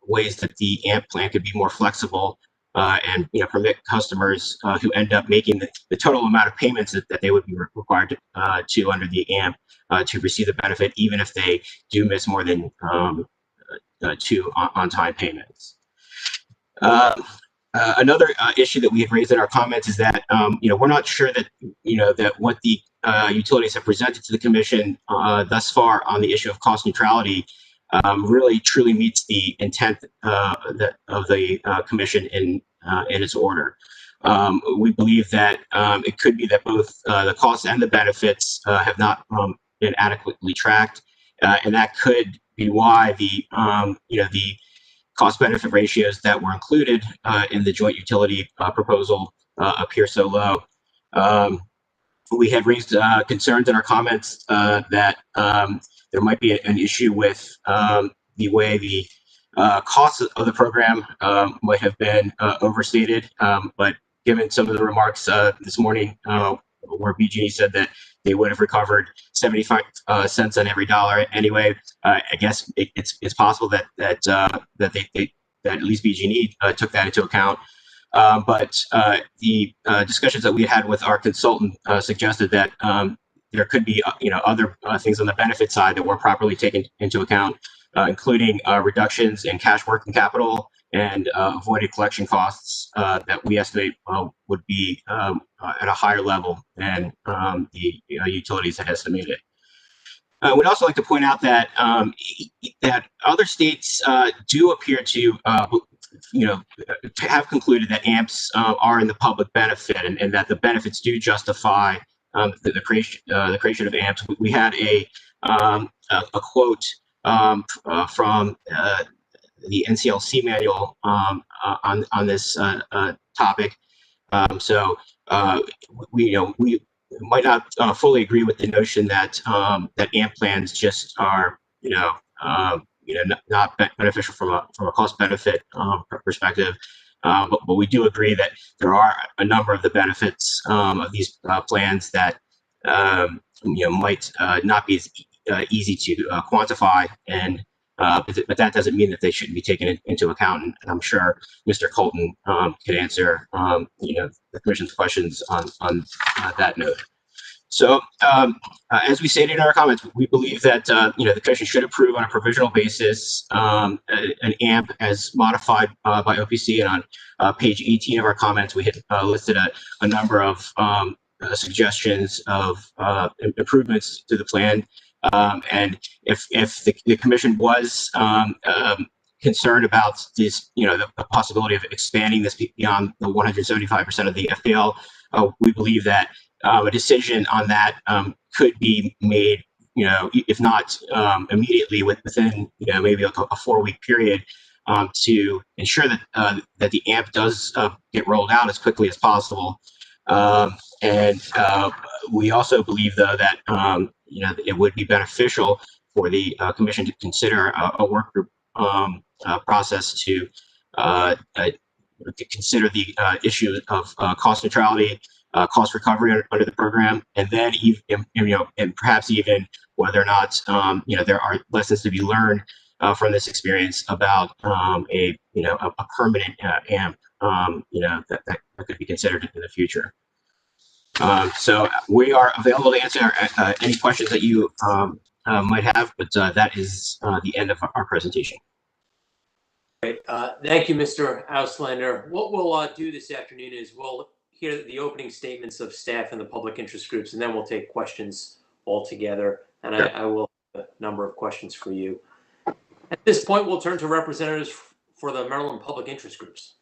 ways that the AMP plan could be more flexible and permit customers who end up making the total amount of payments that they would be required to under the AMP to receive the benefit, even if they do miss more than 2 on-time payments. Another issue that we have raised in our comments is that we're not sure that that what the utilities have presented to the commission thus far on the issue of cost neutrality really truly meets the intent of the commission in its order. We believe that it could be that both the costs and the benefits have not been adequately tracked, and that could be why the cost-benefit ratios that were included in the joint utility proposal appear so low. We had raised concerns in our comments that there might be an issue with the way the costs of the program might have been overstated, but given some of the remarks this morning where BG&E said that they would have recovered 75 cents on every dollar anyway, I guess it's possible that at least BG&E took that into account. But the discussions that we had with our consultant suggested that there could be other things on the benefit side that weren't properly taken into account, including reductions in cash working capital and avoided collection costs that we estimate would be at a higher level than the utilities had estimated. We'd also like to point out that that other states do appear to have concluded that AMPs are in the public benefit, and that the benefits do justify the creation of AMPs. We had a quote from the NCLC manual on this topic. So we might not fully agree with the notion that that AMP plans just are not beneficial from a cost benefit perspective. But we do agree that there are a number of the benefits of these plans that might not be as easy to quantify, and but that doesn't mean that they shouldn't be taken into account. And I'm sure Mr. Colton could answer the commission's questions on that note. So as we stated in our comments, we believe that the commission should approve on a provisional basis an AMP as modified by OPC. And on page 18 of our comments, we had listed a number of suggestions of improvements to the plan. And if the commission was concerned about this, the possibility of expanding this beyond the 175% of the FPL, we believe that a decision on that could be made, if not immediately, within maybe a 4-week period, to ensure that that the AMP does get rolled out as quickly as possible. We also believe, though, that it would be beneficial for the commission to consider a work group process to consider the issue of cost neutrality, cost recovery under the program, and then and perhaps even whether or not there are lessons to be learned from this experience about a permanent AMP that could be considered in the future. So we are available to answer any questions that you might have, but that is the end of our presentation. Great. Thank you, Mr. Auslander. What we'll do this afternoon is we'll hear the opening statements of staff and the public interest groups, and then we'll take questions all together. And I will have a number of questions for you. At this point, we'll turn to representatives for the Maryland public interest groups.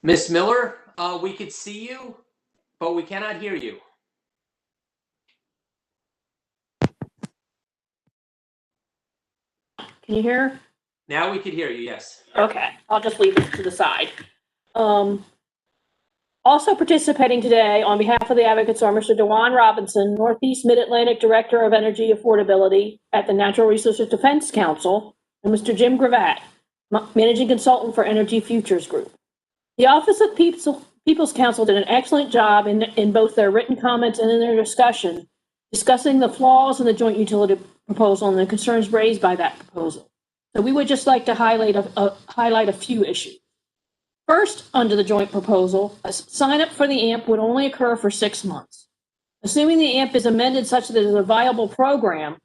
Ms. Miller, we could see you, but we cannot hear you. Can you hear? Now we could hear you, yes. Okay, I'll just leave it to the side. Also participating today on behalf of the advocates are Mr. DeJuan Robinson, Northeast Mid-Atlantic Director of Energy Affordability at the Natural Resources Defense Council, and Mr. Jim Gravatt, Managing Consultant for Energy Futures Group. The Office of People's Counsel did an excellent job in both their written comments and in their discussing the flaws in the joint utility proposal and the concerns raised by that proposal. So we would just like to highlight a few issues. First, under the joint proposal, a sign up for the AMP would only occur for 6 months. Assuming the AMP is amended such that it is a viable program,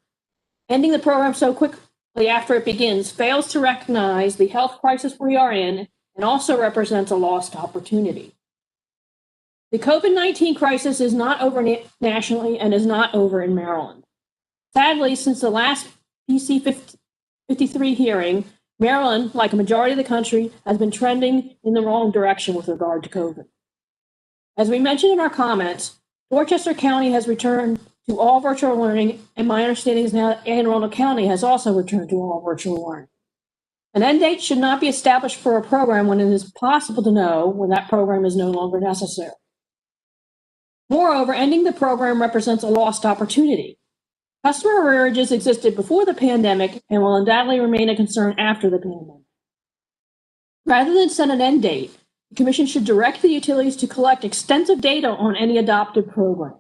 ending the program so quickly after it begins fails to recognize the health crisis we are in and also represents a lost opportunity. The COVID-19 crisis is not over nationally and is not over in Maryland. Sadly, since the last PC 53 hearing, Maryland, like a majority of the country, has been trending in the wrong direction with regard to COVID. As we mentioned in our comments, Dorchester County has returned to all virtual learning, and my understanding is now that Anne Arundel County has also returned to all virtual learning. An end date should not be established for a program when it is possible to know when that program is no longer necessary. Moreover, ending the program represents a lost opportunity. Customer arrearages existed before the pandemic and will undoubtedly remain a concern after the pandemic. Rather than set an end date, the Commission should direct the utilities to collect extensive data on any adopted program.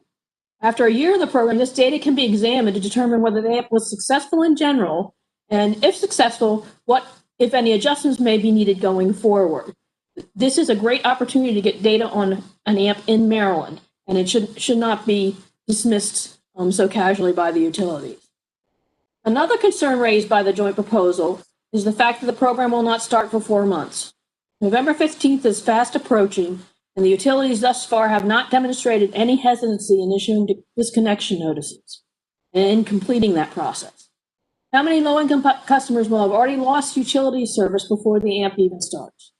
After a year of the program, this data can be examined to determine whether the AMP was successful in general, and if successful, what, if any, adjustments may be needed going forward. This is a great opportunity to get data on an AMP in Maryland, and it should not be dismissed so casually by the utilities. Another concern raised by the joint proposal is the fact that the program will not start for 4 months. November 15th is fast approaching, and the utilities thus far have not demonstrated any hesitancy in issuing disconnection notices and in completing that process. How many low-income customers will have already lost utility service before the AMP even starts?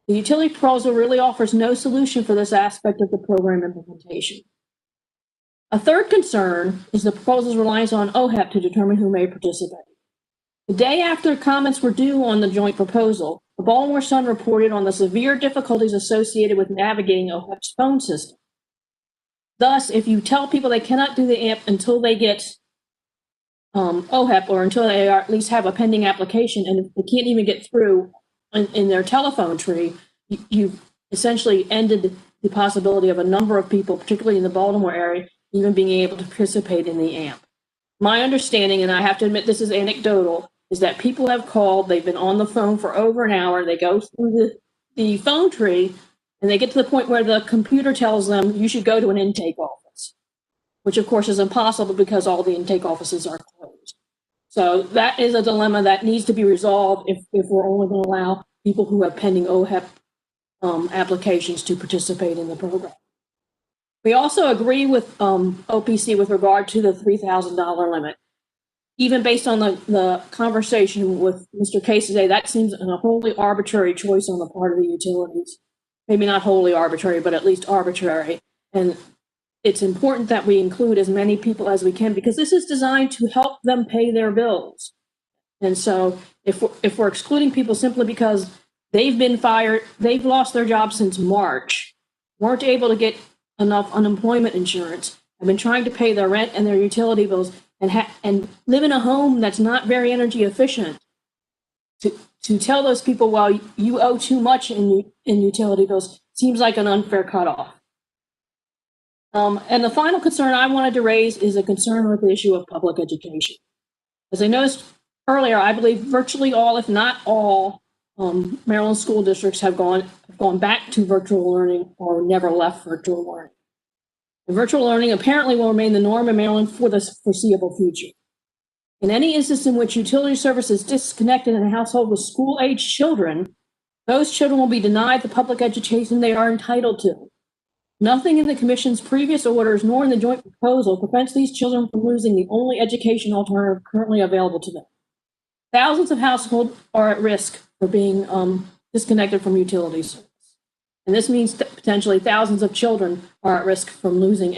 The utility proposal really offers no solution for this aspect of the program implementation. A third concern is the proposal's reliance on OHEP to determine who may participate. The day after comments were due on the joint proposal, the Baltimore Sun reported on the severe difficulties associated with navigating OHEP's phone system. Thus, if you tell people they cannot do the AMP until they get OHEP or until they at least have a pending application, and if they can't even get through in their telephone tree, you've essentially ended the possibility of a number of people, particularly in the Baltimore area, even being able to participate in the AMP. My understanding, and I have to admit this is anecdotal, is that people have called, they've been on the phone for over an hour, they go through the phone tree, and they get to the point where the computer tells them you should go to an intake office, which of course is impossible because all the intake offices are closed. So that is a dilemma that needs to be resolved if we're only going to allow people who have pending OHEP applications to participate in the program. We also agree with OPC with regard to the $3,000 limit. Even based on the conversation with Mr. Case today, that seems a wholly arbitrary choice on the part of the utilities. maybe not wholly arbitrary, but at least arbitrary. And it's important that we include as many people as we can, because this is designed to help them pay their bills. And so if we're excluding people simply because they've been fired, they've lost their jobs since March, weren't able to get enough unemployment insurance, have been trying to pay their rent and their utility bills, and live in a home that's not very energy efficient, to tell those people, well, you owe too much in utility bills, seems like an unfair cutoff. And the final concern I wanted to raise is a concern with the issue of public education. As I noticed earlier, I believe virtually all, if not all, Maryland school districts have gone back to virtual learning or never left virtual learning. And virtual learning apparently will remain the norm in Maryland for the foreseeable future. In any instance in which utility service is disconnected in a household with school-age children, those children will be denied the public education they are entitled to. Nothing in the Commission's previous orders nor in the joint proposal prevents these children from losing the only education alternative currently available to them. Thousands of households are at risk for being disconnected from utility service. And this means that potentially thousands of children are at risk from losing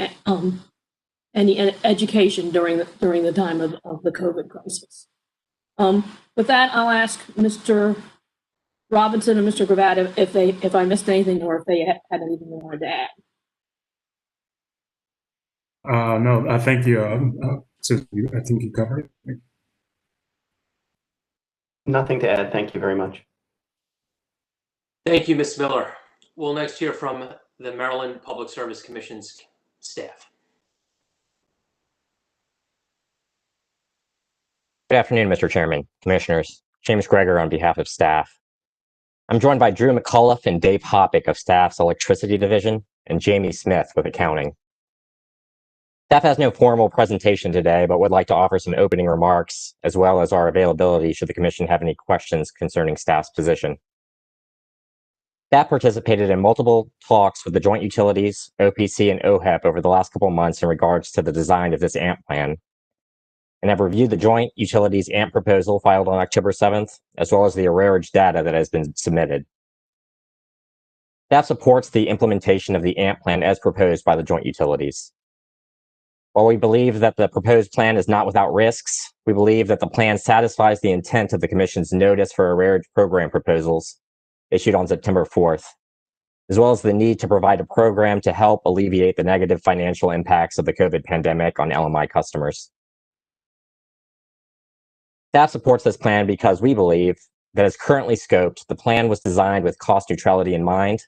any education during the time of the COVID crisis. With that, I'll ask Mr. Robinson and Mr. Gravatt if I missed anything or if they had anything they wanted to add. No, thank you. Susan, I think you covered it. Nothing to add. Thank you very much. Thank you, Ms. Miller. We'll next hear from the Maryland Public Service Commission's staff. Good afternoon, Mr. Chairman, Commissioners. James Greger on behalf of staff. I'm joined by Drew McCullough and Dave Hoppick of staff's Electricity Division and Jamie Smith with Accounting. Staff has no formal presentation today, but would like to offer some opening remarks as well as our availability should the Commission have any questions concerning staff's position. Staff participated in multiple talks with the Joint Utilities, OPC, and OHEP over the last couple of months in regards to the design of this AMP plan, and have reviewed the Joint Utilities AMP proposal filed on October 7th, as well as the arrearage data that has been submitted. Staff supports the implementation of the AMP plan as proposed by the Joint Utilities. While we believe that the proposed plan is not without risks, we believe that the plan satisfies the intent of the Commission's notice for arrearage program proposals issued on September 4th, as well as the need to provide a program to help alleviate the negative financial impacts of the COVID pandemic on LMI customers. Staff supports this plan because we believe that as currently scoped, the plan was designed with cost neutrality in mind,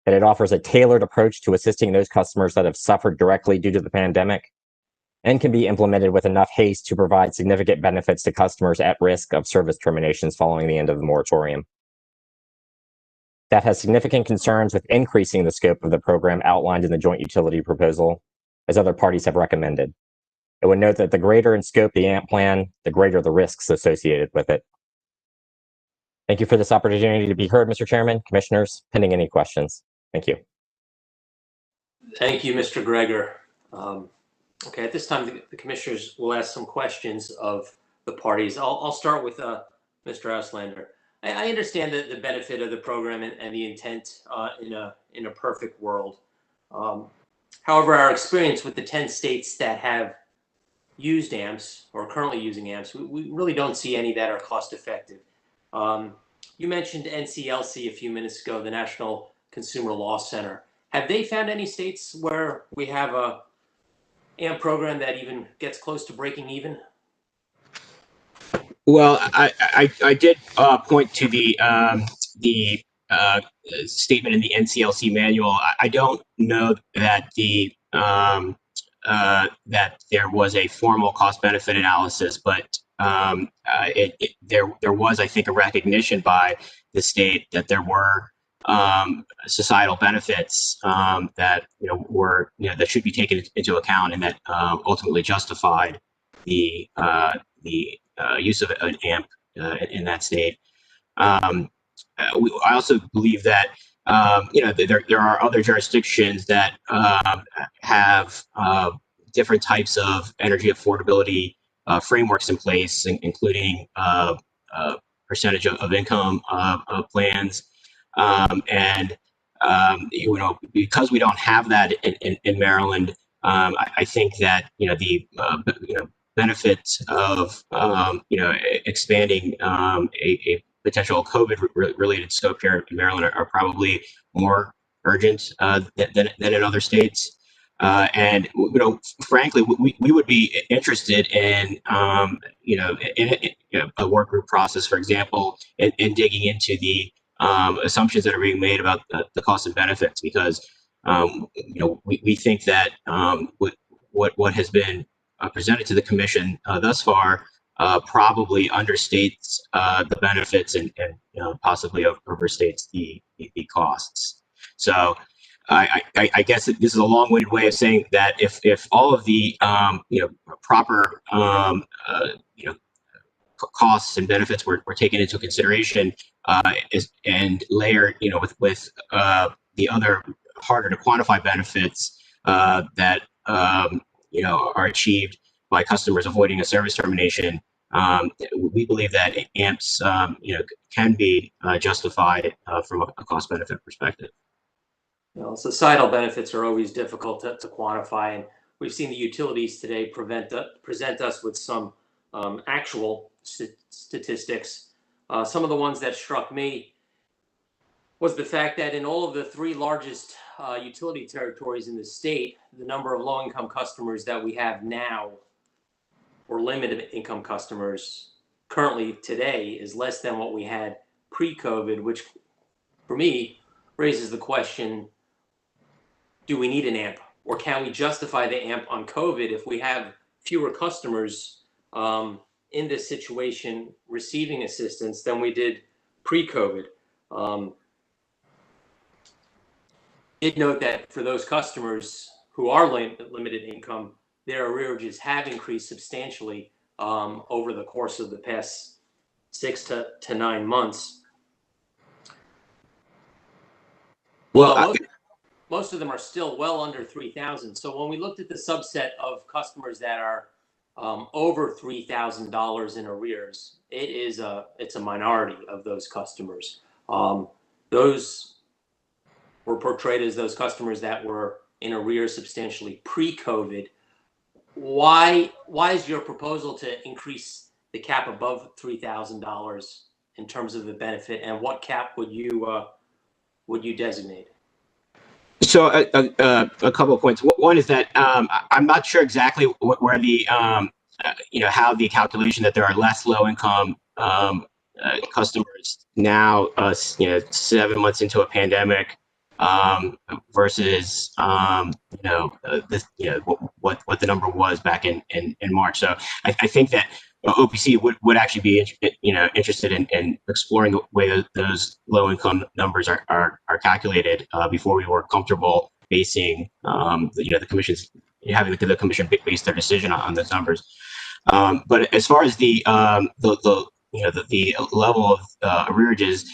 that it offers a tailored approach to assisting those customers that have suffered directly due to the pandemic, and can be implemented with enough haste to provide significant benefits to customers at risk of service terminations following the end of the moratorium. Staff has significant concerns with increasing the scope of the program outlined in the joint utility proposal, as other parties have recommended. It would note that the greater in scope the AMP plan, the greater the risks associated with it. Thank you for this opportunity to be heard, Mr. Chairman, Commissioners, pending any questions. Thank you. Thank you, Mr. Greger. Okay, at this time, the Commissioners will ask some questions of the parties. I'll start with Mr. Auslander. I understand the benefit of the program and the intent in a perfect world. However, our experience with the 10 states that have used AMPs or currently using AMPs, we really don't see any that are cost effective. You mentioned NCLC a few minutes ago, the National Consumer Law Center. Have they found any states where we have a AMP program that even gets close to breaking even? Well, I did point to the statement in the NCLC manual. I don't know that that there was a formal cost benefit analysis, but there was, I think, a recognition by the state that there were societal benefits that were that should be taken into account, and that ultimately justified the use of an AMP in that state. I also believe that there are other jurisdictions that have different types of energy affordability frameworks in place, including percentage of income plans, and because we don't have that in Maryland, I think that the benefits of expanding a potential COVID-related scope here in Maryland are probably more urgent than in other states. And frankly, we would be interested in in a work group process, for example, in digging into the assumptions that are being made about the cost and benefits, because we think that what has been presented to the commission thus far probably understates the benefits and possibly overstates the costs. So I guess this is a long-winded way of saying that if all of the proper costs and benefits were taken into consideration and layered with the other harder to quantify benefits that are achieved by customers avoiding a service termination, we believe that AMPs can be justified from a cost benefit perspective. Societal benefits are always difficult to quantify, and we've seen the utilities today present us with some actual statistics. Some of the ones that struck me was the fact that in all of the 3 largest utility territories in the state, the number of low-income customers that we have now, or limited income customers currently today, is less than what we had pre-COVID, which for me raises the question, do we need an AMP, or can we justify the AMP on COVID if we have fewer customers in this situation receiving assistance than we did pre-COVID? Did note that for those customers who are limited income, their arrearages have increased substantially over the course of the past 6 to 9 months. Well, most of them are still well under 3,000. So when we looked at the subset of customers that are over $3,000 in arrears, it's a minority of those customers. Those were portrayed as those customers that were in arrears substantially pre-COVID. Why is your proposal to increase the cap above $3,000 in terms of the benefit, and what cap would you designate? So a couple of points. One is that I'm not sure exactly where the how the calculation that there are less low income customers now 7 months into a pandemic versus what the number was back in March. So I think that OPC would actually be interested in exploring the way those low income numbers are calculated before we were comfortable basing the commission's having the commission base their decision on those numbers. But as far as the level of arrearages,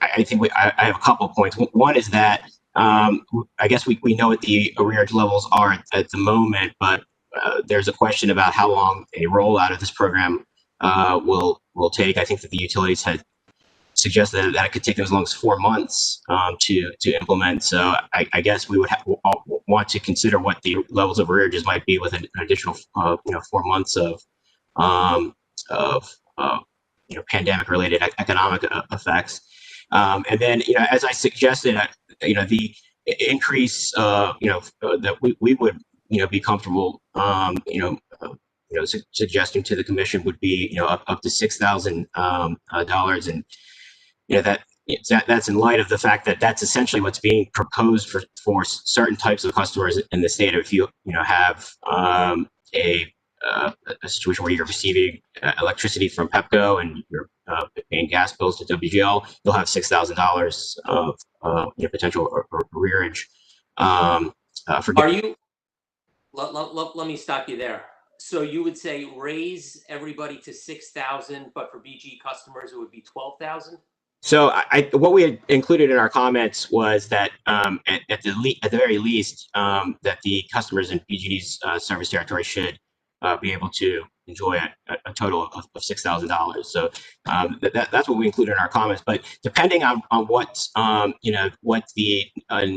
I think I have a couple of points. One is that I guess we know what the arrearage levels are at the moment, but there's a question about how long a rollout of this program will take. I think that the utilities had suggested that it could take as long as 4 months to implement. So I guess we would want to consider what the levels of arrearages might be with an additional 4 months of pandemic-related economic effects. And then as I suggested, the increase that we would be comfortable suggesting to the commission would be up to $6,000, and that's in light of the fact that that's essentially what's being proposed for certain types of customers in the state. If you have a situation where you're receiving electricity from Pepco and you're paying gas bills to WGL, you'll have $6,000 of potential arrearage. Let me stop you there. So you would say raise everybody to 6,000, but for BG customers it would be 12,000? So what we had included in our comments was that at the very least that the customers in BG's service territory should be able to enjoy a total of $6,000. So that's what we include in our comments. But depending on what what the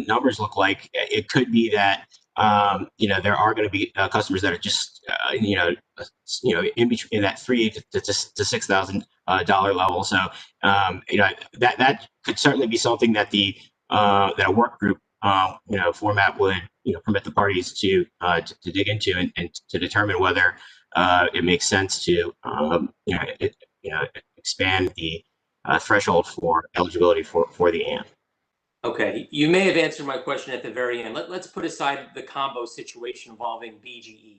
numbers look like, it could be that there are going to be customers that are just in between that $3,000 to $6,000 level. So that could certainly be something that that a work group format would permit the parties to dig into and to determine whether it makes sense to expand the threshold for eligibility for the AMP. Okay, you may have answered my question at the very end. Let's put aside the combo situation involving BGE.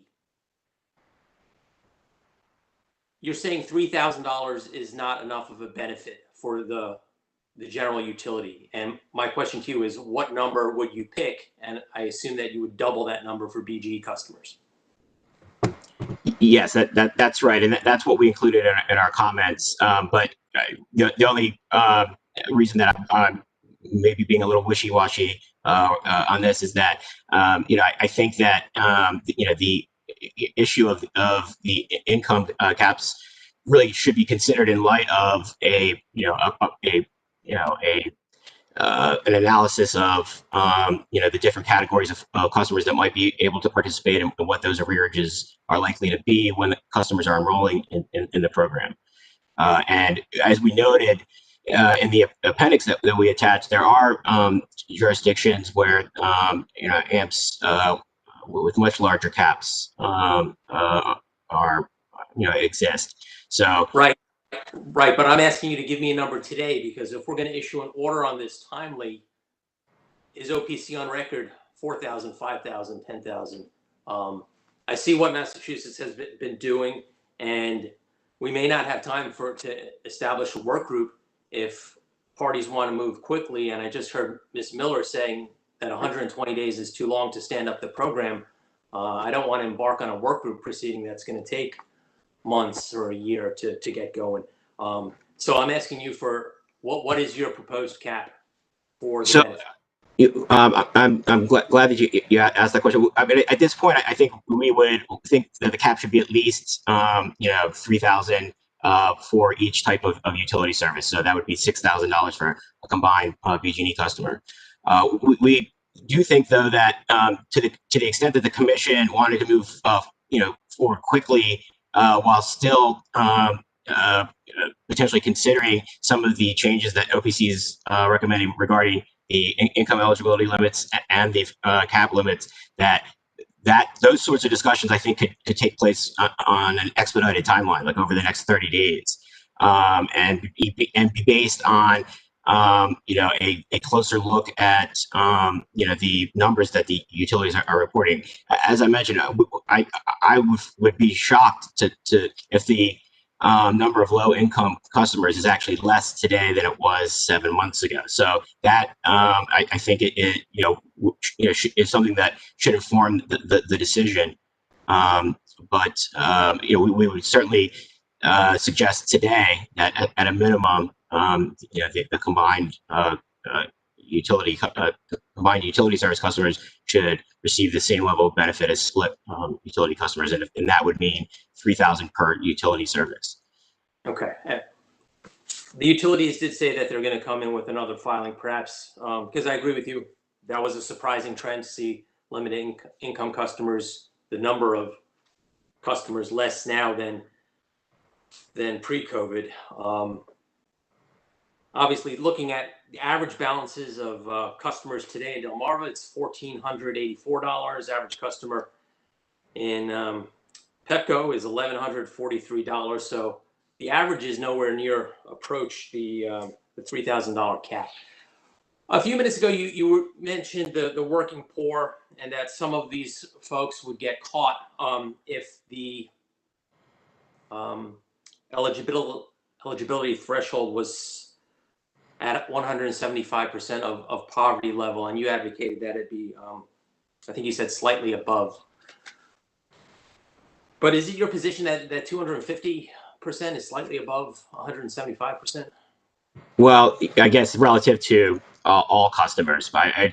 You're saying $3,000 is not enough of a benefit for the general utility. And my question to you is, what number would you pick? And I assume that you would double that number for BGE customers. Yes, that's right. And that's what we included in our comments. But the only reason that I'm maybe being a little wishy-washy on this is that, I think that, the issue of the income caps really should be considered in light of an analysis of the different categories of customers that might be able to participate and what those arrearages are likely to be when the customers are enrolling in the program. And as we noted in the appendix that we attached, there are jurisdictions where AMPs with much larger caps exist. So right, but I'm asking you to give me a number today, because if we're going to issue an order on this timely, is OPC on record 4,000, 5,000, 10,000? I see what Massachusetts has been doing, and we may not have time to establish a work group if parties want to move quickly. And I just heard Ms. Miller saying that 120 days is too long to stand up the program. I don't want to embark on a work group proceeding that's going to take months or a year to get going. So I'm asking you for what is your proposed cap for the benefit? I'm glad that you asked that question. I mean, at this point, I think we would think that the cap should be at least, $3,000 for each type of utility service. So that would be $6,000 for a combined BG&E customer. We do think, though, that to the extent that the commission wanted to move, forward quickly, while still potentially considering some of the changes that OPC is recommending regarding the income eligibility limits and the cap limits, that those sorts of discussions, I think, could take place on an expedited timeline, like over the next 30 days, and be based on a closer look at the numbers that the utilities are reporting. As I mentioned, I would be shocked if the number of low-income customers is actually less today than it was 7 months ago. So that I think it is something that should inform the decision. But we would certainly suggest today that at a minimum, the combined combined utility service customers should receive the same level of benefit as split utility customers, and that would mean $3,000 per utility service. Okay. The utilities did say that they're going to come in with another filing, perhaps, because I agree with you. That was a surprising trend to see limited income customers, the number of customers less now than pre-COVID. Obviously, looking at the average balances of customers today in Delmarva, it's $1,484. Average customer in Pepco is $1,143. So the average is nowhere near approach the $3,000 cap. A few minutes ago, you mentioned the working poor, and that some of these folks would get caught if the eligibility threshold was at 175% of poverty level, and you advocated that it be, I think you said slightly above. But is it your position that 250% is slightly above 175%? Well, I guess relative to all customers, but I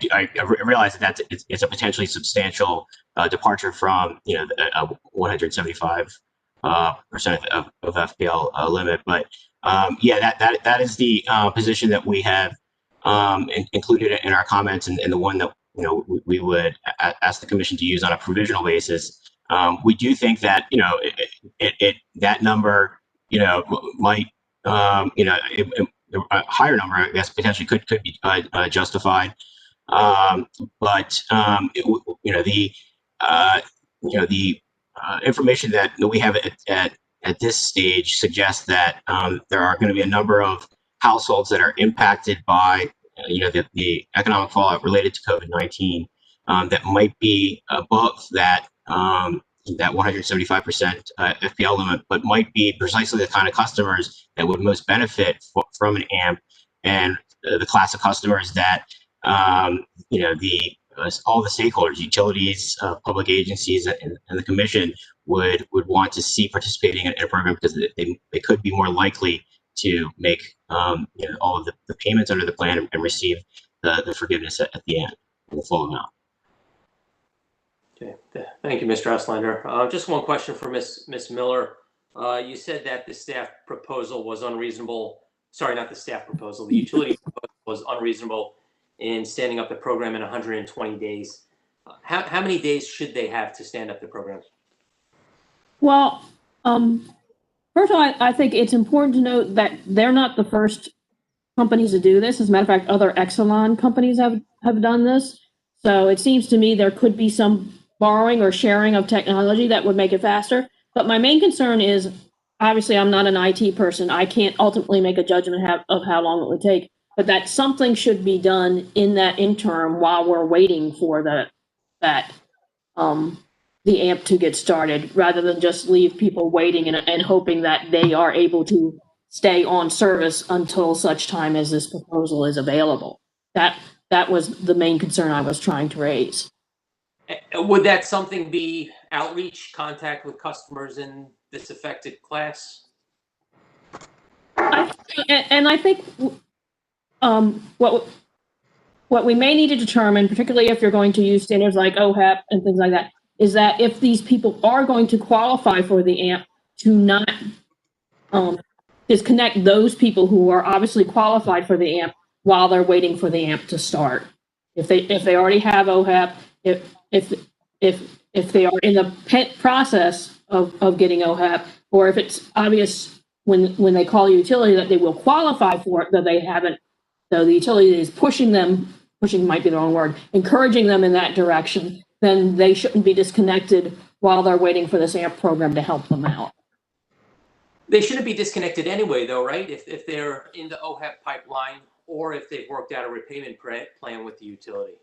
realize that it's a potentially substantial departure from 175% percent of FPL limit. But yeah, that is the position that we have included in our comments, and the one that we would ask the commission to use on a provisional basis. We do think that that number might a higher number, I guess, potentially could be justified. But the information that we have at this stage suggests that there are going to be a number of households that are impacted by the economic fallout related to COVID-19 that might be above that 175% FPL limit, but might be precisely the kind of customers that would most benefit from an AMP, and the class of customers that all the stakeholders, utilities, public agencies, and the commission would want to see participating in a program, because they could be more likely to make all of the payments under the plan and receive the forgiveness at the end, in the full amount. Okay, thank you, Mr. Auslander. Just one question for Ms. Miller. You said that the staff proposal was unreasonable. Sorry, not the staff proposal. The utility proposal was unreasonable in standing up the program in 120 days. How many days should they have to stand up the program? Well, first of all, I think it's important to note that they're not the first companies to do this. As a matter of fact, other Exelon companies have done this. So it seems to me there could be some borrowing or sharing of technology that would make it faster. But my main concern is, obviously, I'm not an IT person. I can't ultimately make a judgment of how long it would take, but that something should be done in that interim while we're waiting for the AMP to get started, rather than just leave people waiting and hoping that they are able to stay on service until such time as this proposal is available. That was the main concern I was trying to raise. Would that something be outreach, contact with customers in this affected class? I think what we may need to determine, particularly if you're going to use standards like OHEP and things like that, is that if these people are going to qualify for the AMP, to not disconnect those people who are obviously qualified for the AMP while they're waiting for the AMP to start. If they already have OHEP, if they are in the process of getting OHEP, or if it's obvious when they call a utility that they will qualify for it, that they haven't, so the utility is pushing might be the wrong word, encouraging them in that direction, then they shouldn't be disconnected while they're waiting for this AMP program to help them out. They shouldn't be disconnected anyway, though, right? If they're in the OHEP pipeline, or if they've worked out a repayment plan with the utility.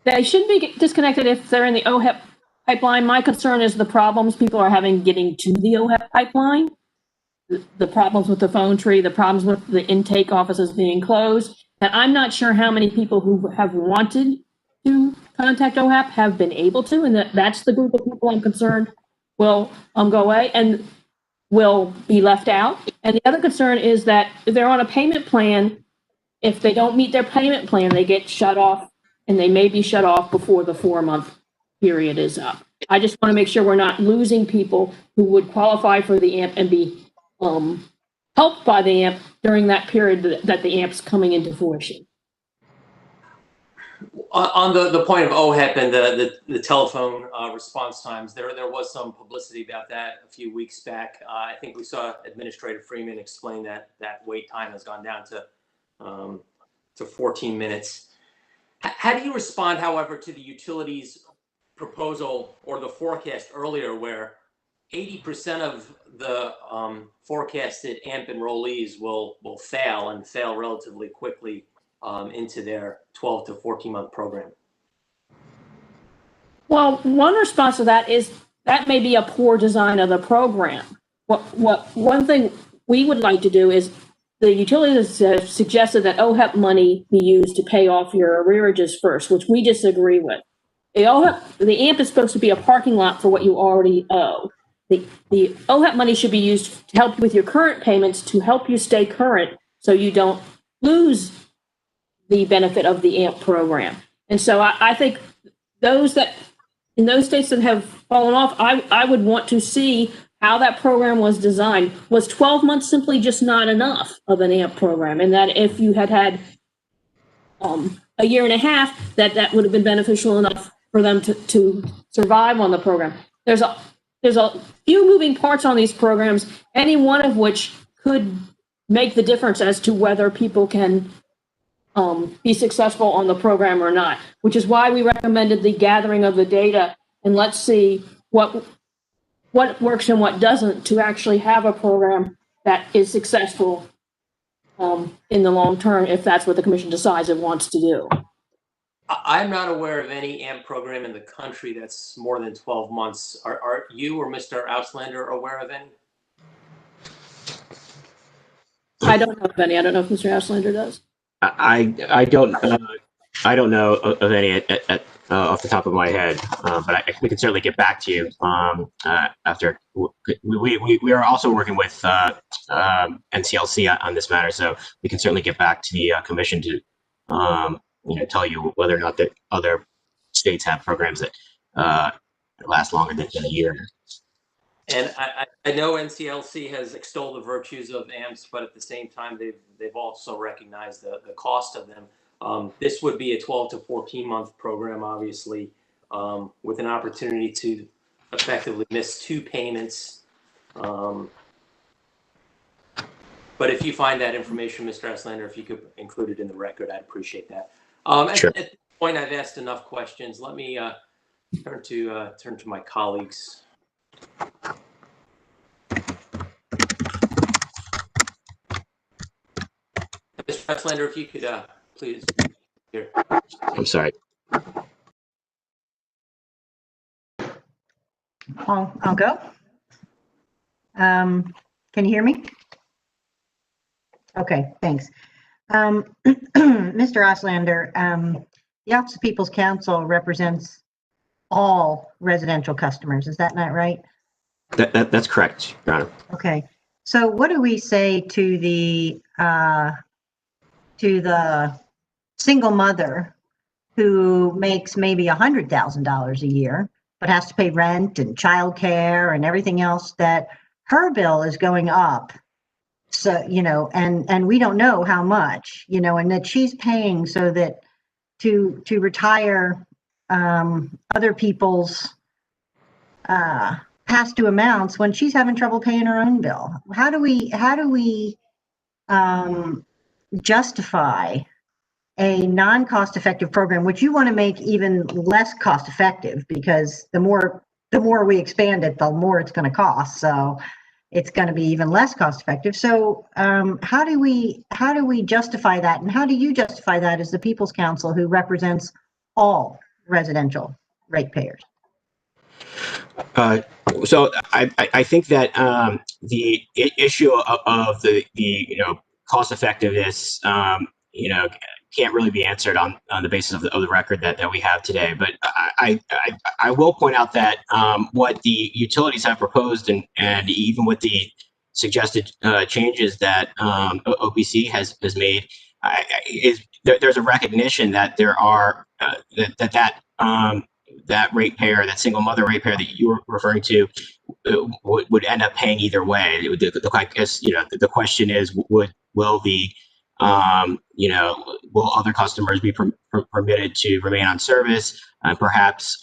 They shouldn't be disconnected if they're in the OHEP pipeline. My concern is the problems people are having getting to the OHEP pipeline, the problems with the phone tree, the problems with the intake offices being closed. And I'm not sure how many people who have wanted to contact OHEP have been able to, and that's the group of people I'm concerned will go away and will be left out. And the other concern is that if they're on a payment plan, if they don't meet their payment plan, they get shut off, and they may be shut off before the 4-month period is up. I just want to make sure we're not losing people who would qualify for the AMP and be helped by the AMP during that period that the AMP's coming into fruition. On the point of OHEP and the telephone response times, there was some publicity about that a few weeks back. I think we saw Administrator Freeman explain that wait time has gone down to 14 minutes. How do you respond, however, to the utilities proposal or the forecast earlier, where 80% of the forecasted AMP enrollees will fail and fail relatively quickly into their 12 to 14 month program? Well, one response to that is that may be a poor design of the program. One thing we would like to do is, the utilities have suggested that OHEP money be used to pay off your arrearages first, which we disagree with. The AMP is supposed to be a parking lot for what you already owe. The OHEP money should be used to help you with your current payments, to help you stay current so you don't lose the benefit of the AMP program. And so I think those that in those states that have fallen off, I would want to see how that program was designed. Was 12 months simply just not enough of an AMP program? And that if you had had a year and a half, that would have been beneficial enough for them to survive on the program. There's a few moving parts on these programs, any one of which could make the difference as to whether people can be successful on the program or not, which is why we recommended the gathering of the data, and let's see what works and what doesn't to actually have a program that is successful in the long term, if that's what the commission decides it wants to do. I'm not aware of any AMP program in the country that's more than 12 months. Are you or Mr. Auslander aware of any? I don't know of any. I don't know if Mr. Auslander does. I don't know of any off the top of my head, but we can certainly get back to you after. We are also working with NCLC on this matter, so we can certainly get back to the commission to tell you whether or not that other states have programs that last longer than a year. And I know NCLC has extolled the virtues of AMPs, but at the same time, they've also recognized the cost of them. This would be a 12 to 14 month program, obviously, with an opportunity to effectively miss 2 payments. But if you find that information, Mr. Auslander, if you could include it in the record, I'd appreciate that. Sure. At this point, I've asked enough questions. Let me turn to my colleagues. Mr. Auslander, if you could please. Here. I'm sorry. I'll go. Can you hear me? Okay, thanks. Mr. Auslander, the Office of People's Counsel represents all residential customers. Is that not right? That's correct, Your Honor. Okay. So what do we say to the single mother who makes maybe $100,000 a year, but has to pay rent and childcare and everything else, that her bill is going up? So, and we don't know how much, and that she's paying so that to retire other people's past due amounts when she's having trouble paying her own bill. How do we justify a non-cost effective program, which you want to make even less cost effective, because the more we expand it, the more it's going to cost. So it's going to be even less cost effective. So how do we justify that? And how do you justify that as the People's Counsel who represents all residential ratepayers? So I think that the issue of the cost effectiveness can't really be answered on the basis of the record that we have today. But I will point out that what the utilities have proposed, and even with the suggested changes that OPC has made, is there's a recognition that there are that ratepayer, that single mother ratepayer that you were referring to, would end up paying either way. The question is, will other customers be permitted to remain on service and perhaps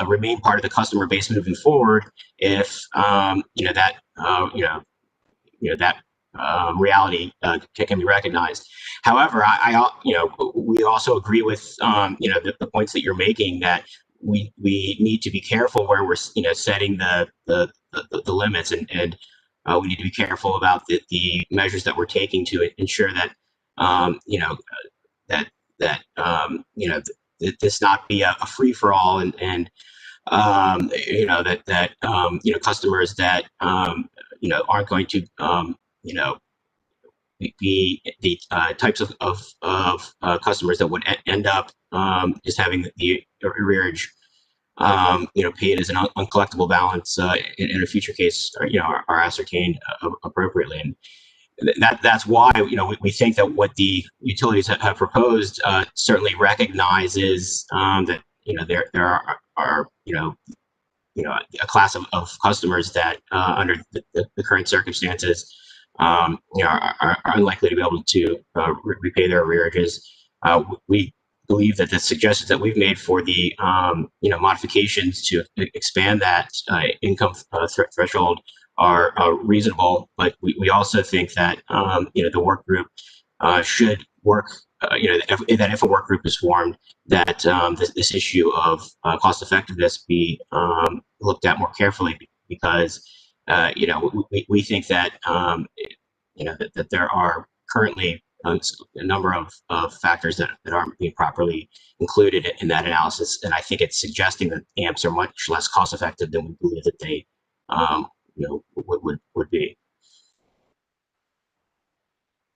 remain part of the customer base moving forward if that reality can be recognized. However, we also agree with the points that you're making, that we need to be careful where we're setting the limits, and we need to be careful about the measures that we're taking to ensure that this not be a free for all, and customers that aren't going to be the types of customers that would end up just having the arrearage paid as an uncollectible balance in a future case, are ascertained appropriately. And that's why we think that what the utilities have proposed certainly recognizes that there are a class of customers that under the current circumstances, are unlikely to be able to repay their arrearages. We believe that the suggestions that we've made for the modifications to expand that income threshold are reasonable, but we also think that the work group should work. That if a work group is formed, that this issue of cost effectiveness be looked at more carefully, because we think that that there are currently a number of factors that aren't being properly included in that analysis, and I think it's suggesting that AMPs are much less cost effective than we believe that they would be.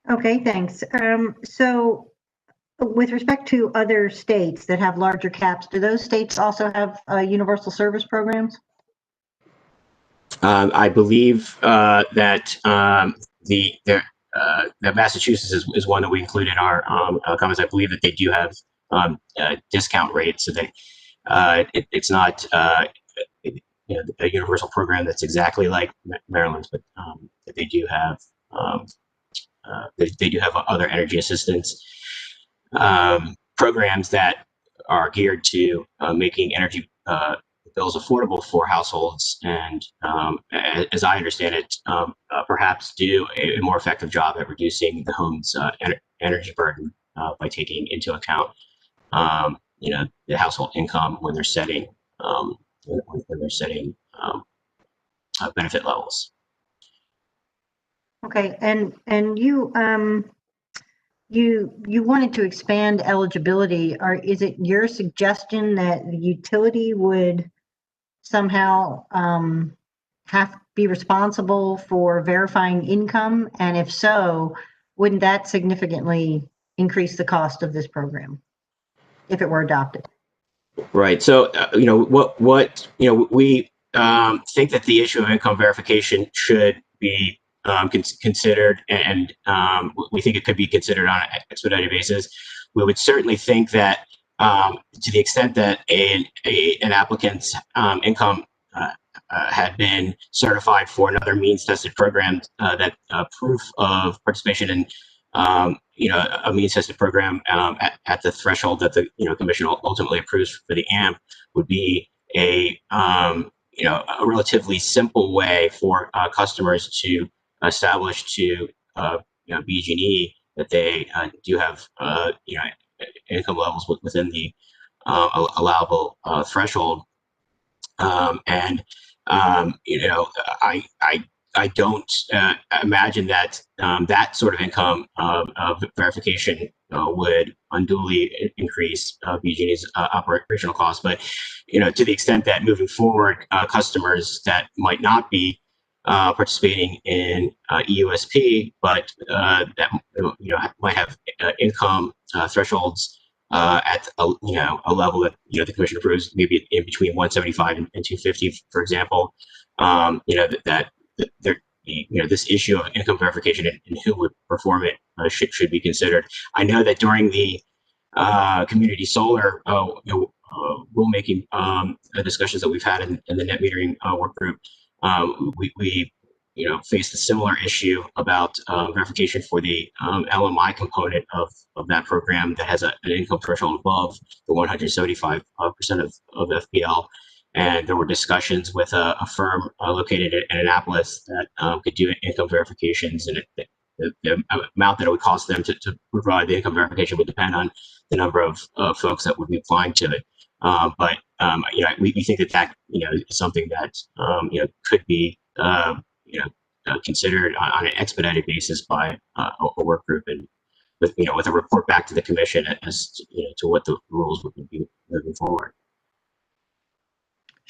Okay, thanks. So with respect to other states that have larger caps, do those states also have universal service programs? I believe that that Massachusetts is one that we include in our comments. I believe that they do have discount rates, so they it's not a universal program that's exactly like Maryland's, but they do have other energy assistance programs that are geared to making energy bills affordable for households, and as I understand it, perhaps do a more effective job at reducing the home's energy burden by taking into account the household income when they're setting benefit levels. Okay, and you you wanted to expand eligibility. Is it your suggestion that the utility would somehow be responsible for verifying income? And if so, wouldn't that significantly increase the cost of this program if it were adopted? Right. So, we think that the issue of income verification should be considered, and we think it could be considered on an expedited basis. We would certainly think that to the extent that an applicant's income had been certified for another means-tested program, that proof of participation in a means-tested program at the threshold that the commission ultimately approves for the AMP would be a relatively simple way for customers to establish to BG&E that they do have income levels within the allowable threshold. I don't imagine that that sort of income verification would unduly increase BG&E's operational costs. But to the extent that moving forward, customers that might not be participating in EUSP, but that might have income thresholds at a level that the commission approves, maybe in between 175 and 250, for example. This issue of income verification and who would perform it should be considered. I know that during the community solar rulemaking discussions that we've had in the net metering work group, we faced a similar issue about verification for the LMI component of that program that has an income threshold above the 175% of FPL. And there were discussions with a firm located in Annapolis that could do income verifications, and the amount that it would cost them to provide the income verification would depend on the number of folks that would be applying to it. But we think that is something that could be considered on an expedited basis by a work group, and with a report back to the commission as to what the rules would be moving forward.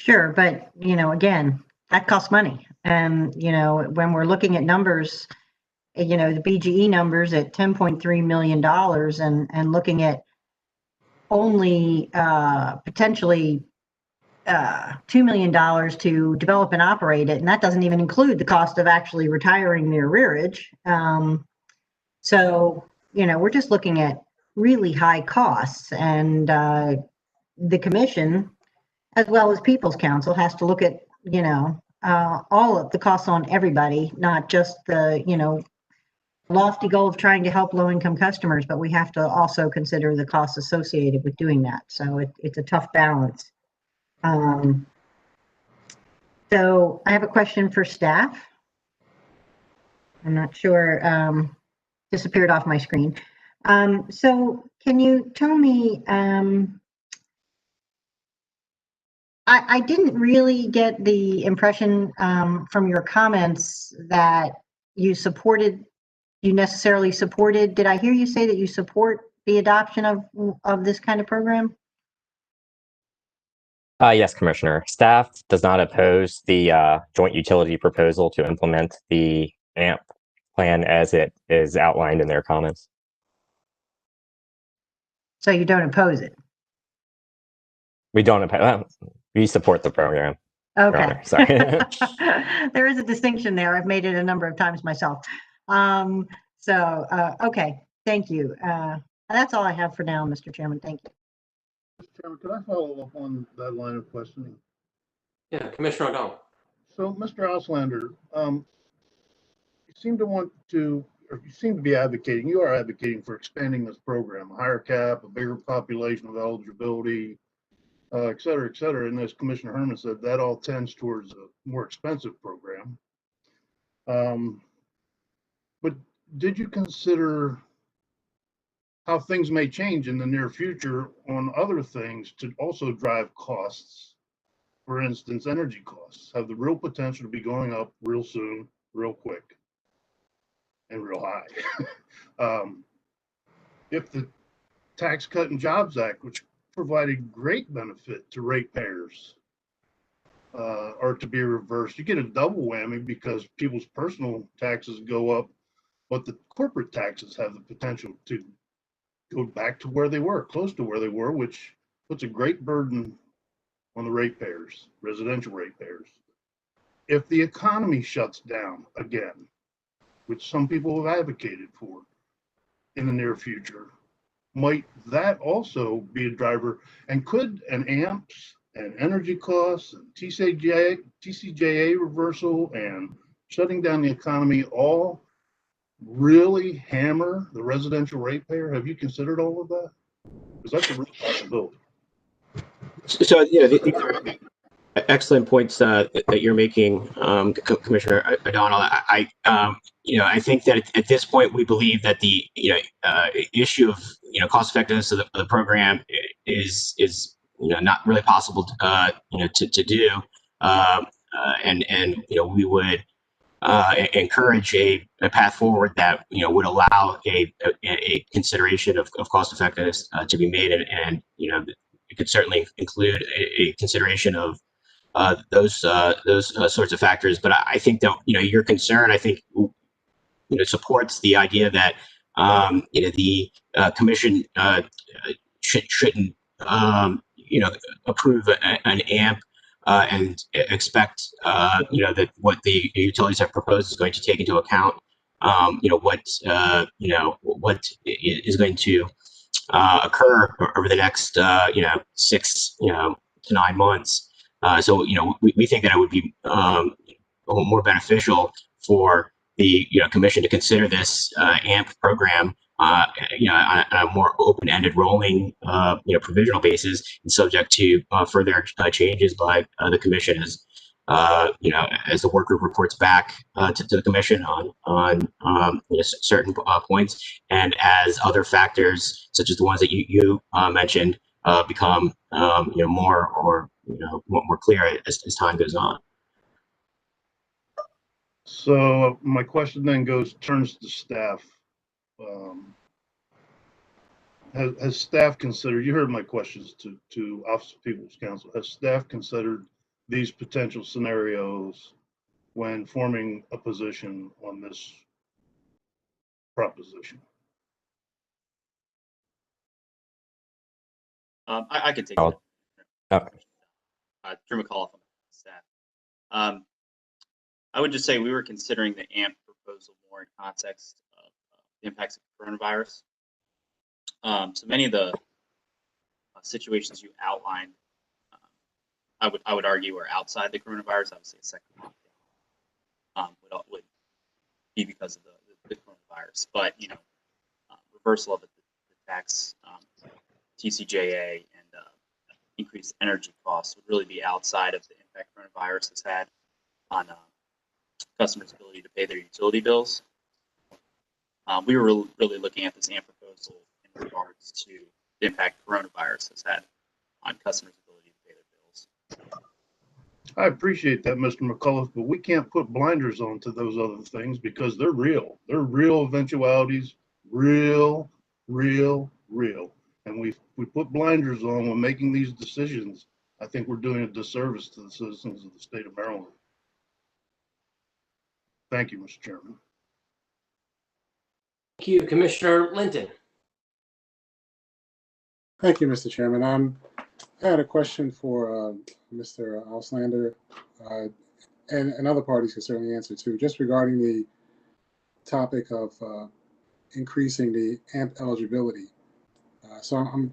Sure, but again, that costs money. And when we're looking at numbers, the BGE numbers at $10.3 million, and looking at only potentially $2 million to develop and operate it, and that doesn't even include the cost of actually retiring the arrearage. So we're just looking at really high costs, and the commission as well as People's Council, has to look at, all of the costs on everybody, not just the, lofty goal of trying to help low-income customers, but we have to also consider the costs associated with doing that. So it's a tough balance. So I have a question for staff. I'm not sure, disappeared off my screen. So can you tell me, I didn't really get the impression from your comments that you necessarily supported. Did I hear you say that you support the adoption of this kind of program? Yes, Commissioner. Staff does not oppose the joint utility proposal to implement the AMP plan as it is outlined in their comments. So you don't oppose it? We don't oppose. We support the program. Your Okay. Honor. Sorry. There is a distinction there. I've made it a number of times myself. Okay, thank you. That's all I have for now, Mr. Chairman. Thank you. Mr. Chairman, can I follow up on that line of questioning? Yeah, Commissioner O'Donnell. So, Mr. Auslander, you seem to be advocating, you are advocating for expanding this program, a higher cap, a bigger population of eligibility, et cetera, and as Commissioner Herman said, that all tends towards a more expensive program. But did you consider how things may change in the near future on other things to also drive costs? For instance, energy costs have the real potential to be going up real soon, real quick, and real high. If the Tax Cut and Jobs Act, which provided great benefit to ratepayers, are to be reversed, you get a double whammy because people's personal taxes go up, but the corporate taxes have the potential to go back to where they were, close to where they were, which puts a great burden on the ratepayers, residential ratepayers. If the economy shuts down again, which some people have advocated for in the near future, might that also be a driver? And could an AMPS and energy costs and TCJA reversal and shutting down the economy all really hammer the residential ratepayer? Have you considered all of that? Because that's a real possibility. So, these are excellent points that you're making, Commissioner O'Donnell. I think that at this point we believe that the issue of cost effectiveness of the program is not really possible to do, and we would encourage a path forward that would allow a consideration of cost effectiveness to be made, and it could certainly include a consideration of those sorts of factors. But I think that your concern, I think, supports the idea that the commission shouldn't approve an AMP and expect that what the utilities have proposed is going to take into account what is going to occur over the next 6 to 9 months. So we think that it would be more beneficial for the commission to consider this AMP program on a more open-ended rolling provisional basis, and subject to further changes by the commission as as the work group reports back to the commission on certain points, and as other factors such as the ones that you mentioned become more clear as time goes on. So my question then turns to staff. Has staff considered, you heard my questions to Office of People's Counsel, has staff considered these potential scenarios when forming a position on this proposition? I can take it. Okay. Drew McAuliffe on staff. I would just say we were considering the AMP proposal more in context of the impacts of coronavirus. So many of the situations you outlined I would argue are outside the coronavirus. Obviously, a second lockdown would be because of the coronavirus. But reversal of the tax, TCJA, and increased energy costs would really be outside of the impact coronavirus has had on customers' ability to pay their utility bills. We were really looking at this AMP proposal in regards to the impact coronavirus has had on customers' ability to pay their bills. I appreciate that, Mr. McCullough, but we can't put blinders on to those other things because they're real. They're real eventualities, real. And we put blinders on when making these decisions. I think we're doing a disservice to the citizens of the state of Maryland. Thank you, Mr. Chairman. Thank you, Commissioner Linton. Thank you, Mr. Chairman. I had a question for Mr. Auslander, and other parties can certainly answer too, just regarding the topic of increasing the AMP eligibility. So I'm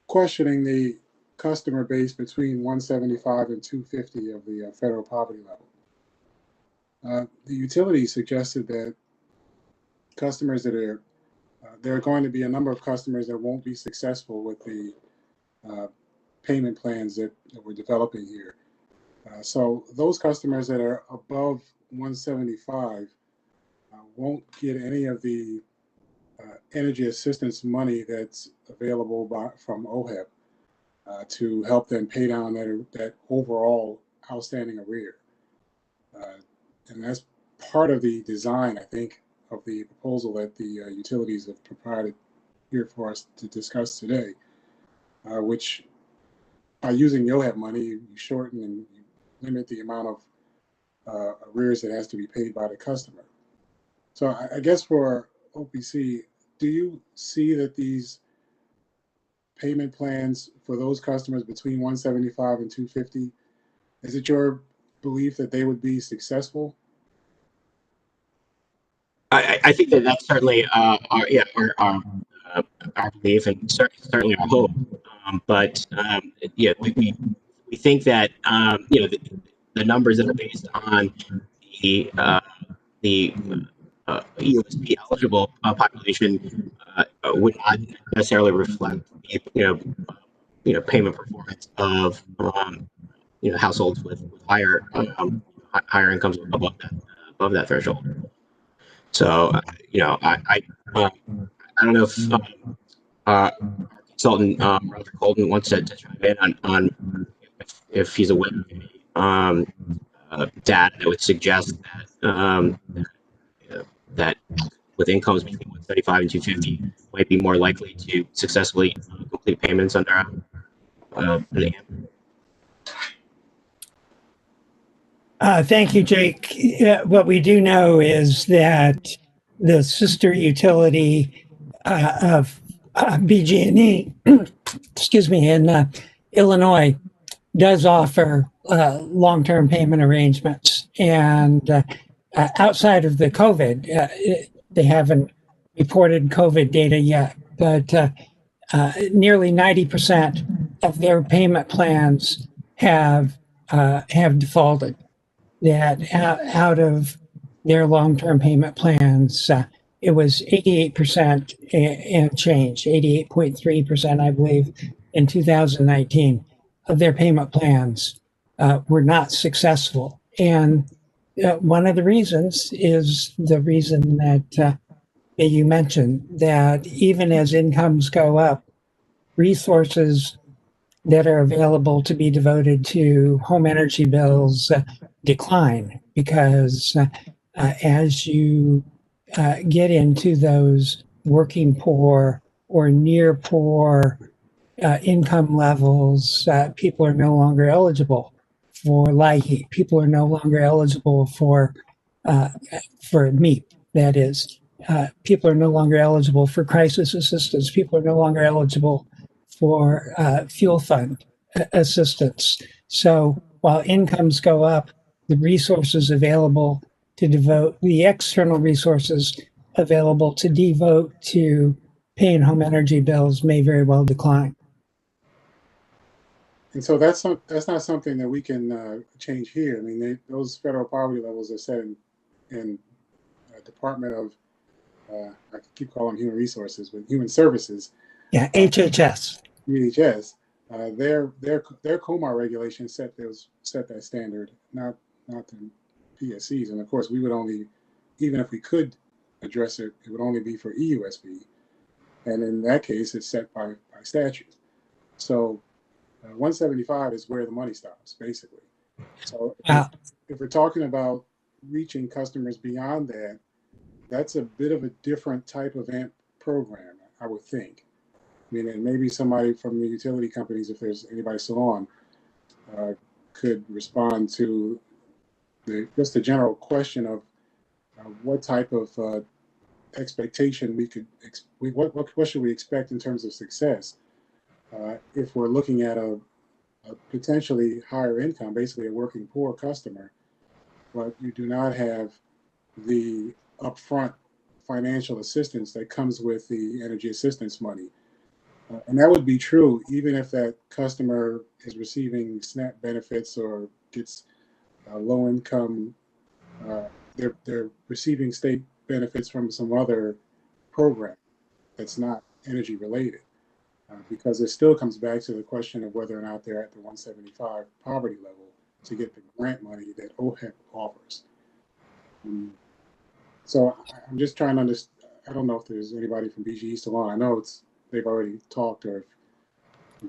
questioning the customer base between 175 and 250 of the federal poverty level. The utility suggested that customers that are, there are going to be a number of customers that won't be successful with the payment plans that we're developing here. So those customers that are above 175 won't get any of the energy assistance money that's available from OHEB to help them pay down that overall outstanding arrear. And that's part of the design, I think, of the proposal that the utilities have provided here for us to discuss today, which by using the OHEB money, you shorten and you limit the amount of arrears that has to be paid by the customer. So I guess for OPC, do you see that these payment plans for those customers between 175 and 250, is it your belief that they would be successful? I think that that's certainly our belief and certainly our hope. But we think that the numbers that are based on the USP eligible population would not necessarily reflect payment performance of households with higher incomes above that threshold. So I don't know if consultant Roger Colton wants to chime in on if he's aware of data that would suggest that with incomes between 135 and 250 might be more likely to successfully complete payments under an AMP. Thank you, Jake. What we do know is that the sister utility of BG&E, excuse me, in Illinois does offer long-term payment arrangements. And outside of the COVID, they haven't reported COVID data yet, but nearly 90% of their payment plans have defaulted. That out of their long-term payment plans, it was 88% and change, 88.3%, I believe, in 2019 of their payment plans were not successful. And one of the reasons is the reason that you mentioned, that even as incomes go up, resources that are available to be devoted to home energy bills decline, because as you get into those working poor or near poor income levels, people are no longer eligible for LIHEAP. People are no longer eligible for MEAP, that is. People are no longer eligible for crisis assistance. People are no longer eligible for fuel fund assistance. So while incomes go up, the resources available to devote, the external resources available to devote to paying home energy bills may very well decline. And so that's not something that we can change here. I mean, those federal poverty levels are set in Department of, I keep calling them Human Resources, but Human Services. Yeah, HHS. DHS. Their COMAR regulations set that standard, not the PSCs. And of course, we would only, even if we could address it, it would only be for EUSB. And in that case, it's set by statute. So 175 is where the money stops, basically. So if we're talking about reaching customers beyond that, that's a bit of a different type of AMP program, I would think. I mean, and maybe somebody from the utility companies, if there's anybody still on, could respond to just the general question of what type of expectation what should we expect in terms of success if we're looking at a potentially higher income, basically a working poor customer, but you do not have the upfront financial assistance that comes with the energy assistance money. And that would be true even if that customer is receiving SNAP benefits or gets low income, they're receiving state benefits from some other program that's not energy related, because it still comes back to the question of whether or not they're at the 175 poverty level to get the grant money that OHEP offers. So I'm just trying to understand. I don't know if there's anybody from BGE still on. I know they've already talked, or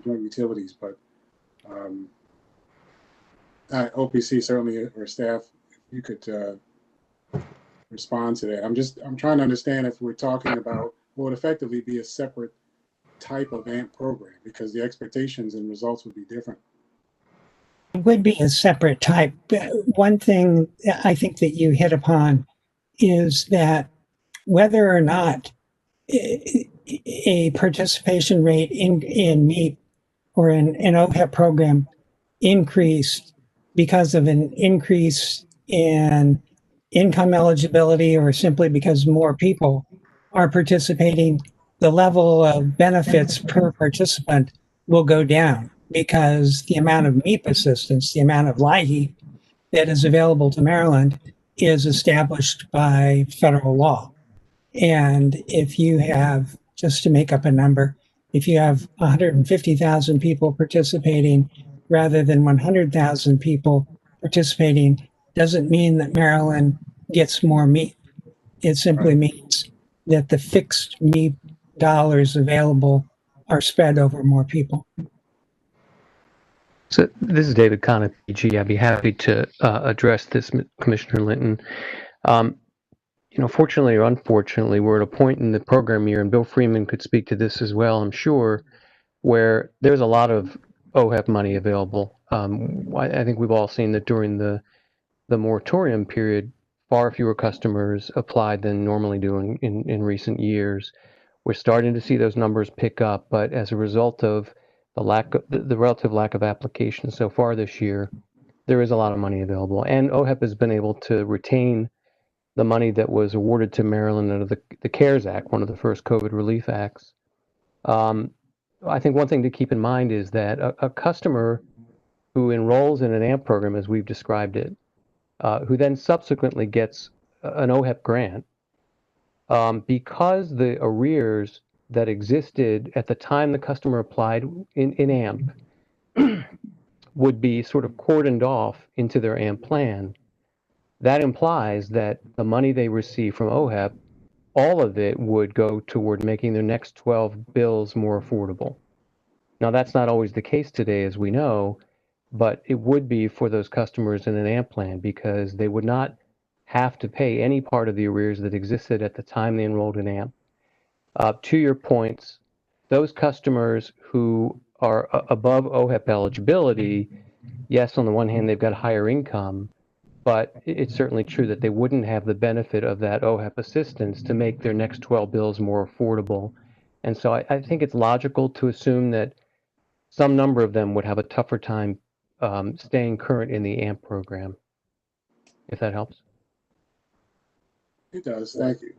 joint utilities, but OPC certainly, or staff, if you could respond to that. I'm trying to understand if we're talking about what would effectively be a separate type of AMP program, because the expectations and results would be different. It would be a separate type. One thing I think that you hit upon is that whether or not a participation rate in MEEP or an OHEP program increased because of an increase in income eligibility or simply because more people are participating, the level of benefits per participant will go down because the amount of MEEP assistance, the amount of LIHEAP that is available to Maryland is established by federal law. And if you have, just to make up a number, if you have 150,000 people participating rather than 100,000 people participating, doesn't mean that Maryland gets more MEEP. It simply means that the fixed MEEP dollars available are spread over more people. So this is David Kahn at PG. I'd be happy to address this, Commissioner Linton. Fortunately or unfortunately, we're at a point in the program year, and Bill Freeman could speak to this as well, I'm sure, where there's a lot of OHEP money available. I think we've all seen that during the moratorium period, far fewer customers applied than normally do in recent years. We're starting to see those numbers pick up, but as a result of the relative lack of applications so far this year, there is a lot of money available. And OHEP has been able to retain the money that was awarded to Maryland under the CARES Act, one of the first COVID relief acts. I think one thing to keep in mind is that a customer who enrolls in an AMP program, as we've described it, who then subsequently gets an OHEP grant, because the arrears that existed at the time the customer applied in AMP would be sort of cordoned off into their AMP plan, that implies that the money they receive from OHEP, all of it would go toward making their next 12 bills more affordable. Now, that's not always the case today, as we know, but it would be for those customers in an AMP plan because they would not have to pay any part of the arrears that existed at the time they enrolled in AMP. To your points, those customers who are above OHEP eligibility, yes, on the one hand, they've got higher income, but it's certainly true that they wouldn't have the benefit of that OHEP assistance to make their next 12 bills more affordable. And so I think it's logical to assume that some number of them would have a tougher time staying current in the AMP program, if that helps. It does, thank you.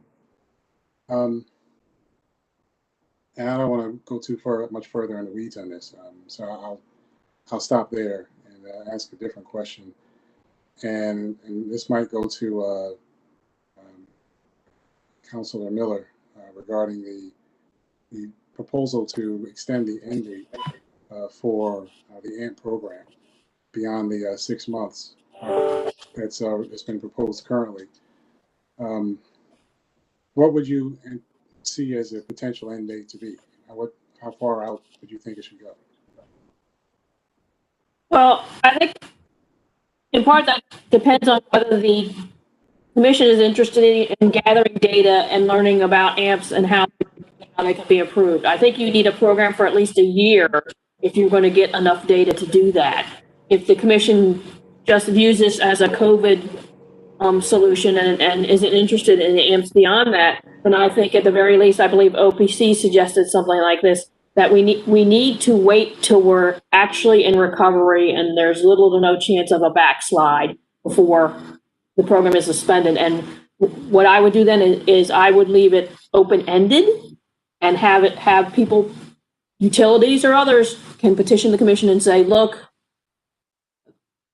And I don't want to go much further in the weeds on this, so I'll I'll stop there and ask a different question. And this might go to Councilor Miller regarding the proposal to extend the end date for the AMP program beyond the 6 months that's been proposed currently. What would you see as a potential end date to be? How far out would you think it should go? Well, I think in part that depends on whether the commission is interested in gathering data and learning about AMPs and how they can be approved. I think you need a program for at least a year if you're going to get enough data to do that. If the commission just views this as a COVID solution and isn't interested in the AMPs beyond that, then I think at the very least, I believe OPC suggested something like this, that we need to wait till we're actually in recovery and there's little to no chance of a backslide before the program is suspended. And what I would do then is I would leave it open-ended and have people, utilities or others, can petition the commission and say, look,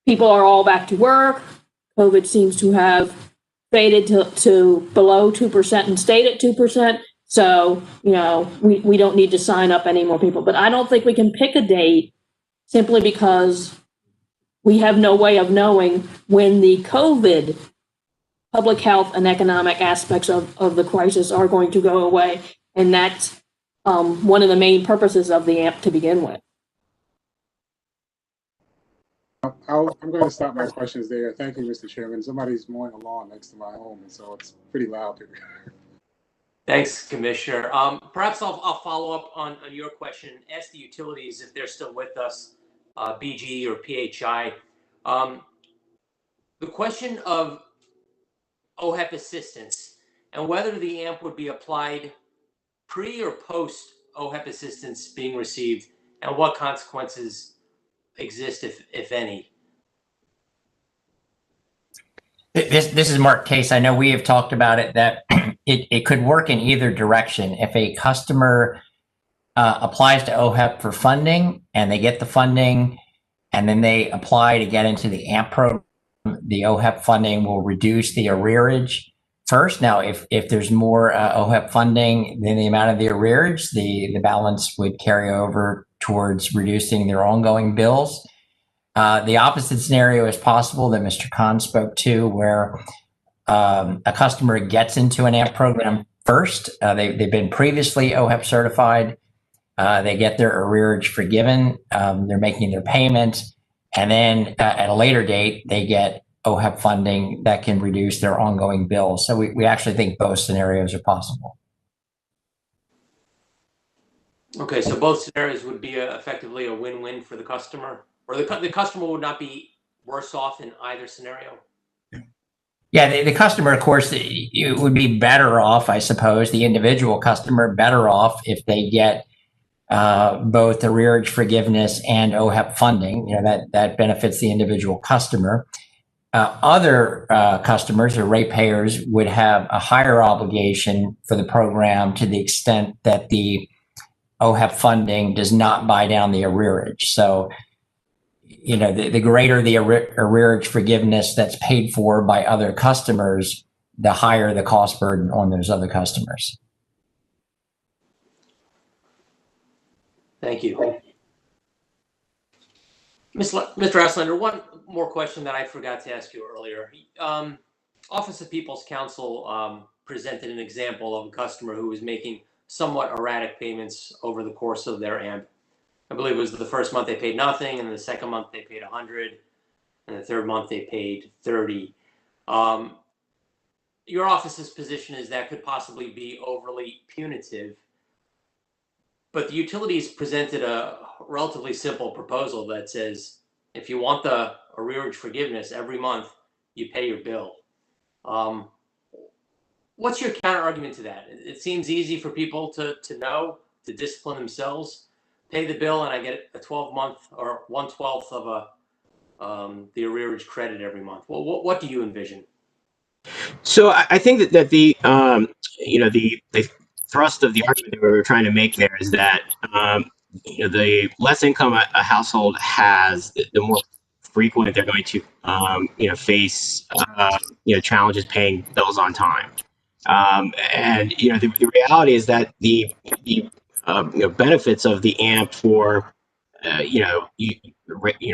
people are all back to work. COVID seems to have faded to below 2% and stayed at 2%. So, we don't need to sign up any more people. But I don't think we can pick a date simply because we have no way of knowing when the COVID public health and economic aspects of the crisis are going to go away. And that's one of the main purposes of the AMP to begin with. I'm going to stop my questions there. Thank you, Mr. Chairman. Somebody's mowing a lawn next to my home, and so it's pretty loud here. Thanks, Commissioner. Perhaps I'll follow up on your question. Ask the utilities if they're still with us, BGE or PHI. The question of OHEP assistance and whether the AMP would be applied pre or post OHEP assistance being received, and what consequences exist, if any. This is Mark Case. I know we have talked about it, that it could work in either direction. If a customer applies to OHEP for funding and they get the funding and then they apply to get into the AMP program, the OHEP funding will reduce the arrearage first. Now, if there's more OHEP funding than the amount of the arrearage, the balance would carry over towards reducing their ongoing bills. The opposite scenario is possible that Mr. Khan spoke to, where a customer gets into an AMP program first. They've been previously OHEP certified. They get their arrearage forgiven. They're making their payment. And then at a later date, they get OHEP funding that can reduce their ongoing bills. So we actually think both scenarios are possible. Okay, so both scenarios would be effectively a win-win for the customer, or the customer would not be worse off in either scenario? Yeah, the customer, of course, it would be better off, I suppose, the individual customer better off if they get both arrearage forgiveness and OHEP funding. That benefits the individual customer. Other customers or ratepayers would have a higher obligation for the program to the extent that the OHEP funding does not buy down the arrearage. So, the greater the arrearage forgiveness that's paid for by other customers, the higher the cost burden on those other customers. Thank you. Mr. Auslander, one more question that I forgot to ask you earlier. Office of People's Counsel presented an example of a customer who was making somewhat erratic payments over the course of their AMP. I believe it was the first month they paid nothing, and the second month they paid 100, and the third month they paid 30. Your office's position is that could possibly be overly punitive, but the utilities presented a relatively simple proposal that says, if you want the arrearage forgiveness every month, you pay your bill. What's your counter argument to that? It seems easy for people to know, to discipline themselves, pay the bill, and I get a 12-month or 1/12 of the arrearage credit every month. Well, what do you envision? So I think that the thrust of the argument that we were trying to make there is that the less income a household has, the more frequent they're going to, face, challenges paying bills on time. And the reality is that the benefits of the AMP for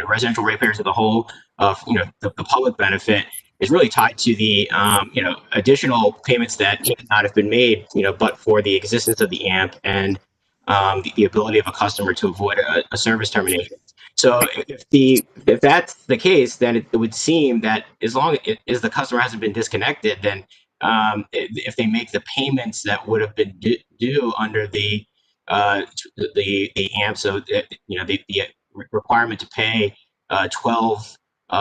residential ratepayers as a whole, of the public benefit is really tied to the additional payments that would not have been made, but for the existence of the AMP and the ability of a customer to avoid a service termination. So if that's the case, then it would seem that as long as the customer hasn't been disconnected, then if they make the payments that would have been due under the AMP, so the requirement to pay 12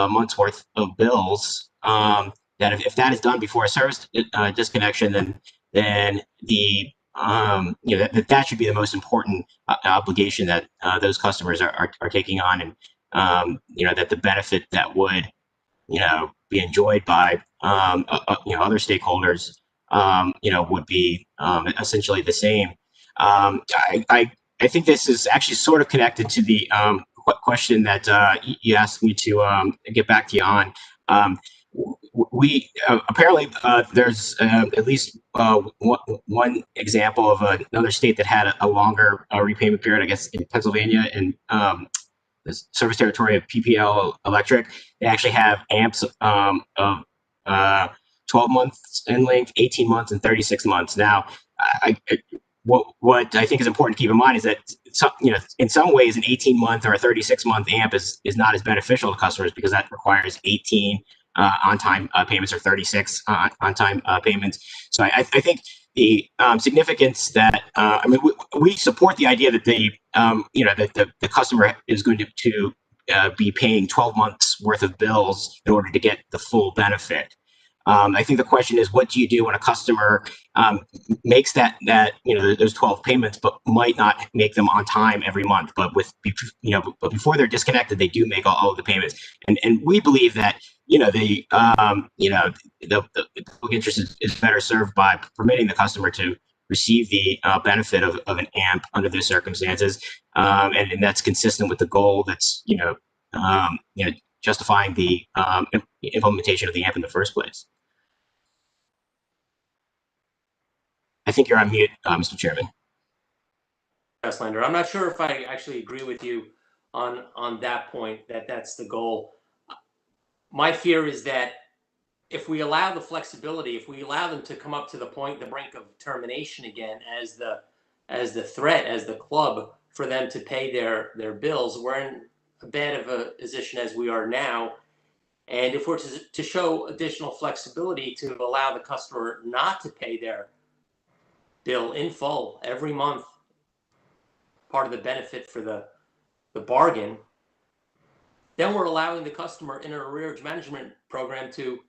months worth of bills, that if that is done before a service disconnection, then the that should be the most important obligation that those customers are taking on, and that the benefit that would be enjoyed by other stakeholders would be essentially the same. I think this is actually sort of connected to the question that you asked me to get back to you on. We apparently there's at least one example of another state that had a longer repayment period. I guess in Pennsylvania and the service territory of PPL Electric, they actually have AMPs of 12 months in length, 18 months, and 36 months. Now, what I think is important to keep in mind is that in some ways, an 18-month or a 36-month AMP is not as beneficial to customers because that requires 18 on-time payments or 36 on-time payments. So I think the significance that we support the idea that the customer is going to be paying 12 months worth of bills in order to get the full benefit. I think the question is, what do you do when a customer makes those 12 payments, but might not make them on time every month? But but before they're disconnected, they do make all of the payments. And we believe that the public interest is better served by permitting the customer to receive the benefit of an AMP under those circumstances, and that's consistent with the goal that's justifying the implementation of the AMP in the first place. I think you're on mute, Mr. Chairman. Lander, I'm not sure if I actually agree with you on that point, that that's the goal. My fear is that if we allow the flexibility, if we allow them to come up to the brink of termination again as the threat, as the club for them to pay their bills, we're in a bad of a position as we are now. And if we're to show additional flexibility to allow the customer not to pay their bill in full every month, part of the benefit for the bargain, then we're allowing the customer in an arrearage management program to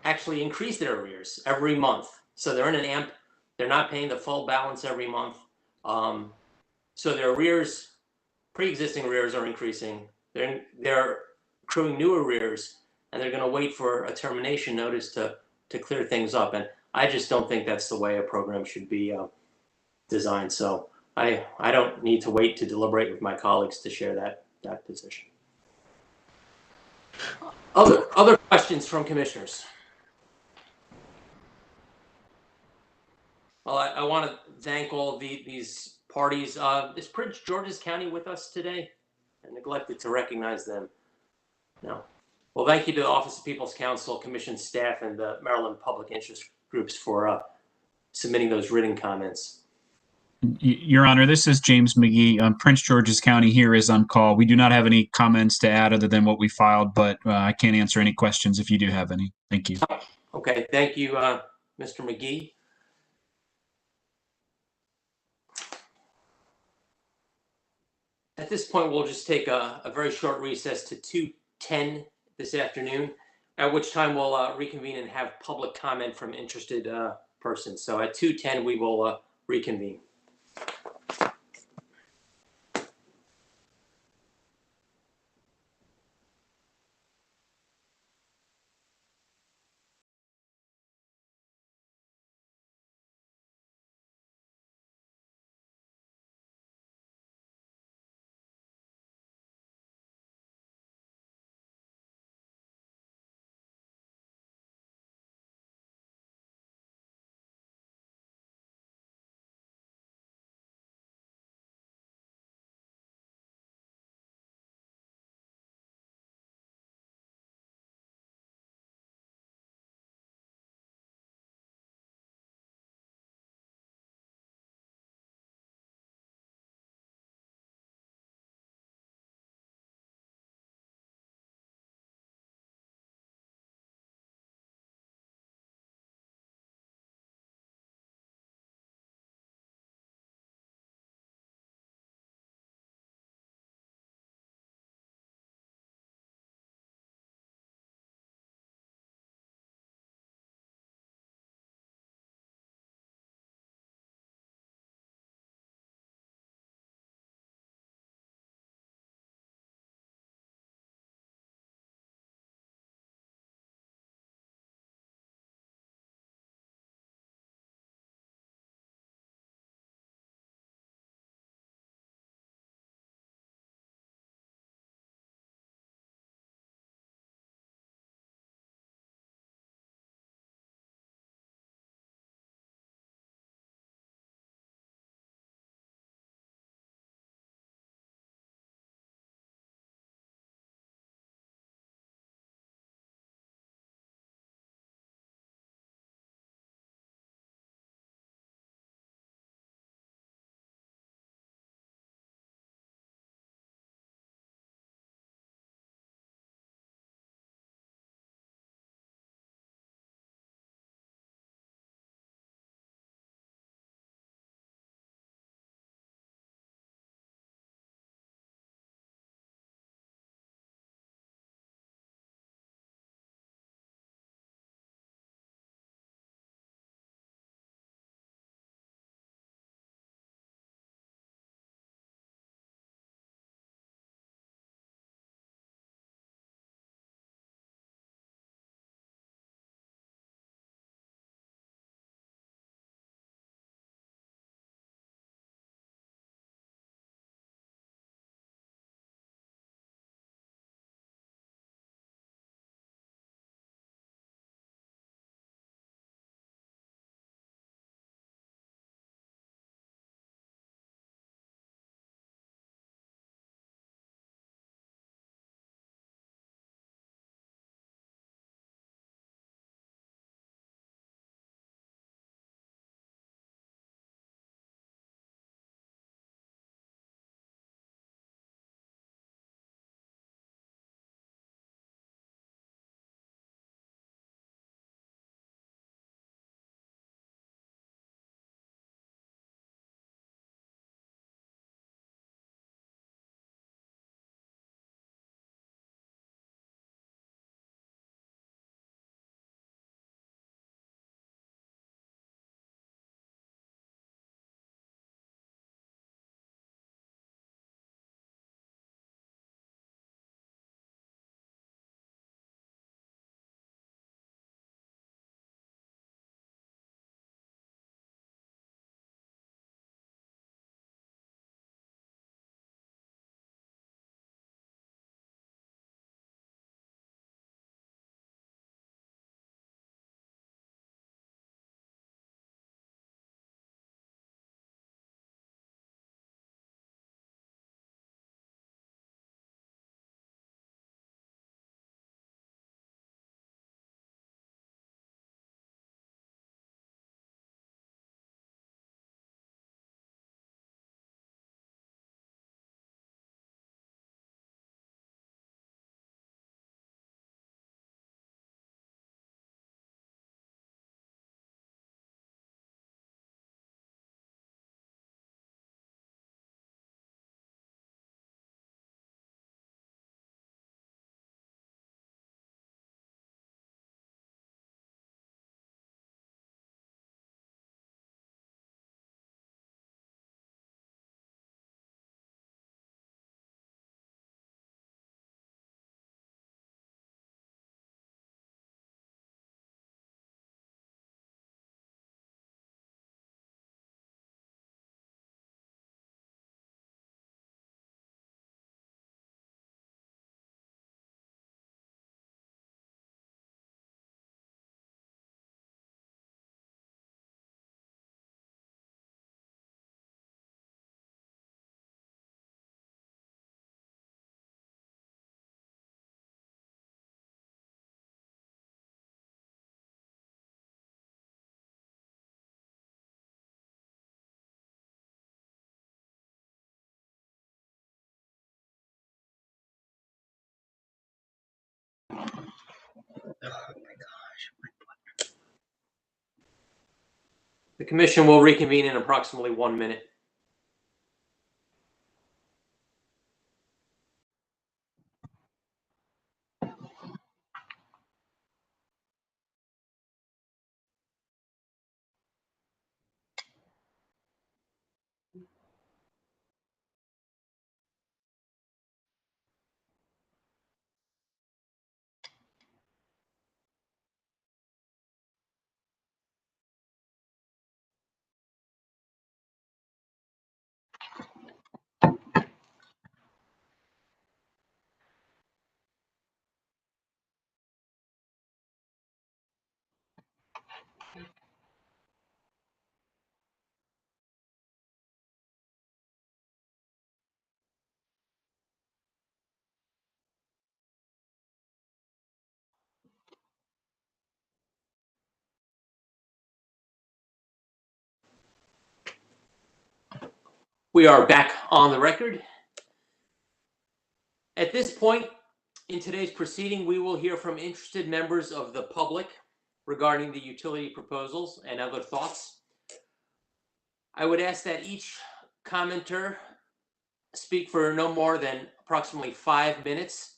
actually increase their arrears every month. So they're in an AMP, they're not paying the full balance every month. So their arrears, pre-existing arrears, are increasing. They're accruing new arrears, and they're going to wait for a termination notice to clear things up. And I just don't think that's the way a program should be designed. So I don't need to wait to deliberate with my colleagues to share that position. Other questions from commissioners? Well, I want to thank all these parties. Is Prince George's County with us today? I neglected to recognize them. No. Well, thank you to the Office of People's Counsel, Commission staff, and the Maryland Public Interest Groups for submitting those written comments. Your Honor, this is James McGee. Prince George's County here is on call. We do not have any comments to add other than what we filed, but I can't answer any questions if you do have any. Thank you. Okay, thank you, Mr. McGee. At this point, we'll just take a very short recess to 2:10 this afternoon, at which time we'll reconvene and have public comment from interested persons. So at 2:10, we will reconvene. The commission will reconvene in approximately 1 minute. We are back on the record. At this point in today's proceeding, we will hear from interested members of the public regarding the utility proposals and other thoughts. I would ask that each commenter speak for no more than approximately 5 minutes.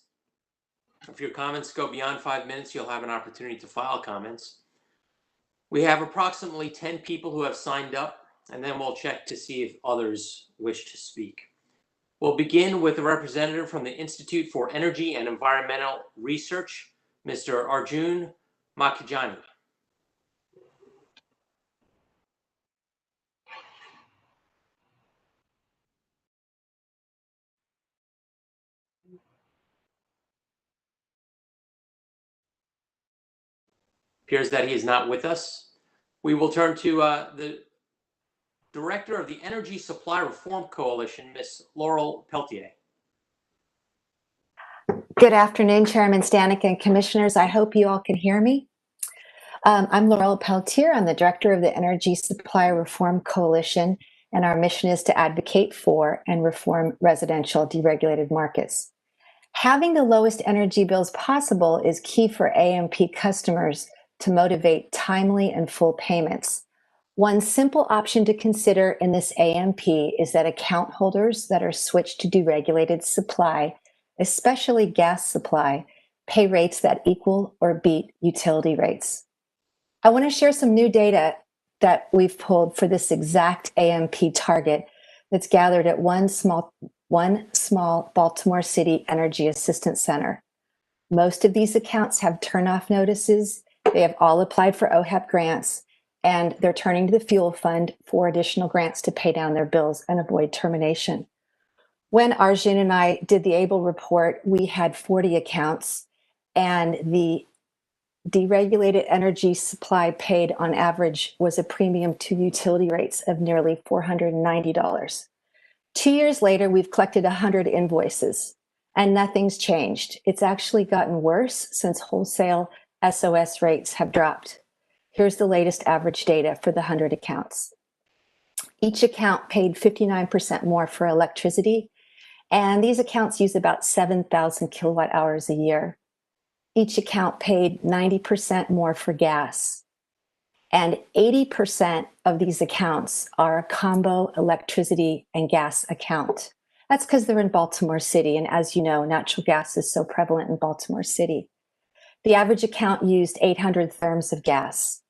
If your comments go beyond 5 minutes, you'll have an opportunity to file comments. We have approximately 10 people who have signed up, and then we'll check to see if others wish to speak. We'll begin with a representative from the Institute for Energy and Environmental Research, Mr. Arjun Makhijani. Appears that he is not with us. We will turn to the Director of the Energy Supply Reform Coalition, Ms. Laurel Peltier. Good afternoon, Chairman Stanek and Commissioners. I hope you all can hear me. I'm Laurel Peltier. I'm the Director of the Energy Supply Reform Coalition, and our mission is to advocate for and reform residential deregulated markets. Having the lowest energy bills possible is key for AMP customers to motivate timely and full payments. One simple option to consider in this AMP is that account holders that are switched to deregulated supply, especially gas supply, pay rates that equal or beat utility rates. I want to share some new data that we've pulled for this exact AMP target that's gathered at one small Baltimore City Energy Assistance Center. Most of these accounts have turnoff notices. They have all applied for OHEP grants, and they're turning to the fuel fund for additional grants to pay down their bills and avoid termination. When Arjun and I did the ABLE report, we had 40 accounts, and the deregulated energy supply paid on average was a premium to utility rates of nearly $490. 2 years later, we've collected 100 invoices, and nothing's changed. It's actually gotten worse since wholesale SOS rates have dropped. Here's the latest average data for the 100 accounts. Each account paid 59% more for electricity, and these accounts use about 7,000 kilowatt hours a year. Each account paid 90% more for gas, and 80% of these accounts are a combo electricity and gas account. That's because they're in Baltimore City, and as you know, natural gas is so prevalent in Baltimore City. The average account used 800 therms of gas.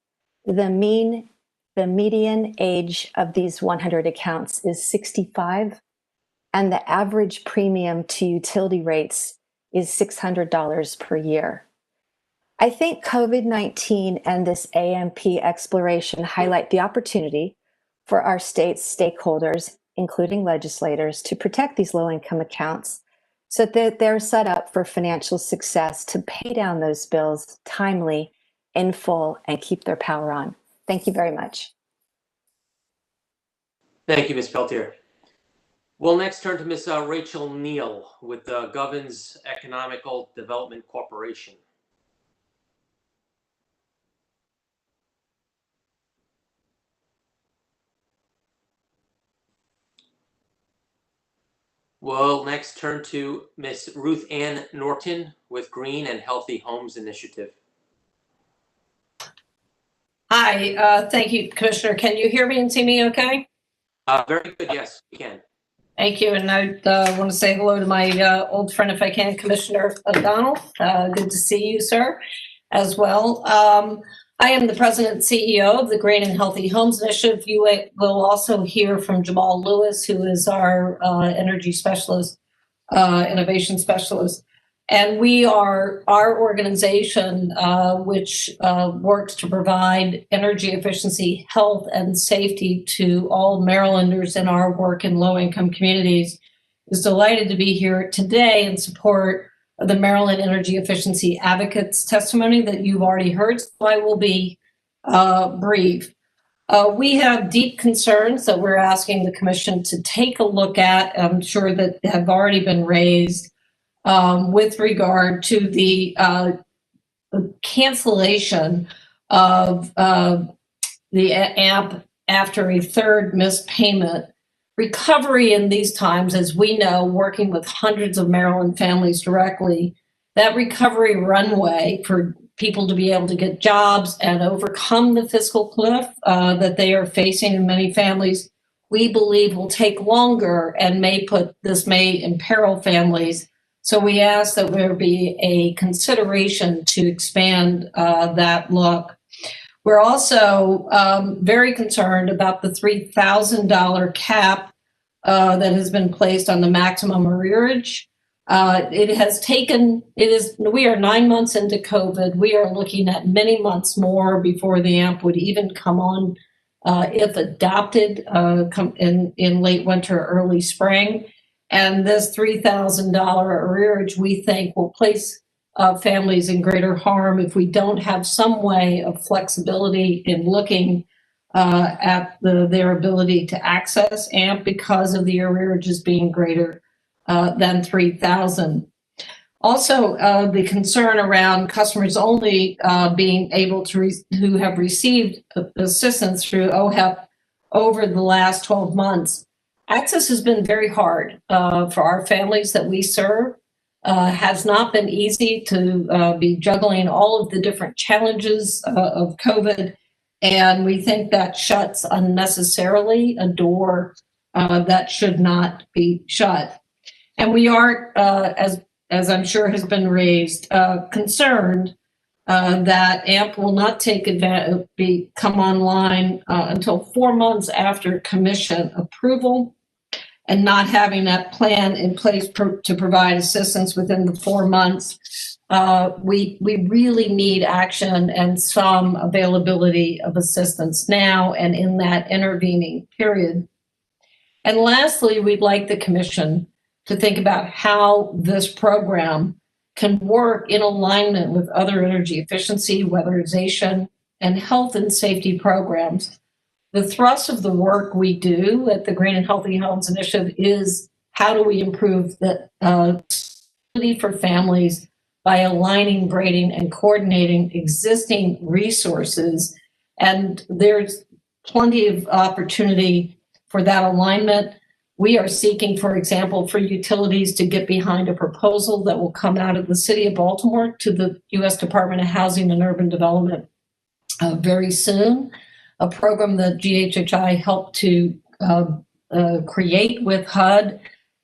The median age of these 100 accounts is 65, and the average premium to utility rates is $600 per year. I think COVID-19 and this AMP exploration highlight the opportunity for our state's stakeholders, including legislators, to protect these low-income accounts so that they're set up for financial success to pay down those bills timely, in full, and keep their power on. Thank you very much. Thank you, Ms. Peltier. We'll next turn to Ms. Rachel Neal with the Govans Economical Development Corporation. We'll next turn to Ms. Ruth Ann Norton with Green and Healthy Homes Initiative. Hi, thank you, Commissioner. Can you hear me and see me okay? Very good. Yes, you can. Thank you. And I want to say hello to my old friend, if I can, Commissioner O'Donnell. Good to see you, sir, as well. I am the president and CEO of the Green and Healthy Homes Initiative. You will also hear from Jamal Lewis, who is our energy specialist, innovation specialist. And we are our organization, which works to provide energy efficiency, health, and safety to all Marylanders in our work in low-income communities, is delighted to be here today in support of the Maryland Energy Efficiency Advocates testimony that you've already heard, so I will be brief. We have deep concerns that we're asking the Commission to take a look at. I'm sure that have already been raised with regard to the cancellation of the AMP after a third missed payment. Recovery in these times, as we know, working with hundreds of Maryland families directly, that recovery runway for people to be able to get jobs and overcome the fiscal cliff that they are facing in many families, we believe will take longer and may imperil families. So we ask that there be a consideration to expand that look. We're also very concerned about the $3,000 cap that has been placed on the maximum arrearage. We are 9 months into COVID. We are looking at many months more before the AMP would even come on, if adopted in late winter, early spring. And this $3,000 arrearage, we think, will place families in greater harm if we don't have some way of flexibility in looking at their ability to access AMP because of the arrearages being greater than $3,000. Also, the concern around customers only being able to who have received assistance through OHEP over the last 12 months. Access has been very hard for our families that we serve. Has not been easy to be juggling all of the different challenges of COVID. And we think that shuts unnecessarily a door that should not be shut. And we are, as I'm sure has been raised, concerned that AMP will not come online until 4 months after Commission approval, and not having that plan in place to provide assistance within the 4 months. We really need action and some availability of assistance now and in that intervening period. And lastly, we'd like the Commission to think about how this program can work in alignment with other energy efficiency, weatherization, and health and safety programs. The thrust of the work we do at the Green and Healthy Homes Initiative is how do we improve the ability for families by aligning, grading, and coordinating existing resources. And there's plenty of opportunity for that alignment. We are seeking, for example, for utilities to get behind a proposal that will come out of the City of Baltimore to the U.S. Department of Housing and Urban Development very soon. A program that GHHI helped to create with HUD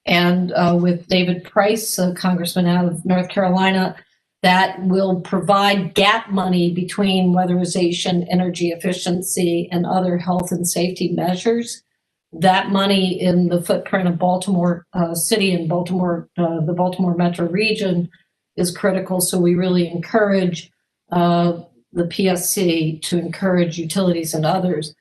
and with David Price, a congressman out of North Carolina, that will provide gap money between weatherization, energy efficiency, and other health and safety measures. That money in the footprint of Baltimore City and Baltimore, the Baltimore metro region, is critical. So we really encourage the PSC to encourage utilities and others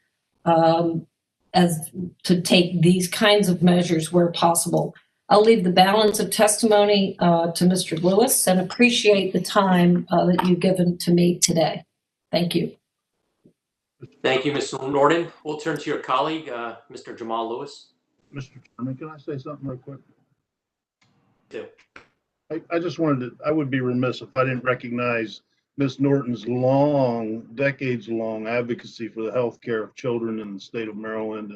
as to take these kinds of measures where possible. I'll leave the balance of testimony to Mr. Lewis and appreciate the time that you've given to me today. Thank you. Thank you, Mr. Norton. We'll turn to your colleague, Mr. Jamal Lewis. Mr. Chairman, can I say something real quick? Do. I just wanted to, I would be remiss if I didn't recognize Ms. Norton's decades-long advocacy for the health care of children in the state of Maryland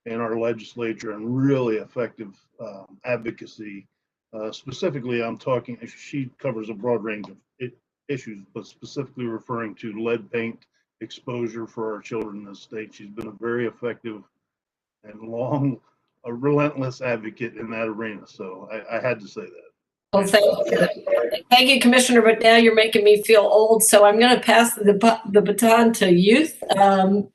and our legislature, and really effective advocacy. Specifically, I'm talking, she covers a broad range of issues, but specifically referring to lead paint exposure for our children in the state. She's been a very effective and a relentless advocate in that arena. So I had to say that. Well, thank you, Commissioner, but now you're making me feel old, so I'm going to pass the baton to youth and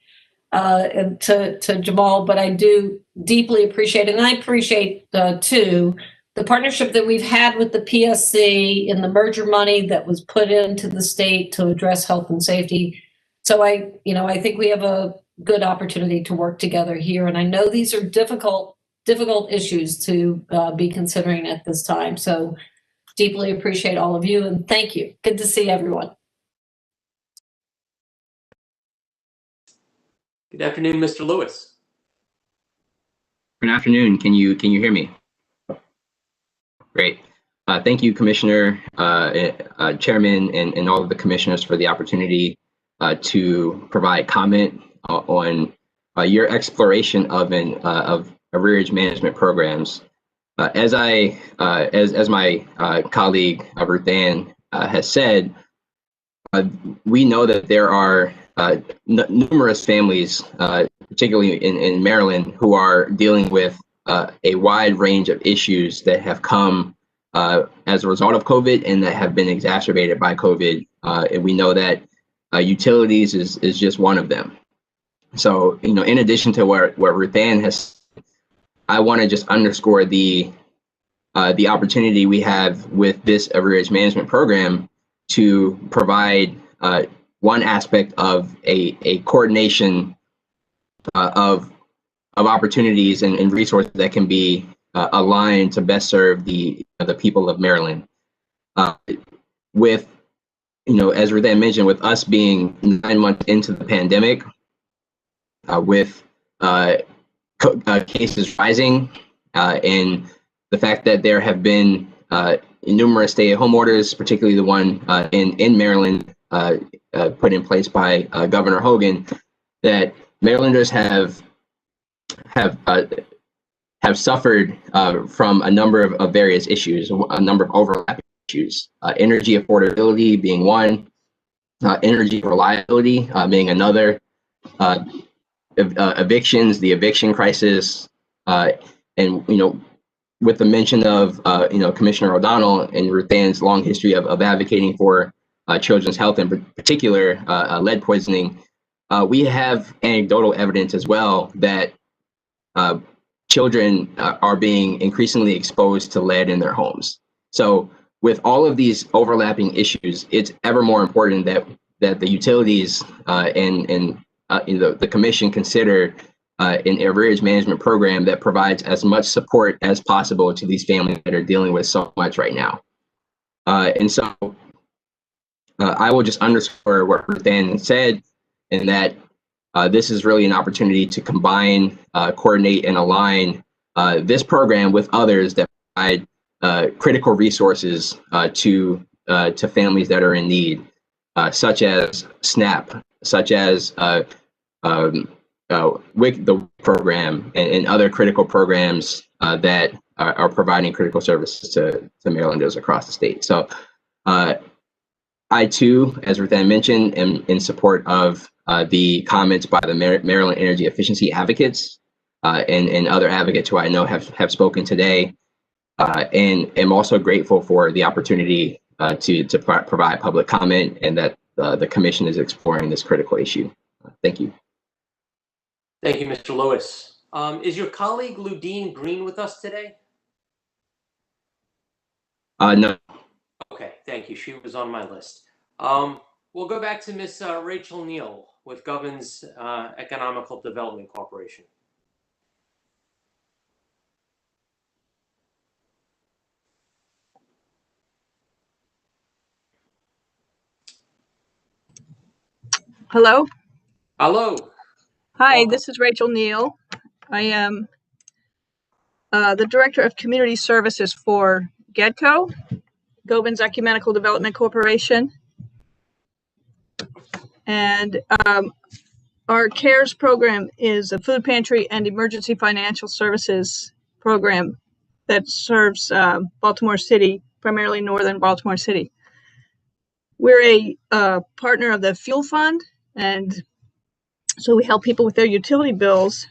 to Jamal, but I do deeply appreciate it, and I appreciate, too, the partnership that we've had with the PSC and the merger money that was put into the state to address health and safety. So I think we have a good opportunity to work together here, and I know these are difficult issues to be considering at this time. So deeply appreciate all of you, and thank you. Good to see everyone. Good afternoon, Mr. Lewis. Good afternoon. Can you hear me? Great. Thank you, Commissioner, Chairman, and all of the commissioners for the opportunity to provide comment on your exploration of arrearage management programs. As my colleague Ruth Ann has said, we know that there are numerous families, particularly in Maryland, who are dealing with a wide range of issues that have come as a result of COVID and that have been exacerbated by COVID. And we know that utilities is just one of them. So, in addition to what Ruth Ann has, I want to just underscore the opportunity we have with this arrearage management program to provide one aspect of a coordination of opportunities and resources that can be aligned to best serve the people of Maryland. With, as Ruth Ann mentioned, with us being 9 months into the pandemic, with cases rising, and the fact that there have been numerous stay-at-home orders, particularly the one in Maryland put in place by Governor Hogan, that Marylanders have suffered from a number of various issues, a number of overlapping issues, energy affordability being one, energy reliability being another, evictions, the eviction crisis, and with the mention of Commissioner O'Donnell and Ruth Ann's long history of advocating for children's health, in particular lead poisoning, we have anecdotal evidence as well that children are being increasingly exposed to lead in their homes. So with all of these overlapping issues, it's ever more important that the utilities and the commission consider an arrearage management program that provides as much support as possible to these families that are dealing with so much right now. And so I will just underscore what Ruth Ann said, in that this is really an opportunity to combine, coordinate, and align this program with others that provide critical resources to families that are in need, such as SNAP, such as WIC, the program, and other critical programs that are providing critical services to Marylanders across the state. So I too, as Ruth Ann mentioned, am in support of the comments by the Maryland Energy Efficiency Advocates and other advocates who I know have spoken today, and am also grateful for the opportunity to provide public comment, and that the commission is exploring this critical issue. Thank you. Thank you, Mr. Lewis. Is your colleague Ludine Green with us today? No. Okay, thank you. She was on my list. We'll go back to Ms. Rachel Neal with Govern's Economical Development Corporation. Hello. Hello. Hi, this is Rachel Neal. I am the Director of Community Services for GEDCO, Govern's Ecumenical Development Corporation. And our CARES program is a food pantry and emergency financial services program that serves Baltimore City, primarily northern Baltimore City. We're a partner of the Fuel Fund, And so we help people with their utility bills.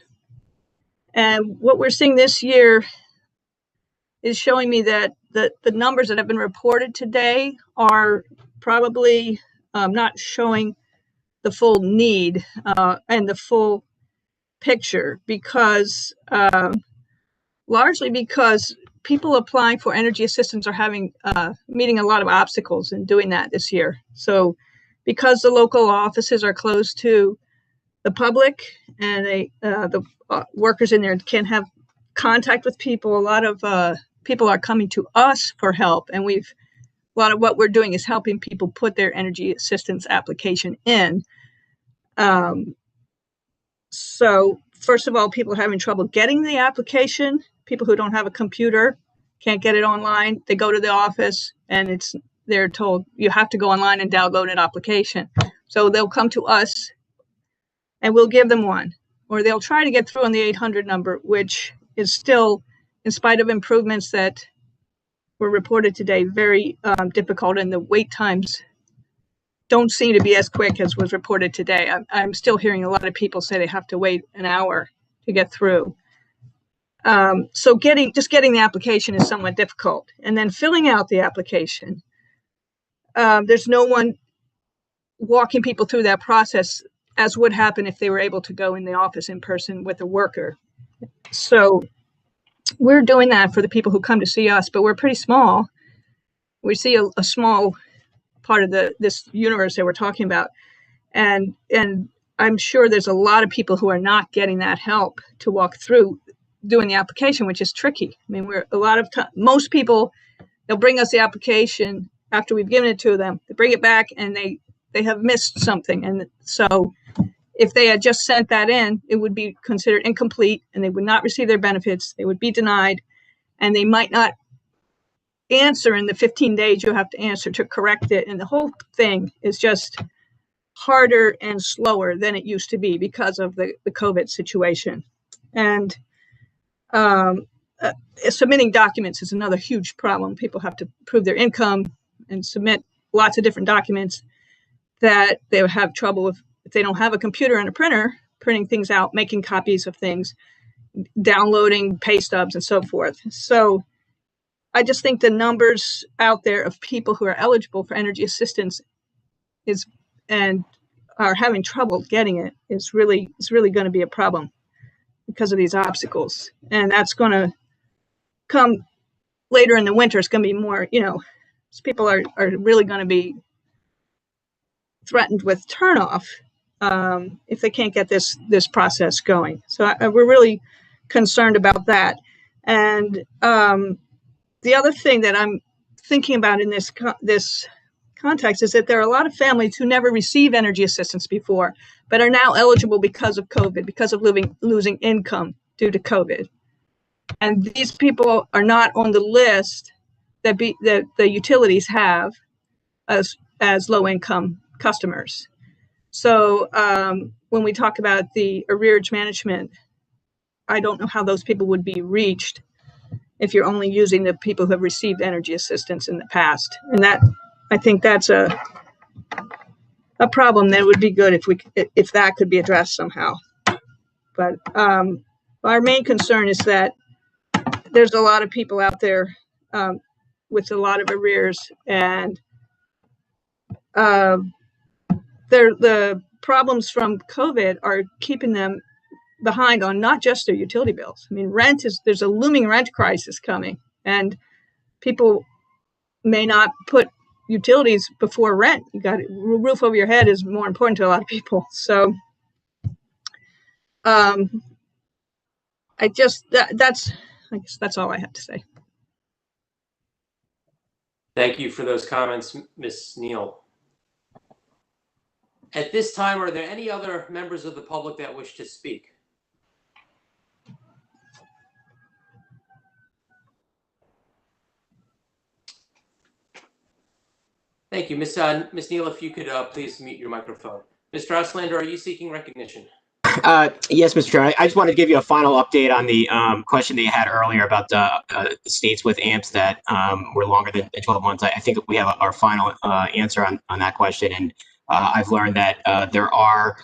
And what we're seeing this year is showing me that the numbers that have been reported today are probably not showing the full need and the full picture, because largely because people applying for energy assistance are having meeting a lot of obstacles in doing that this year. So because the local offices are closed to the public and the workers in there can't have contact with people, a lot of people are coming to us for help, and a lot of what we're doing is helping people put their energy assistance application in. So first of all, people are having trouble getting the application. People who don't have a computer can't get it online. They go to the office and they're told you have to go online and download an application. So they'll come to us and we'll give them one, or they'll try to get through on the 800 number, which is still, in spite of improvements that were reported today, very difficult, and the wait times don't seem to be as quick as was reported today. I'm still hearing a lot of people say they have to wait an hour to get through. So getting the application is somewhat difficult, and then filling out the application. There's no one walking people through that process, as would happen if they were able to go in the office in person with a worker. So we're doing that for the people who come to see us, but we're pretty small. We see a small part of this universe that we're talking about. And I'm sure there's a lot of people who are not getting that help to walk through doing the application, which is tricky. I mean, most people, they'll bring us the application after we've given it to them. They bring it back and they have missed something. And so if they had just sent that in, it would be considered incomplete and they would not receive their benefits. They would be denied, and they might not answer in the 15 days you have to answer to correct it. And the whole thing is just harder and slower than it used to be because of the COVID situation. And submitting documents is another huge problem. People have to prove their income and submit lots of different documents that they would have trouble with if they don't have a computer and a printer, printing things out, making copies of things, downloading pay stubs and so forth. So I just think the numbers out there of people who are eligible for energy assistance and are having trouble getting it is really going to be a problem because of these obstacles. And that's going to come later in the winter. It's going to be more, people are really going to be threatened with turnoff if they can't get this process going. So we're really concerned about that. And the other thing that I'm thinking about in this context is that there are a lot of families who never received energy assistance before, but are now eligible because of COVID, because of losing income due to COVID. And these people are not on the list that the utilities have as low-income customers. So when we talk about the arrearage management, I don't know how those people would be reached if you're only using the people who have received energy assistance in the past. And I think that's a problem that would be good if that could be addressed somehow. But our main concern is that there's a lot of people out there with a lot of arrears, and the problems from COVID are keeping them behind on not just their utility bills. I mean, there's a looming rent crisis coming, and people may not put utilities before rent. You got a roof over your head is more important to a lot of people. So I guess that's all I have to say. Thank you for those comments, Ms. Neal. At this time, are there any other members of the public that wish to speak? Thank you. Ms. Neal, if you could please mute your microphone. Mr. Auslander, are you seeking recognition? Yes, Mr. Chairman. I just wanted to give you a final update on the question that you had earlier about the states with AMPs that were longer than 12 months. I think we have our final answer on that question. And I've learned that there are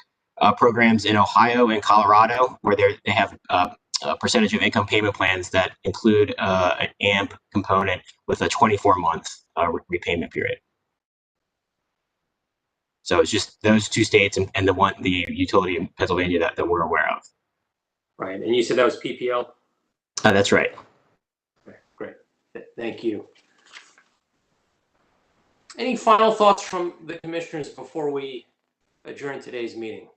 programs in Ohio and Colorado where they have a percentage of income payment plans that include an AMP component with a 24-month repayment period. So it's just those two states and the utility in Pennsylvania that we're aware of. Right, and you said that was PPL? That's right. Okay, great, thank you. Any final thoughts from the commissioners before we adjourn today's meeting?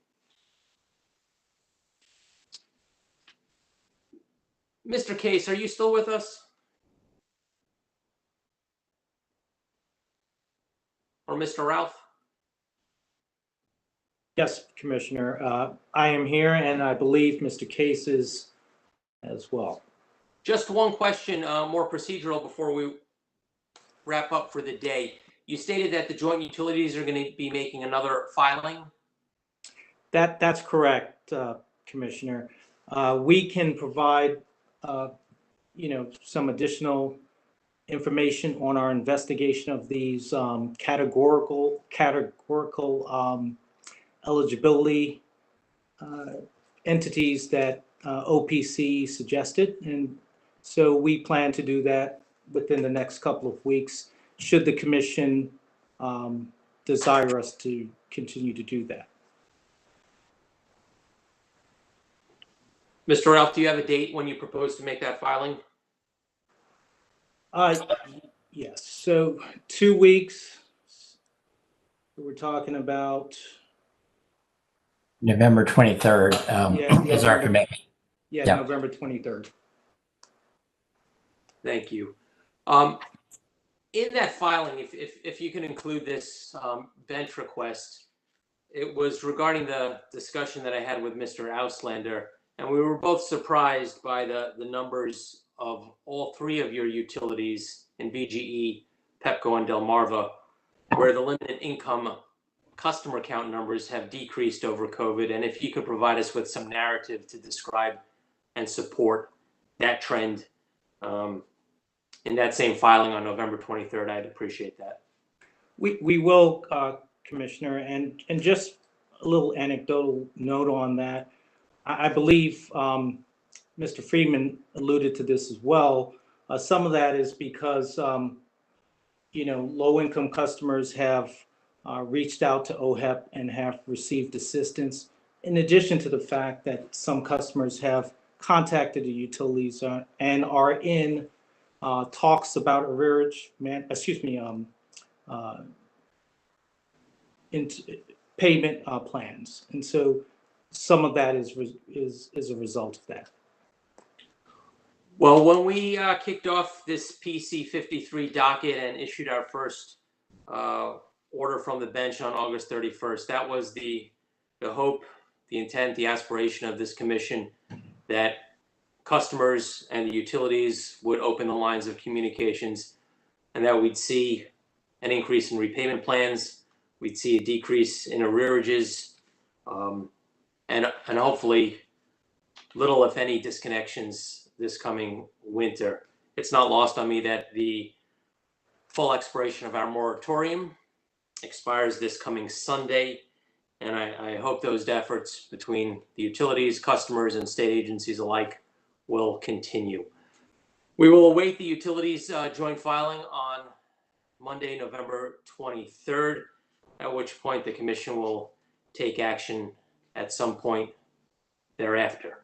Mr. Case, are you still with us? Or Mr. Ralph? Yes, Commissioner. I am here, and I believe Mr. Case is as well. Just one question, more procedural before we wrap up for the day. You stated that the joint utilities are going to be making another filing? That's correct, Commissioner. We can provide, some additional information on our investigation of these categorical eligibility entities that OPC suggested. And so we plan to do that within the next couple of weeks, should the commission desire us to continue to do that. Mr. Ralph, do you have a date when you propose to make that filing? Yes, so 2 weeks. We're talking about November 23rd is our commitment. Yeah, Yep. November 23rd. Thank you. In that filing, if you can include this bench request, it was regarding the discussion that I had with Mr. Auslander, and we were both surprised by the numbers of all three of your utilities in BGE, Pepco, and Delmarva, where the limited income customer count numbers have decreased over COVID. And if you could provide us with some narrative to describe and support that trend in that same filing on November 23rd, I'd appreciate that. We will, Commissioner, and just a little anecdotal note on that. I believe Mr. Freeman alluded to this as well. Some of that is because, low-income customers have reached out to OHEP and have received assistance, in addition to the fact that some customers have contacted the utilities and are in talks about arrearage, payment plans. And so some of that is a result of that. Well, when we kicked off this PC 53 docket and issued our first order from the bench on August 31st, that was the hope, the intent, the aspiration of this commission, that customers and the utilities would open the lines of communications and that we'd see an increase in repayment plans, we'd see a decrease in arrearages, and hopefully little, if any, disconnections this coming winter. It's not lost on me that the full expiration of our moratorium expires this coming Sunday, and I hope those efforts between the utilities, customers, and state agencies alike will continue. We will await the utilities joint filing on Monday, November 23rd, at which point the commission will take action at some point thereafter.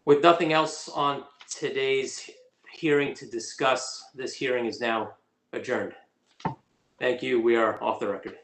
With nothing else on today's hearing to discuss, this hearing is now adjourned. Thank you. We are off the record.